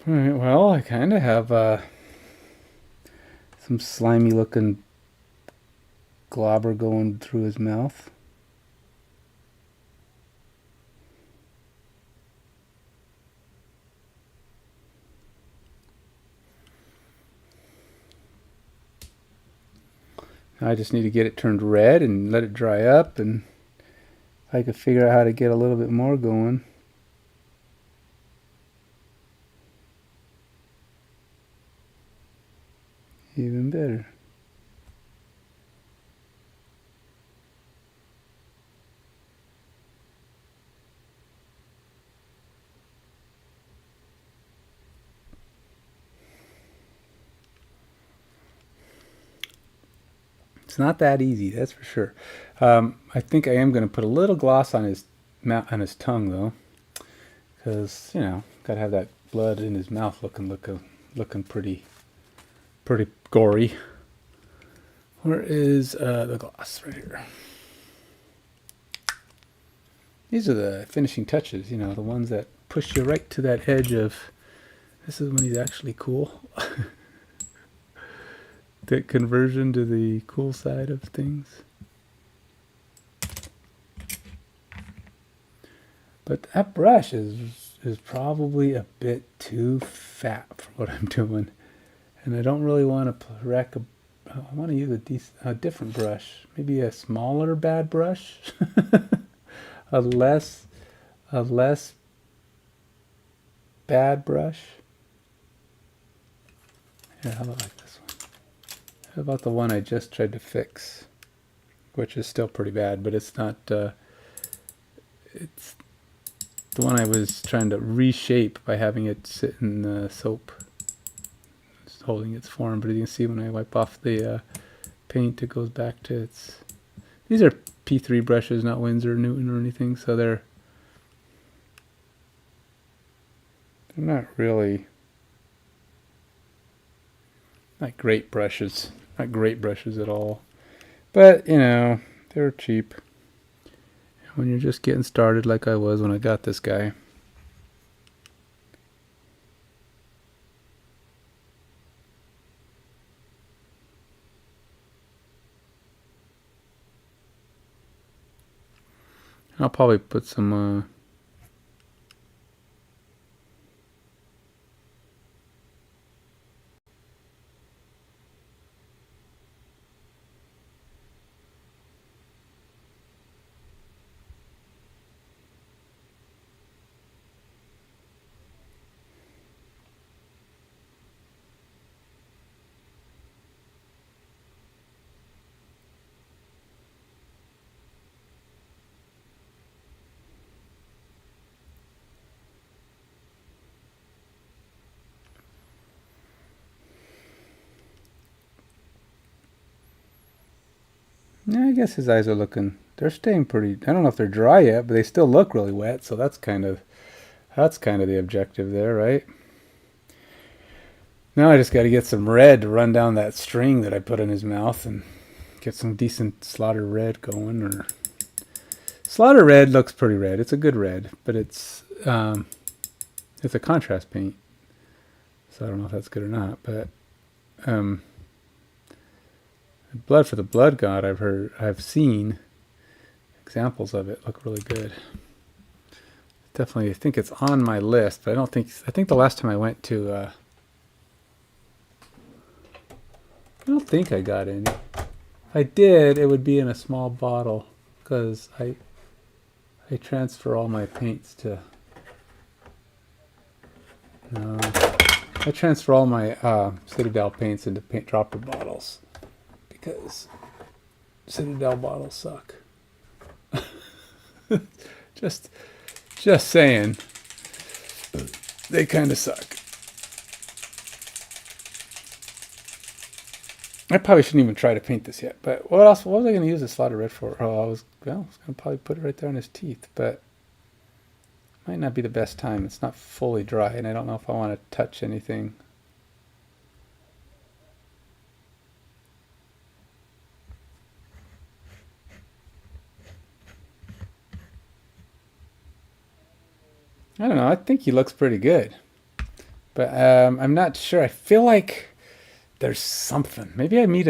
Alright, well, I kind of have some slimy looking globber going through his mouth. I just need to get it turned red and let it dry up, and if I could figure out how to get a little bit more going. Even better. It's not that easy, that's for sure. I think I am going to put a little gloss on his tongue though, because gotta have that blood in his mouth looking pretty gory. Where is the gloss? Right here. These are the finishing touches, you know, the ones that push you right to that edge of, this is when he's actually cool. That conversion to the cool side of things. But that brush is probably a bit too fat for what I'm doing. And I don't really want to wreck a, I want to use a different brush. Maybe a smaller bad brush. a less bad brush. Yeah, how about like this one? How about the one I just tried to fix? Which is still pretty bad, but it's not, it's the one I was trying to reshape by having it sit in the soap. It's holding its form, but as you can see when I wipe off the paint, it goes back to its... These are P3 brushes, not Winsor, Newton, or anything, so they're not really... not great brushes. Not great brushes at all. But, you know, they're cheap. When you're just getting started like I was when I got this guy. I'll probably put some yeah, I guess his eyes are looking, they're staying pretty, I don't know if they're dry yet, but they still look really wet, so that's kind of the objective there, right? Now I just got to get some red to run down that string that I put in his mouth and get some decent slaughter red going. Or slaughter red looks pretty red. It's a good red, but it's a contrast paint, so I don't know if that's good or not. But Blood for the Blood God, I've seen examples of it look really good. Definitely, I think it's on my list, but I think the last time I went to, I don't think I got any. If I did, it would be in a small bottle, because I transfer all my paints to, I transfer all my Citadel paints into paint dropper bottles, because Citadel bottles suck. just saying, they kind of suck. I probably shouldn't even try to paint this yet, but what else? What was I going to use the slaughter red for? Oh, I was going to probably put it right there on his teeth, but might not be the best time. It's not fully dry, and I don't know if I want to touch anything. I don't know. I think he looks pretty good, but I'm not sure. I feel like there's something. Maybe I need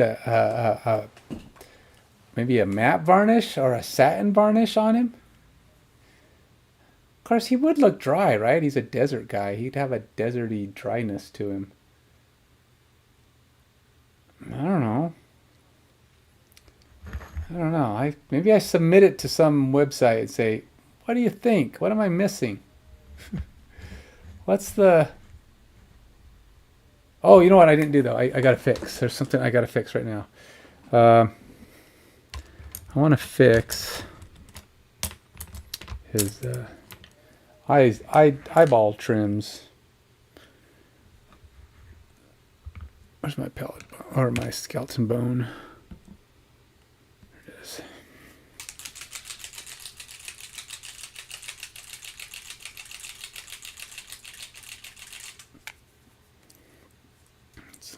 maybe a matte varnish or a satin varnish on him. Of course, he would look dry, right? He's a desert guy. He'd have a deserty dryness to him. I don't know. Maybe I submit it to some website and say, "What do you think? What am I missing? What's the?" Oh, you know what I didn't do though? I got to fix. There's something I got to fix right now. I want to fix his eyeball trims. Where's my pellet or my skeleton bone? There it is.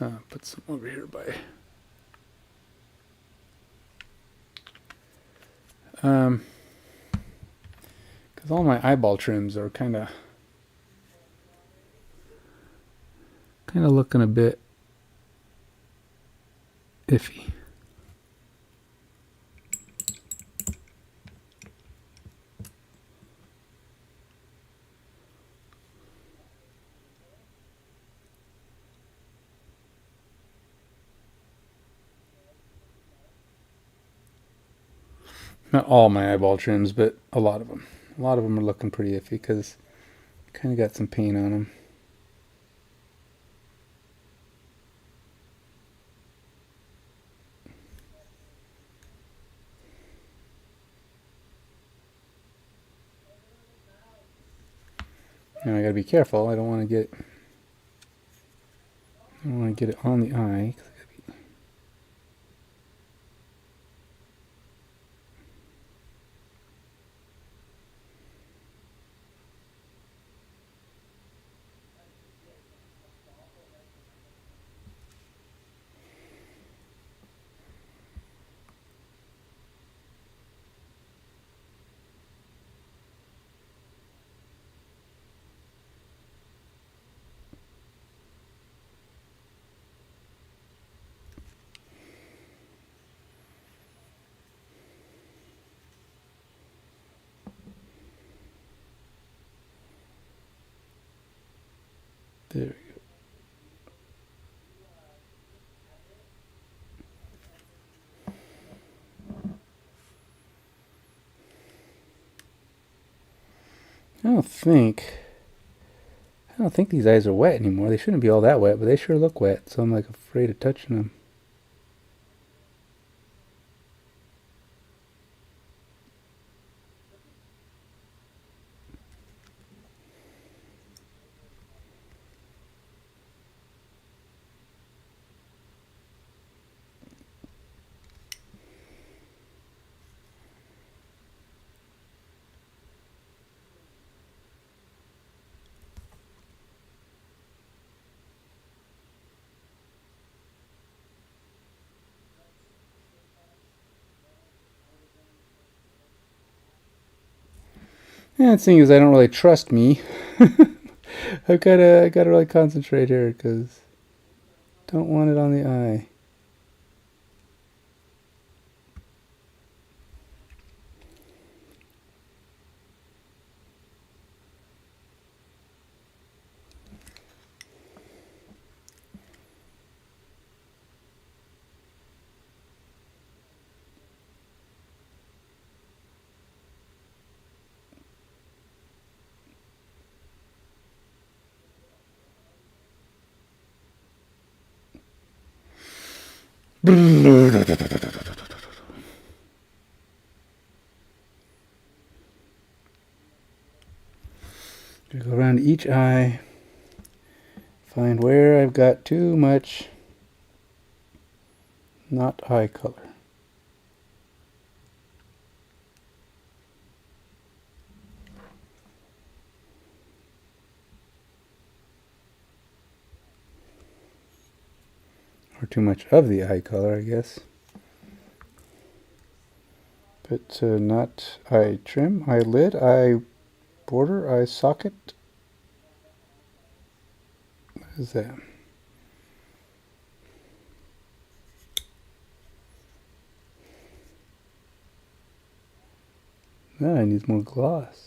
Let's put some over here by. Because all my eyeball trims are kind of looking a bit iffy. Not all my eyeball trims, but a lot of them. A lot of them are looking pretty iffy because kind of got some paint on them. Now I gotta be careful. I don't want to get it on the eye. There we go. I don't think these eyes are wet anymore. They shouldn't be all that wet, but they sure look wet, so I'm like afraid of touching them. And the thing is, I don't really trust me. I gotta really concentrate here because don't want it on the eye. Go around each eye, find where I've got too much not eye color. Or too much of the eye color, I guess. But not eye trim, eyelid, eye border, eye socket. What is that? No, I need more gloss.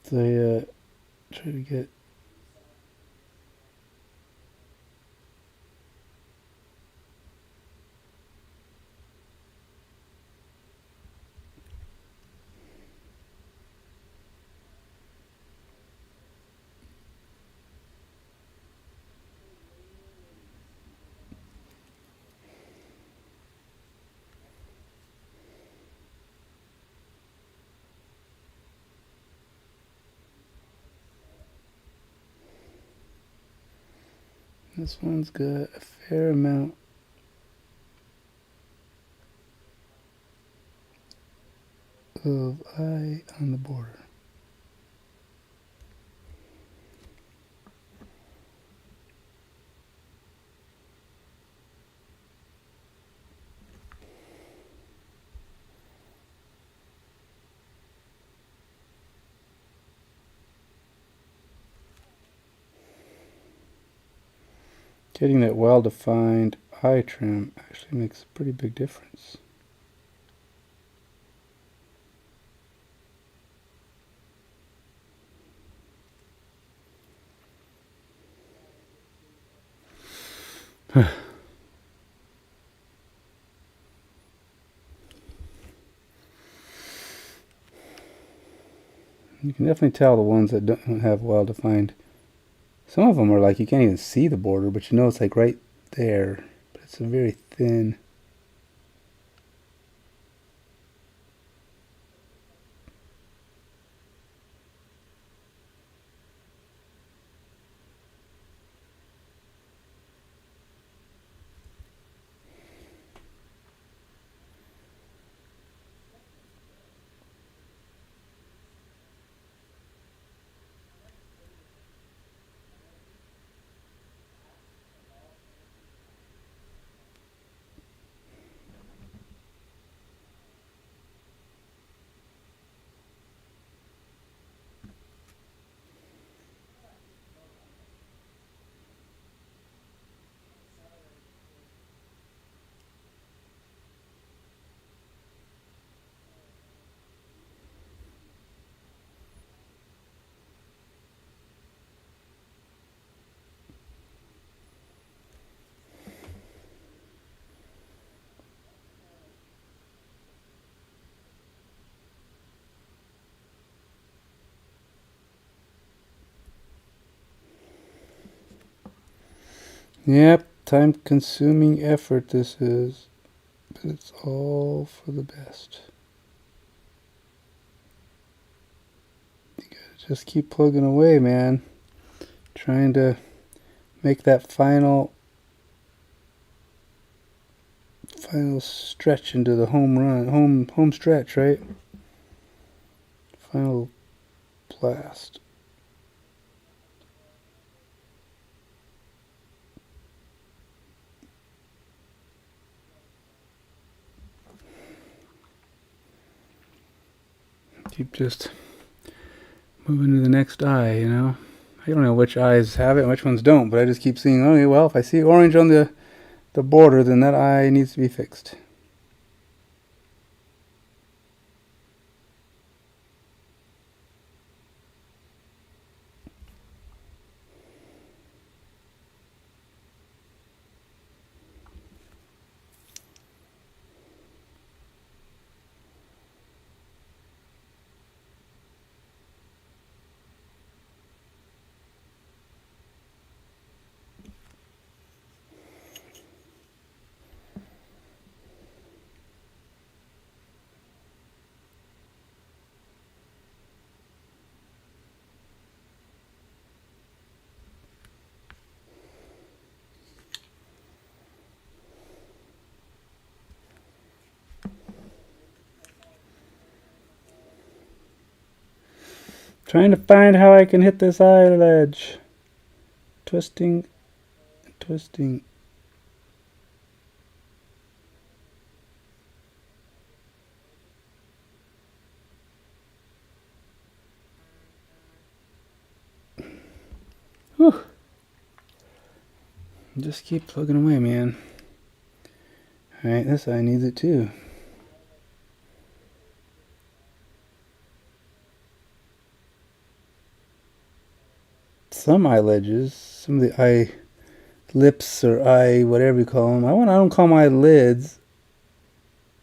So try to get This one's got a fair amount of eye on the border. Getting that well-defined eye trim actually makes a pretty big difference. You can definitely tell the ones that don't have well-defined. Some of them are like you can't even see the border, but you know it's like right there. But it's a very thin. Yep, time-consuming effort this is, but it's all for the best. You gotta just keep plugging away, man. Trying to make that final stretch into the home stretch, right? Final blast. Keep just moving to the next eye, you know. I don't know which eyes have it and which ones don't, but I just keep seeing, okay, well, if I see orange on the border, then that eye needs to be fixed. Trying to find how I can hit this eye ledge. Twisting, twisting. Whew. Just keep plugging away, man. Alright, this eye needs it too. Some eye ledges, some of the eye lips or eye whatever you call them. I don't call them eyelids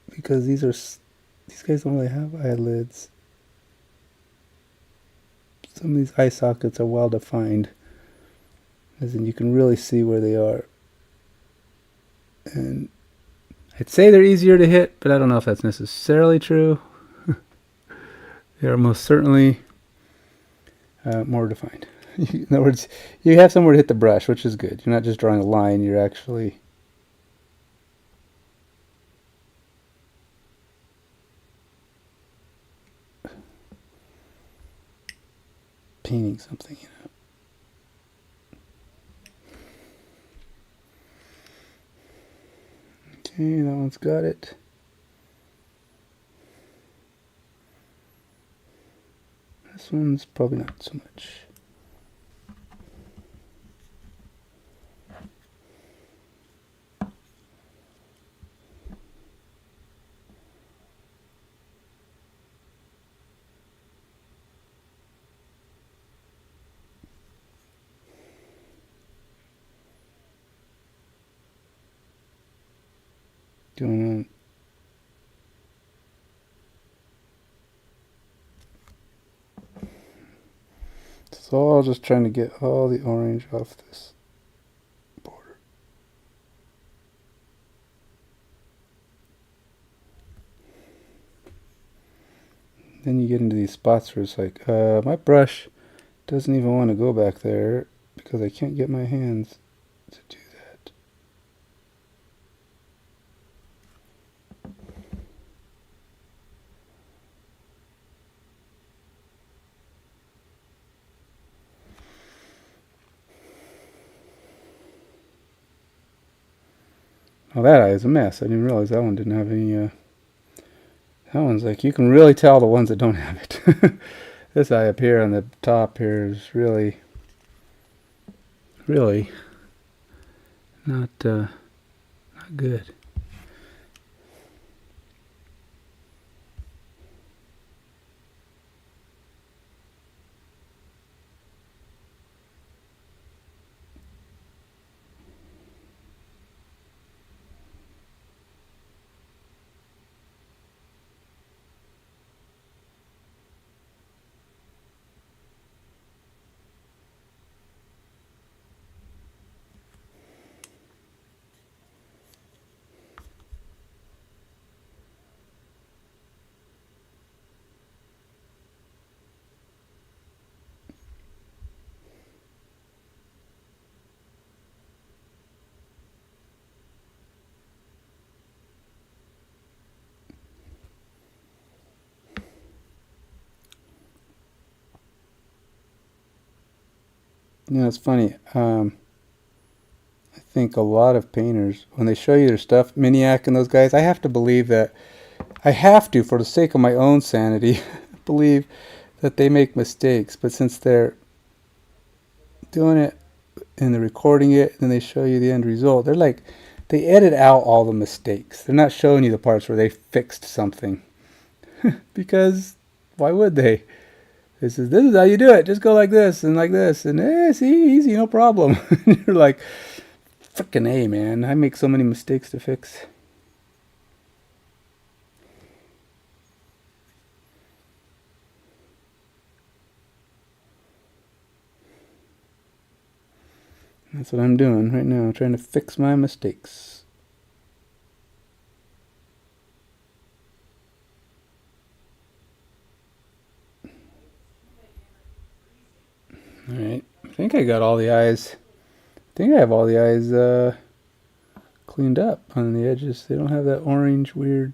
because these guys don't really have eyelids. Some of these eye sockets are well defined, as in you can really see where they are. And I'd say they're easier to hit, but I don't know if that's necessarily true. They are most certainly more defined. In other words, you have somewhere to hit the brush, which is good. You're not just drawing a line, you're actually painting something, you know. Okay, that one's got it. This one's probably not so much. Doing it's all just trying to get all the orange off this border. Then you get into these spots where it's like, my brush doesn't even want to go back there because I can't get my hands to do that. Oh, that eye is a mess. I didn't realize that one didn't have any, that one's like, you can really tell the ones that don't have it. This eye up here on the top here is really, really not good. You know, it's funny. I think a lot of painters, when they show you their stuff, Miniac and those guys, I have to believe that, I have to, for the sake of my own sanity, believe that they make mistakes. But since they're doing it and they're recording it, and then they show you the end result, they're like, they edit out all the mistakes. They're not showing you the parts where they fixed something. Because why would they? This is how you do it. Just go like this, and see, easy, no problem. You're like, frickin' A, man. I make so many mistakes to fix. That's what I'm doing right now, trying to fix my mistakes. Alright, I think I got all the eyes. I think I have all the eyes cleaned up on the edges. They don't have that orange weird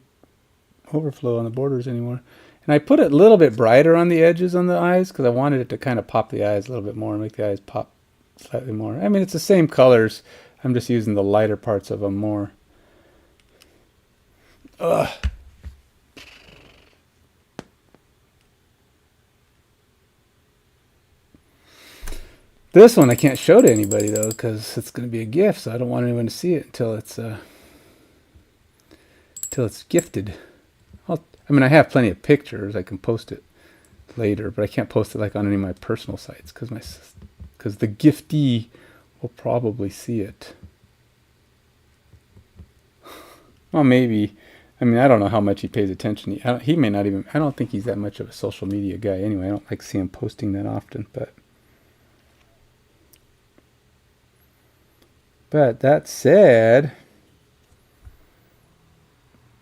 overflow on the borders anymore. And I put it a little bit brighter on the edges on the eyes because I wanted it to kind of pop the eyes a little bit more and make the eyes pop slightly more. I mean, it's the same colors. I'm just using the lighter parts of them more. Ugh. This one I can't show to anybody though because it's going to be a gift, so I don't want anyone to see it until it's gifted. I mean, I have plenty of pictures. I can post it later, but I can't post it like on any of my personal sites because the giftee will probably see it. Well, maybe. I mean, I don't know how much he pays attention. He may not even. I don't think he's that much of a social media guy anyway. I don't like see him posting that often, But that said,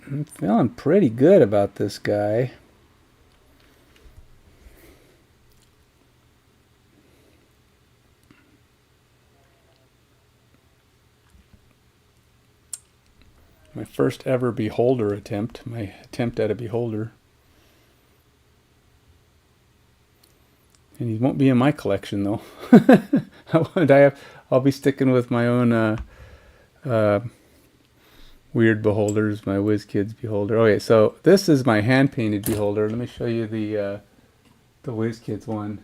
I'm feeling pretty good about this guy. first ever beholder attempt. My attempt at a beholder. And he won't be in my collection though. I'll be sticking with my own weird beholders, my WizKids beholder. Okay, so this is my hand painted beholder. Let me show you the WizKids one.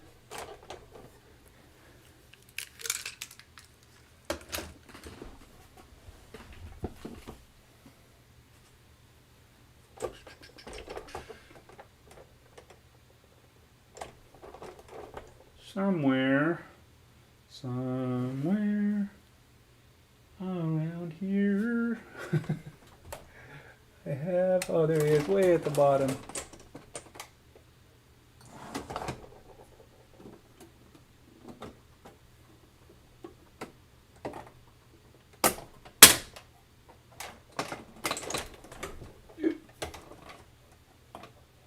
Somewhere around here. I have, oh, there he is, way at the bottom.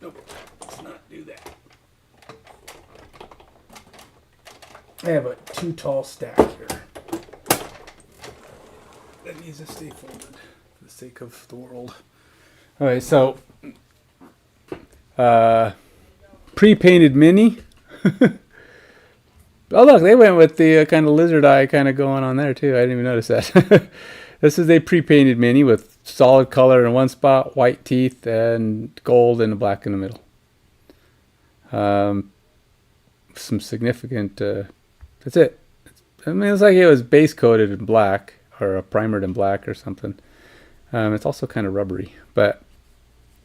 Nope, let's not do that. I have a too tall stack here. That needs to stay folded for the sake of the world. Alright, so pre-painted mini. Oh look, they went with the kind of lizard eye kind of going on there too. I didn't even notice that. This is a pre-painted mini with solid color in one spot, white teeth, and gold and black in the middle. Some significant... that's it. I mean, it's like it was base coated in black or primered in black or something. It's also kind of rubbery, but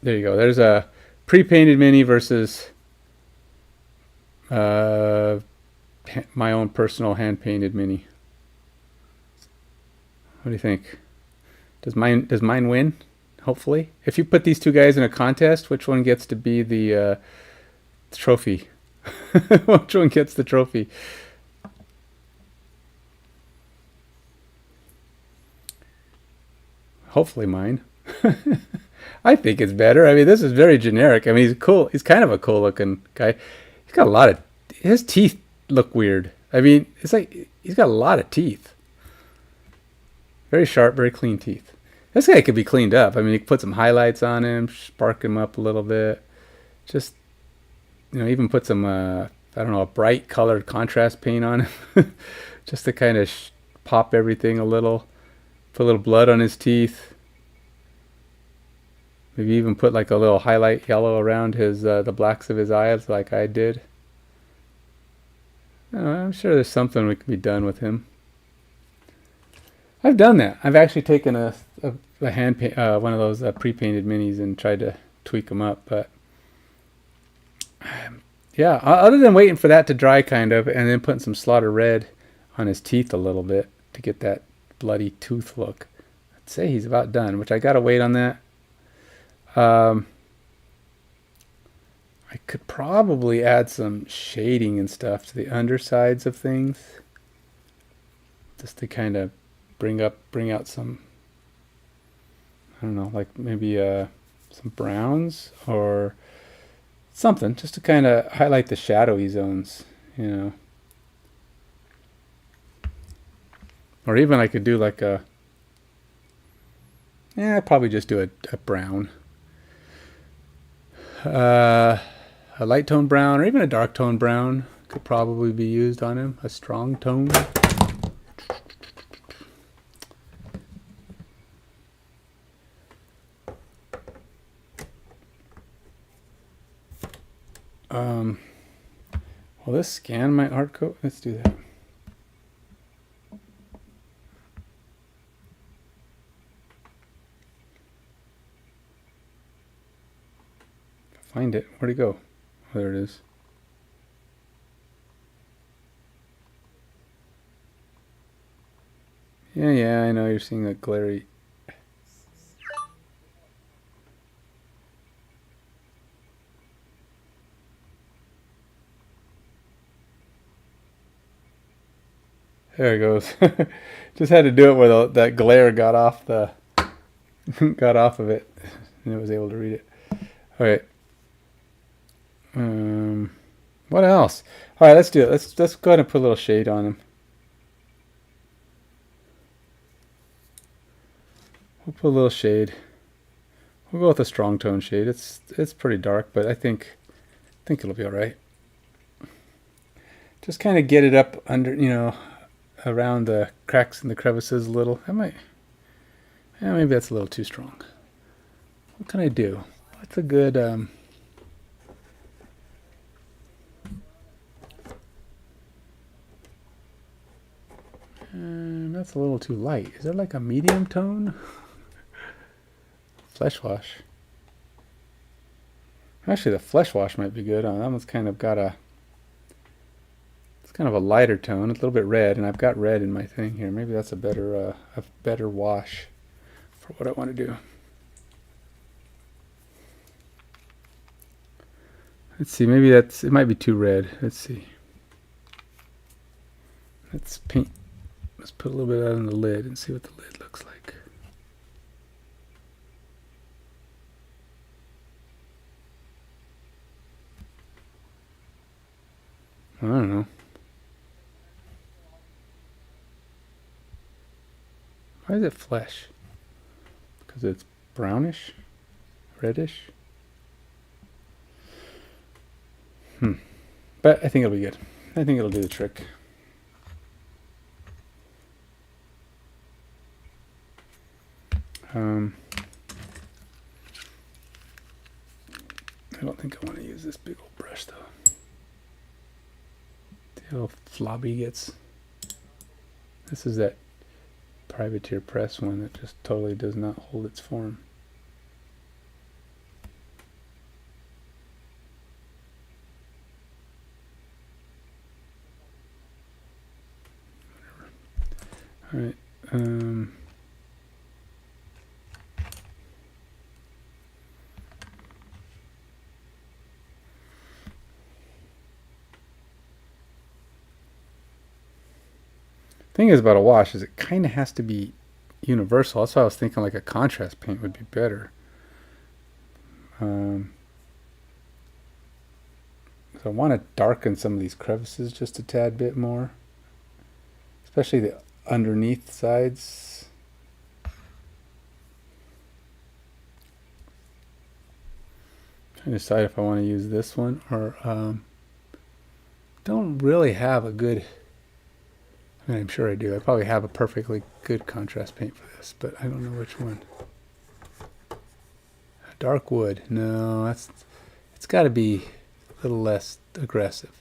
there you go. There's a pre-painted mini versus my own personal hand-painted mini. What do you think? Does mine win? Hopefully. If you put these two guys in a contest, which one gets to be the trophy? Which one gets the trophy? Hopefully mine. I think it's better. I mean, this is very generic. I mean, he's cool. He's kind of a cool looking guy. He's got a lot of... His teeth look weird. I mean, it's like he's got a lot of teeth. Very sharp, very clean teeth. This guy could be cleaned up. I mean, you could put some highlights on him, spark him up a little bit. Just, you know, even put some, I don't know, a bright colored contrast paint on him. Just to kind of pop everything a little. Put a little blood on his teeth. Maybe even put like a little highlight yellow around his the blacks of his eyes like I did. I don't know, I'm sure there's something we can be done with him. I've done that. I've actually taken a hand paint, one of those pre-painted minis and tried to tweak them up. But yeah, other than waiting for that to dry kind of and then putting some slaughter red on his teeth a little bit to get that bloody tooth look, I'd say he's about done, which I gotta wait on that. I could probably add some shading and stuff to the undersides of things just to kind of bring out some, I don't know, like maybe some browns or something just to kind of highlight the shadowy zones, you know. Or even I could do like a, yeah, I'd probably just do a brown. A light tone brown or even a dark tone brown could probably be used on him. A strong tone. Will this scan my art code? Let's do that. Find it. Where'd it go? Oh, there it is. Yeah, I know you're seeing that glary. There it goes. Just had to do it where that glare got off the got off of it, and it was able to read it. All right. What else? All right, let's do it. Let's go ahead and put a little shade on him. We'll put a little shade. We'll go with a strong tone shade. It's pretty dark, but I think it'll be all right. Just kind of get it up under, around the cracks and the crevices a little. Maybe that's a little too strong. What can I do? What's a good, that's a little too light. Is there like a medium tone? Flesh wash. Actually, the flesh wash might be good. That one's kind of got it's kind of a lighter tone, a little bit red, and I've got red in my thing here. Maybe that's a better wash for what I want to do. Let's see, maybe it might be too red. Let's see. Let's paint. Let's put a little bit out on the lid and see what the lid looks like. I don't know. Why is it flesh? Because it's brownish? Reddish? But I think it'll be good. I think it'll do the trick. I don't think I want to use this big old brush though. See how flobby gets. This is that privateer press one that just totally does not hold its form. All right. Thing is about a wash is it kind of has to be universal. That's why I was thinking like a contrast paint would be better. So I want to darken some of these crevices just a tad bit more, especially the underneath sides. Trying to decide if I want to use this one or don't really have a good. I mean, I'm sure I do. I probably have a perfectly good contrast paint for this, but I don't know which one. Dark wood. No, it's got to be a little less aggressive.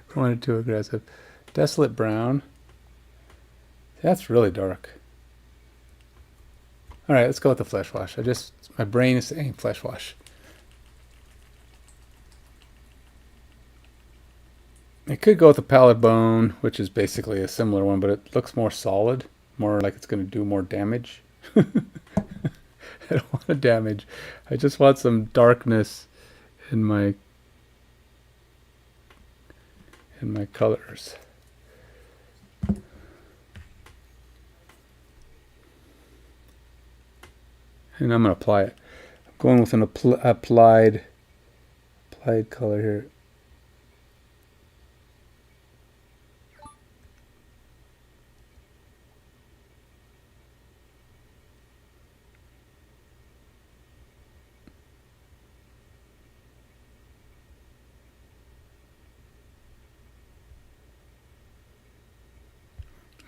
Don't want it too aggressive. Desolate brown. That's really dark. All right, let's go with the flesh wash. My brain is saying flesh wash. I could go with the palette bone, which is basically a similar one, but it looks more solid, more like it's going to do more damage. I don't want to damage. I just want some darkness in my colors. And I'm going to apply it. I'm going with an applied color here.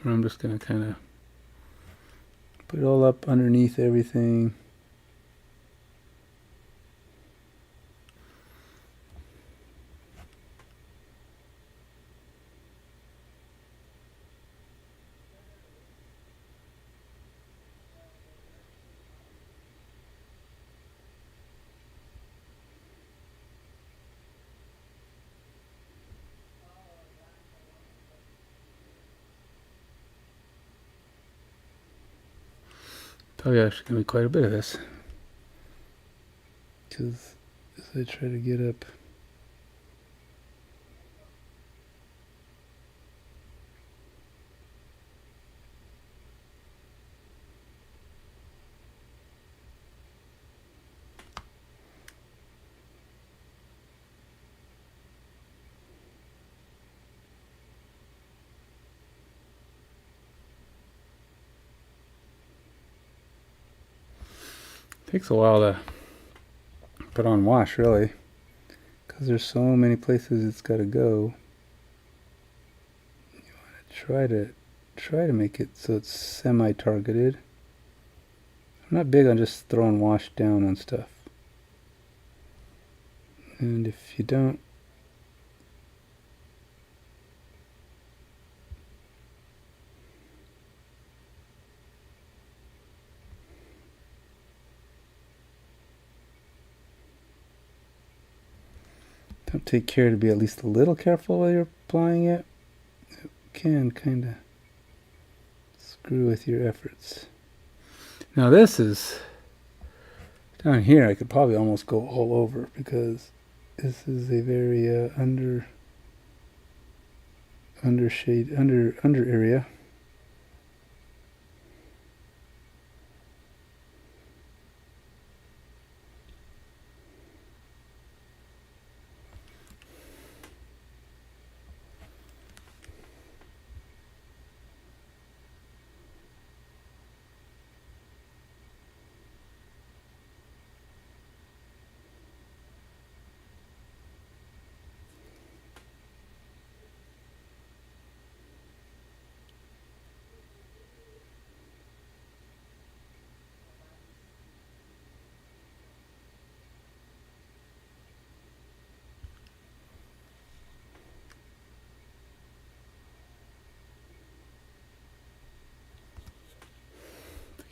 I'm just going to kind of put it all up underneath everything. Probably actually going to be quite a bit of this. Because as I try to get up. I Takes a while to put on wash, really, because there's so many places it's got to go. You want to try to make it so it's semi-targeted. I'm not big on just throwing wash down on stuff. And if you don't take care to be at least a little careful while you're applying it, it can kind of screw with your efforts. Now this is down here. I could probably almost go all over because this is a very under area.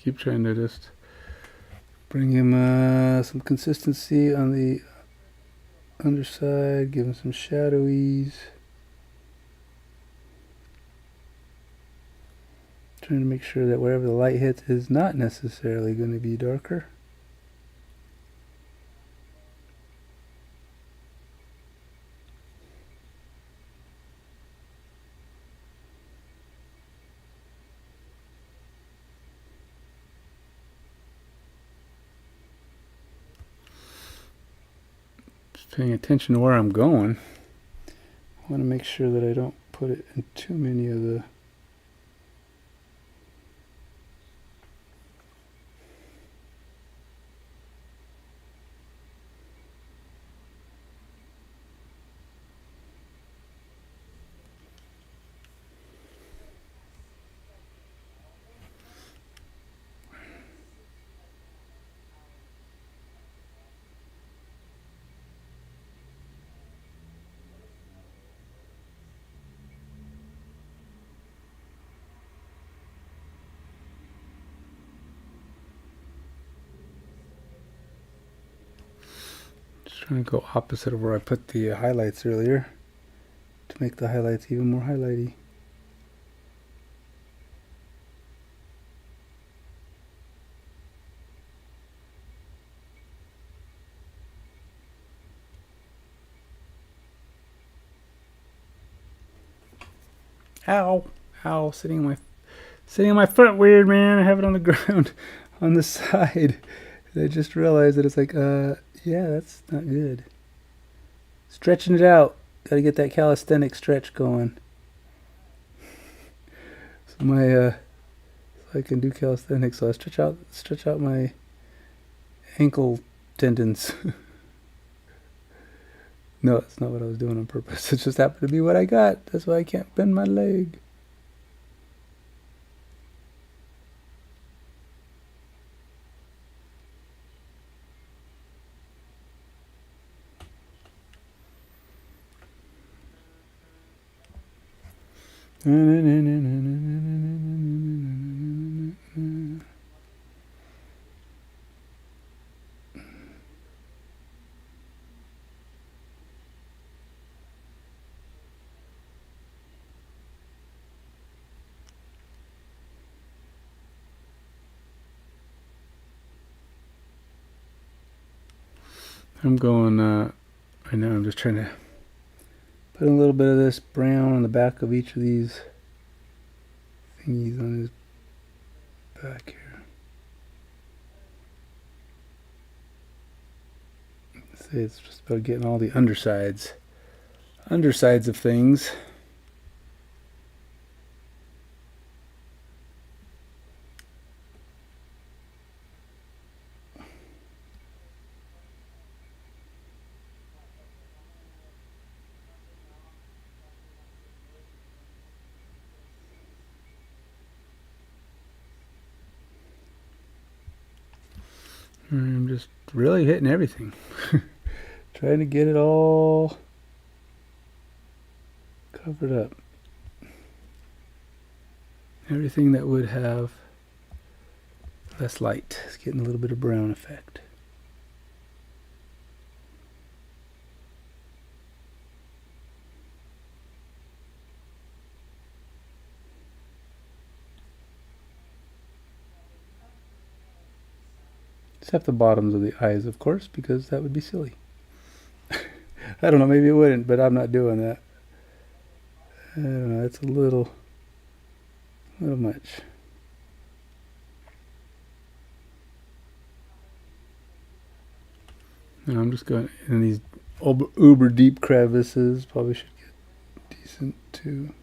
Keep trying to just bring him some consistency on the underside, give him some shadowies. Trying to make sure that wherever the light hits is not necessarily going to be darker. Paying attention to where I'm going. I want to make sure that I don't put it in too many of the trying to go opposite of where I put the highlights earlier to make the highlights even more highlighty. Ow! Ow! Sitting on my foot weird, man. I have it on the ground on the side. I just realized that it's like, yeah, that's not good. Stretching it out. Gotta get that calisthenic stretch going. So so I can do calisthenics. So I stretch out my ankle tendons. No, that's not what I was doing on purpose. It just happened to be what I got. That's why I can't bend my leg. I'm going, right now I'm just trying to put a little bit of this brown on the back of each of these thingies on his back here. See, it's just about getting all the undersides of things. I'm just really hitting everything. Trying to get it all covered up. Everything that would have less light is getting a little bit of brown effect. Except the bottoms of the eyes, of course, because that would be silly. I don't know, maybe it wouldn't, but I'm not doing that. I don't know, it's a little much. Now I'm just going in these uber deep crevices. Probably should get decent too.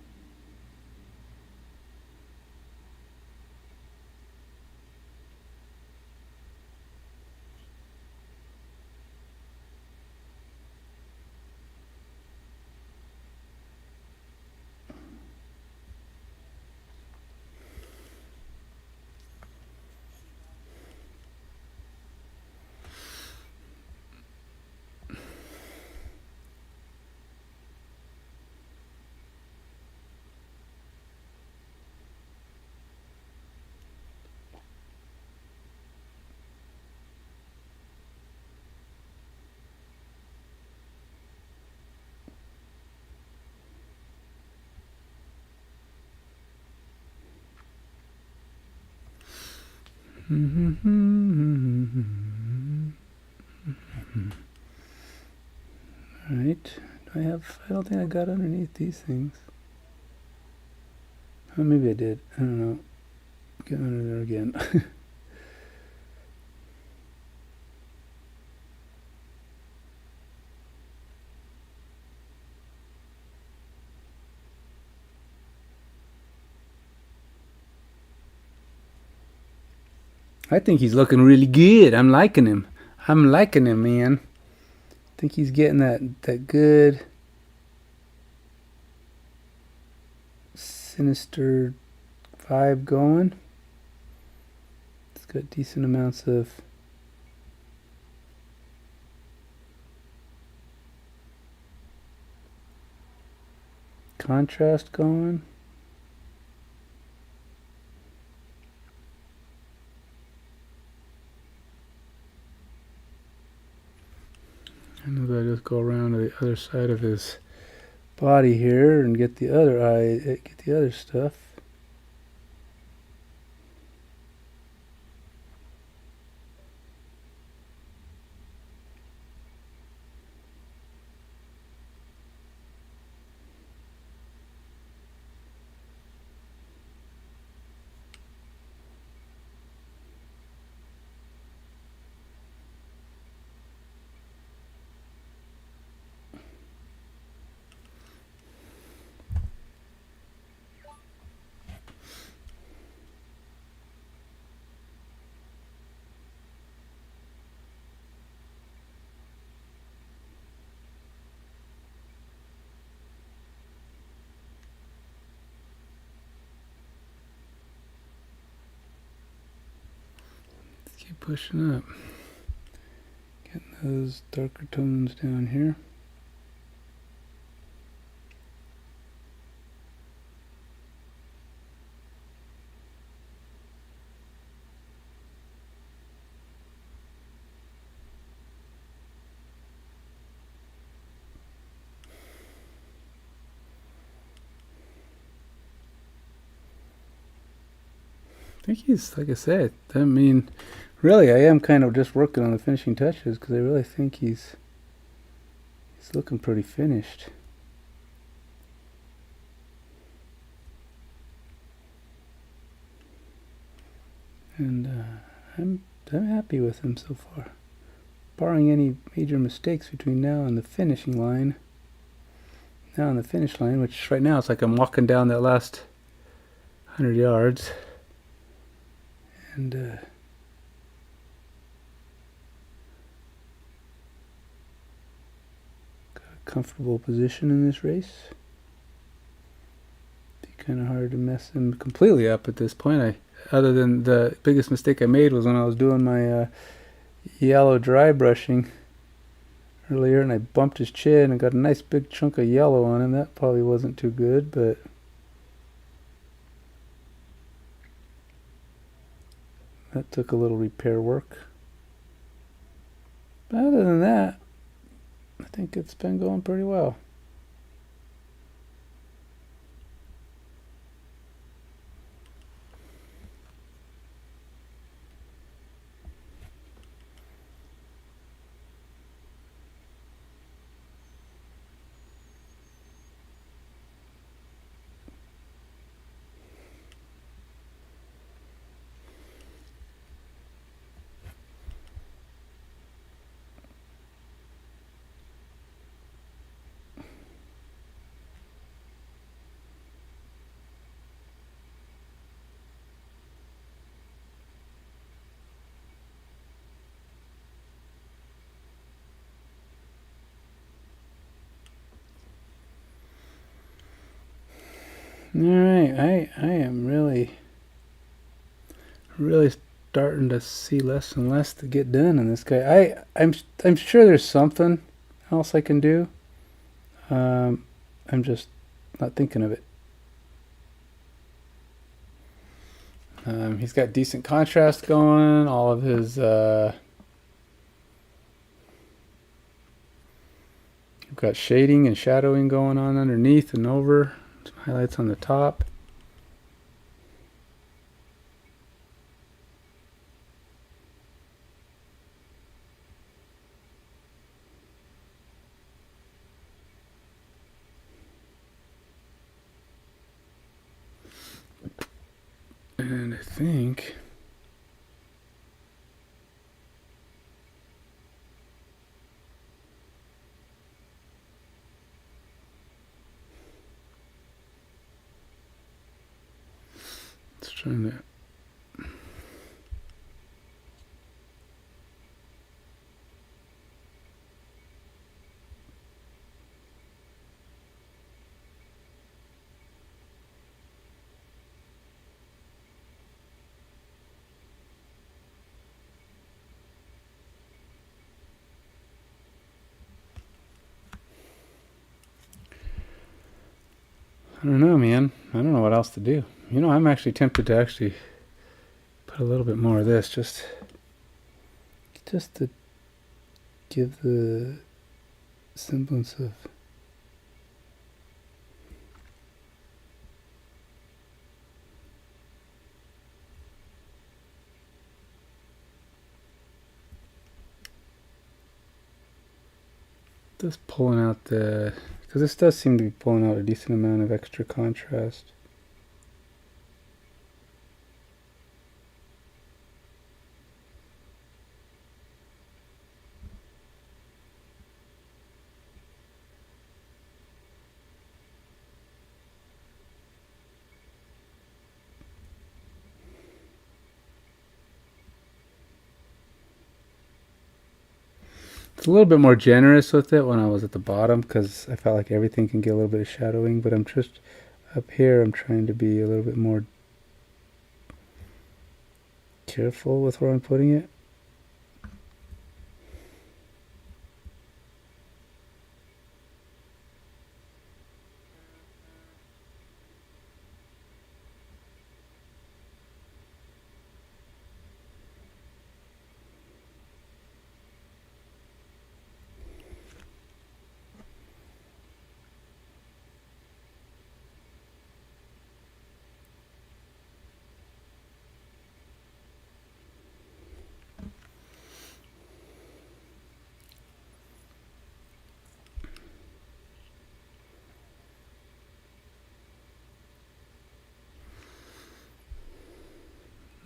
Alright. I don't think I got underneath these things. Oh, maybe I did. I don't know. Get under there again. I think he's looking really good. I'm liking him. Man. I think he's getting that good sinister vibe going. It's got decent amounts of contrast going. And as I just go around to the other side of his body here and get the other eye, get the other stuff. Keep pushing up. Getting those darker tones down here. I think he's, like I said, I mean, really, I am kind of just working on the finishing touches because I really think he's looking pretty finished. And I'm happy with him so far, barring any major mistakes between now and the finishing line. Now on the finish line, which right now it's like I'm walking down that last 100 yards. And got a comfortable position in this race. Be kind of hard to mess him completely up at this point. Other than the biggest mistake I made was when I was doing my yellow dry brushing earlier, and I bumped his chin and got a nice big chunk of yellow on him. That probably wasn't too good, but that took a little repair work. But other than that, I think it's been going pretty well. All right, I am really starting to see less and less to get done in this guy. I'm sure there's something else I can do. I'm just not thinking of it. He's got decent contrast going. All of his got shading and shadowing going on underneath and over. Some highlights on the top. And I think it's trying to. I don't know, man. I don't know what else to do. You know, I'm actually tempted to actually put a little bit more of this, just to give the semblance of just pulling out the, because this does seem to be pulling out a decent amount of extra contrast. It's a little bit more generous with it when I was at the bottom, because I felt like everything can get a little bit of shadowing, but I'm just up here, I'm trying to be a little bit more careful with where I'm putting it.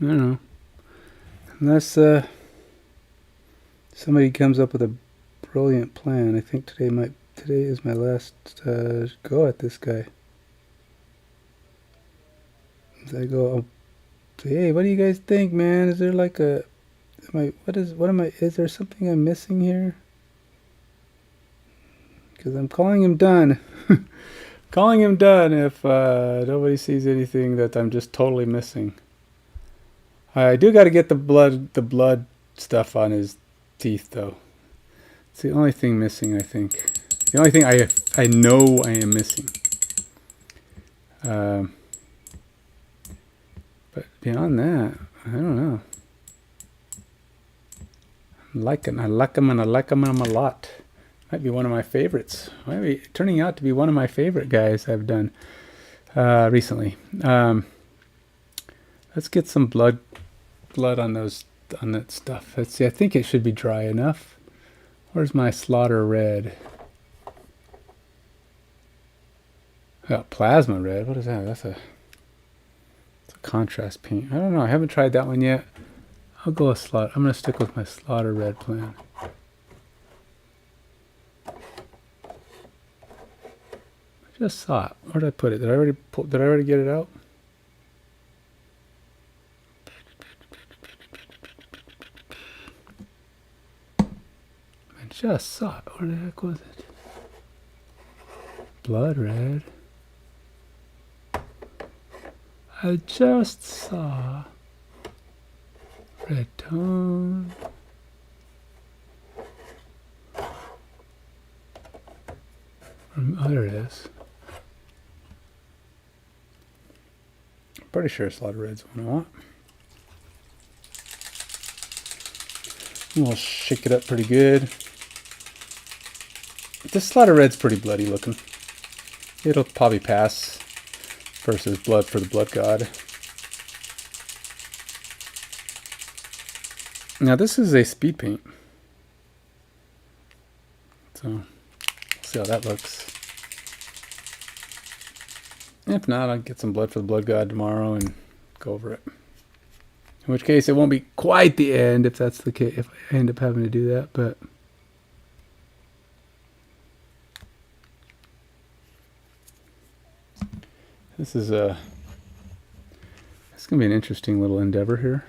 I don't know. Unless somebody comes up with a brilliant plan. I think today is my last go at this guy. As I go, I'll say, hey, what do you guys think, man? Is there like a, is there something I'm missing here? Because I'm calling him done. Calling him done if nobody sees anything that I'm just totally missing. I do got to get the blood stuff on his teeth, though. It's the only thing missing, I think. The only thing I know I am missing. But beyond that, I don't know. I like them, and I like them a lot. Might be one of my favorites. Might be turning out to be one of my favorite guys I've done recently. Let's get some blood on that stuff. Let's see. I think it should be dry enough. Where's my slaughter red? Oh, plasma red. What is that? That's a contrast paint. I don't know. I haven't tried that one yet. I'll go with slaughter. I'm going to stick with my slaughter red plan. I just saw it. Where did I put it? Did I already get it out? I just saw it. Where the heck was it? Blood red. I just saw red tone. Oh, there it is. I'm pretty sure slaughter red's what I want. We'll shake it up pretty good. This slaughter red's pretty bloody looking. It'll probably pass versus blood for the blood god. Now this is a speed paint, so we'll see how that looks. If not, I'll get some blood for the blood god tomorrow and go over it. In which case, it won't be quite the end if that's the case. If I end up having to do that, but this is gonna be an interesting little endeavor here.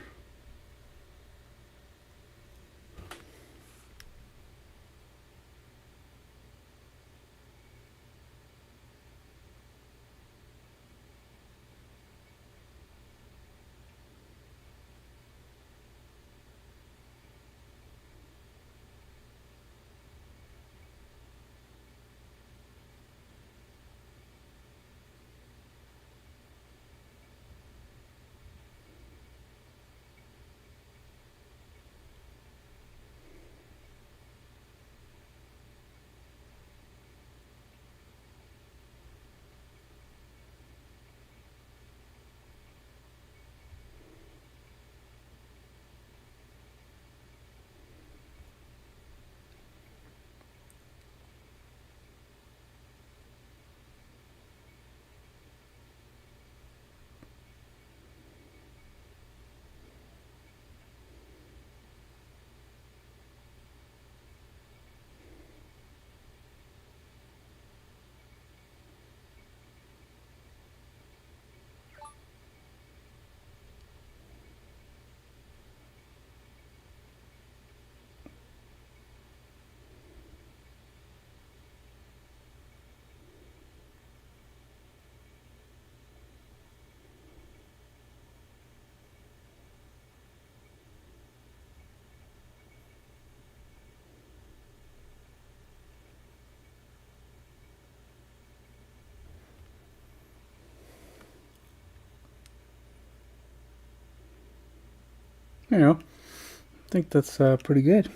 You know, I think that's pretty good.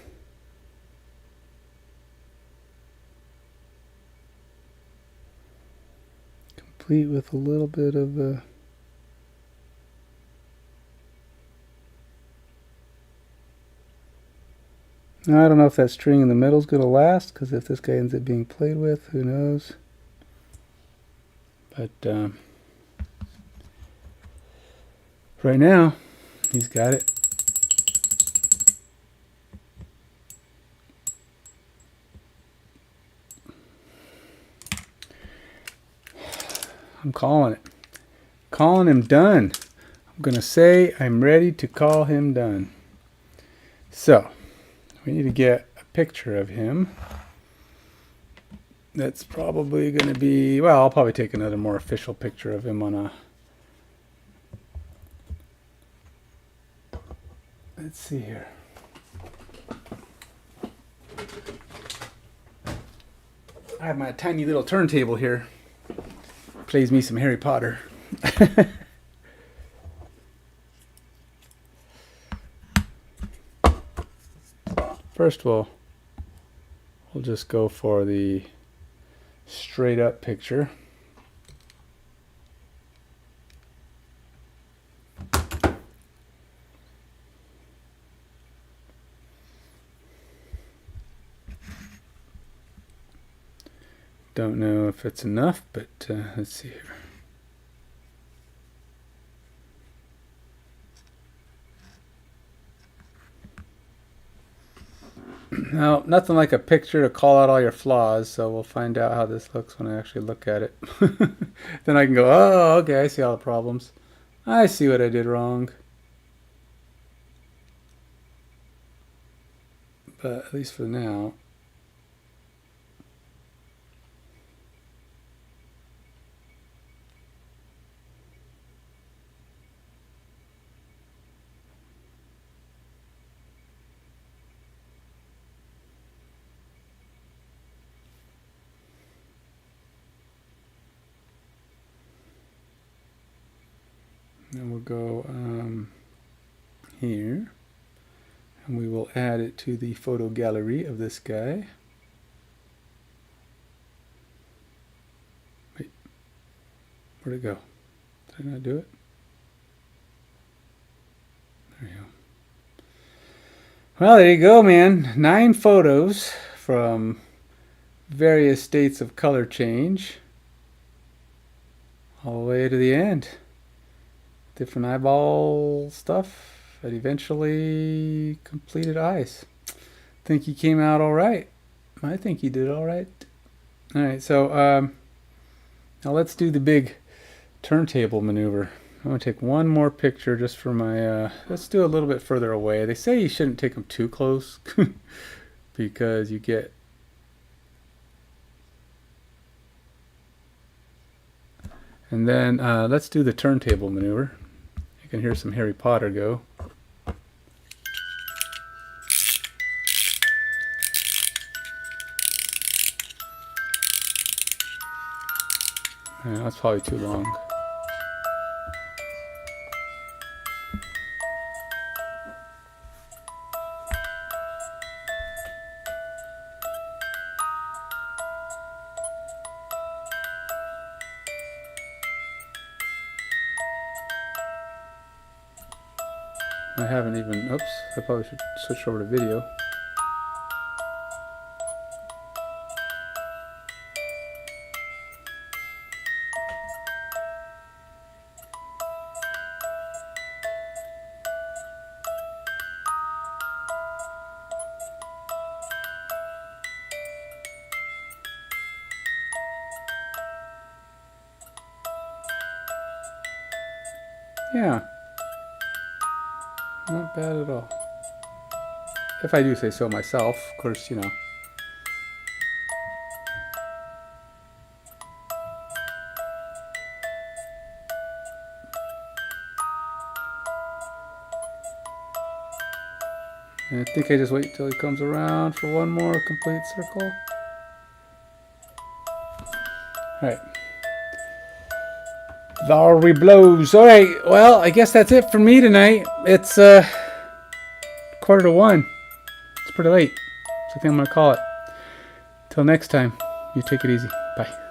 Complete with a little bit of I don't know if that string in the middle is going to last, because if this guy ends up being played with, who knows. But right now, he's got it. I'm calling it. Calling him done. I'm going to say I'm ready to call him done. So, we need to get a picture of him. That's probably going to be, well, I'll probably take another more official picture of him on a, let's see here. I have my tiny little turntable here. Plays me some Harry Potter. First we'll just go for the straight up picture. Don't know if it's enough, but let's see here. Now, nothing like a picture to call out all your flaws, so we'll find out how this looks when I actually look at it. Then I can go, oh, okay, I see all the problems. I see what I did wrong. But at least for now, then we'll go here, and we will add it to the photo gallery of this guy. Wait, where'd it go? Did I not do it? There you go. Well, there you go, man. 9 photos from various states of color change all the way to the end. Different eyeball stuff that eventually completed eyes. Think he came out all right. I think he did all right. All right, so now let's do the big turntable maneuver. I'm going to take one more picture just for my, let's do a little bit further away. They say you shouldn't take them too close because you get, and then let's do the turntable maneuver. You can hear some Harry Potter go. Yeah, that's probably too long. I haven't even, oops, I probably should switch over to video. Yeah. Not bad at all. If I do say so myself, of course, you know. And I think I just wait till he comes around for one more complete circle. Alright. There we blows. Alright, well, I guess that's it for me tonight. It's 1:45. It's pretty late. So I think I'm going to call it. Till next time, you take it easy. Bye.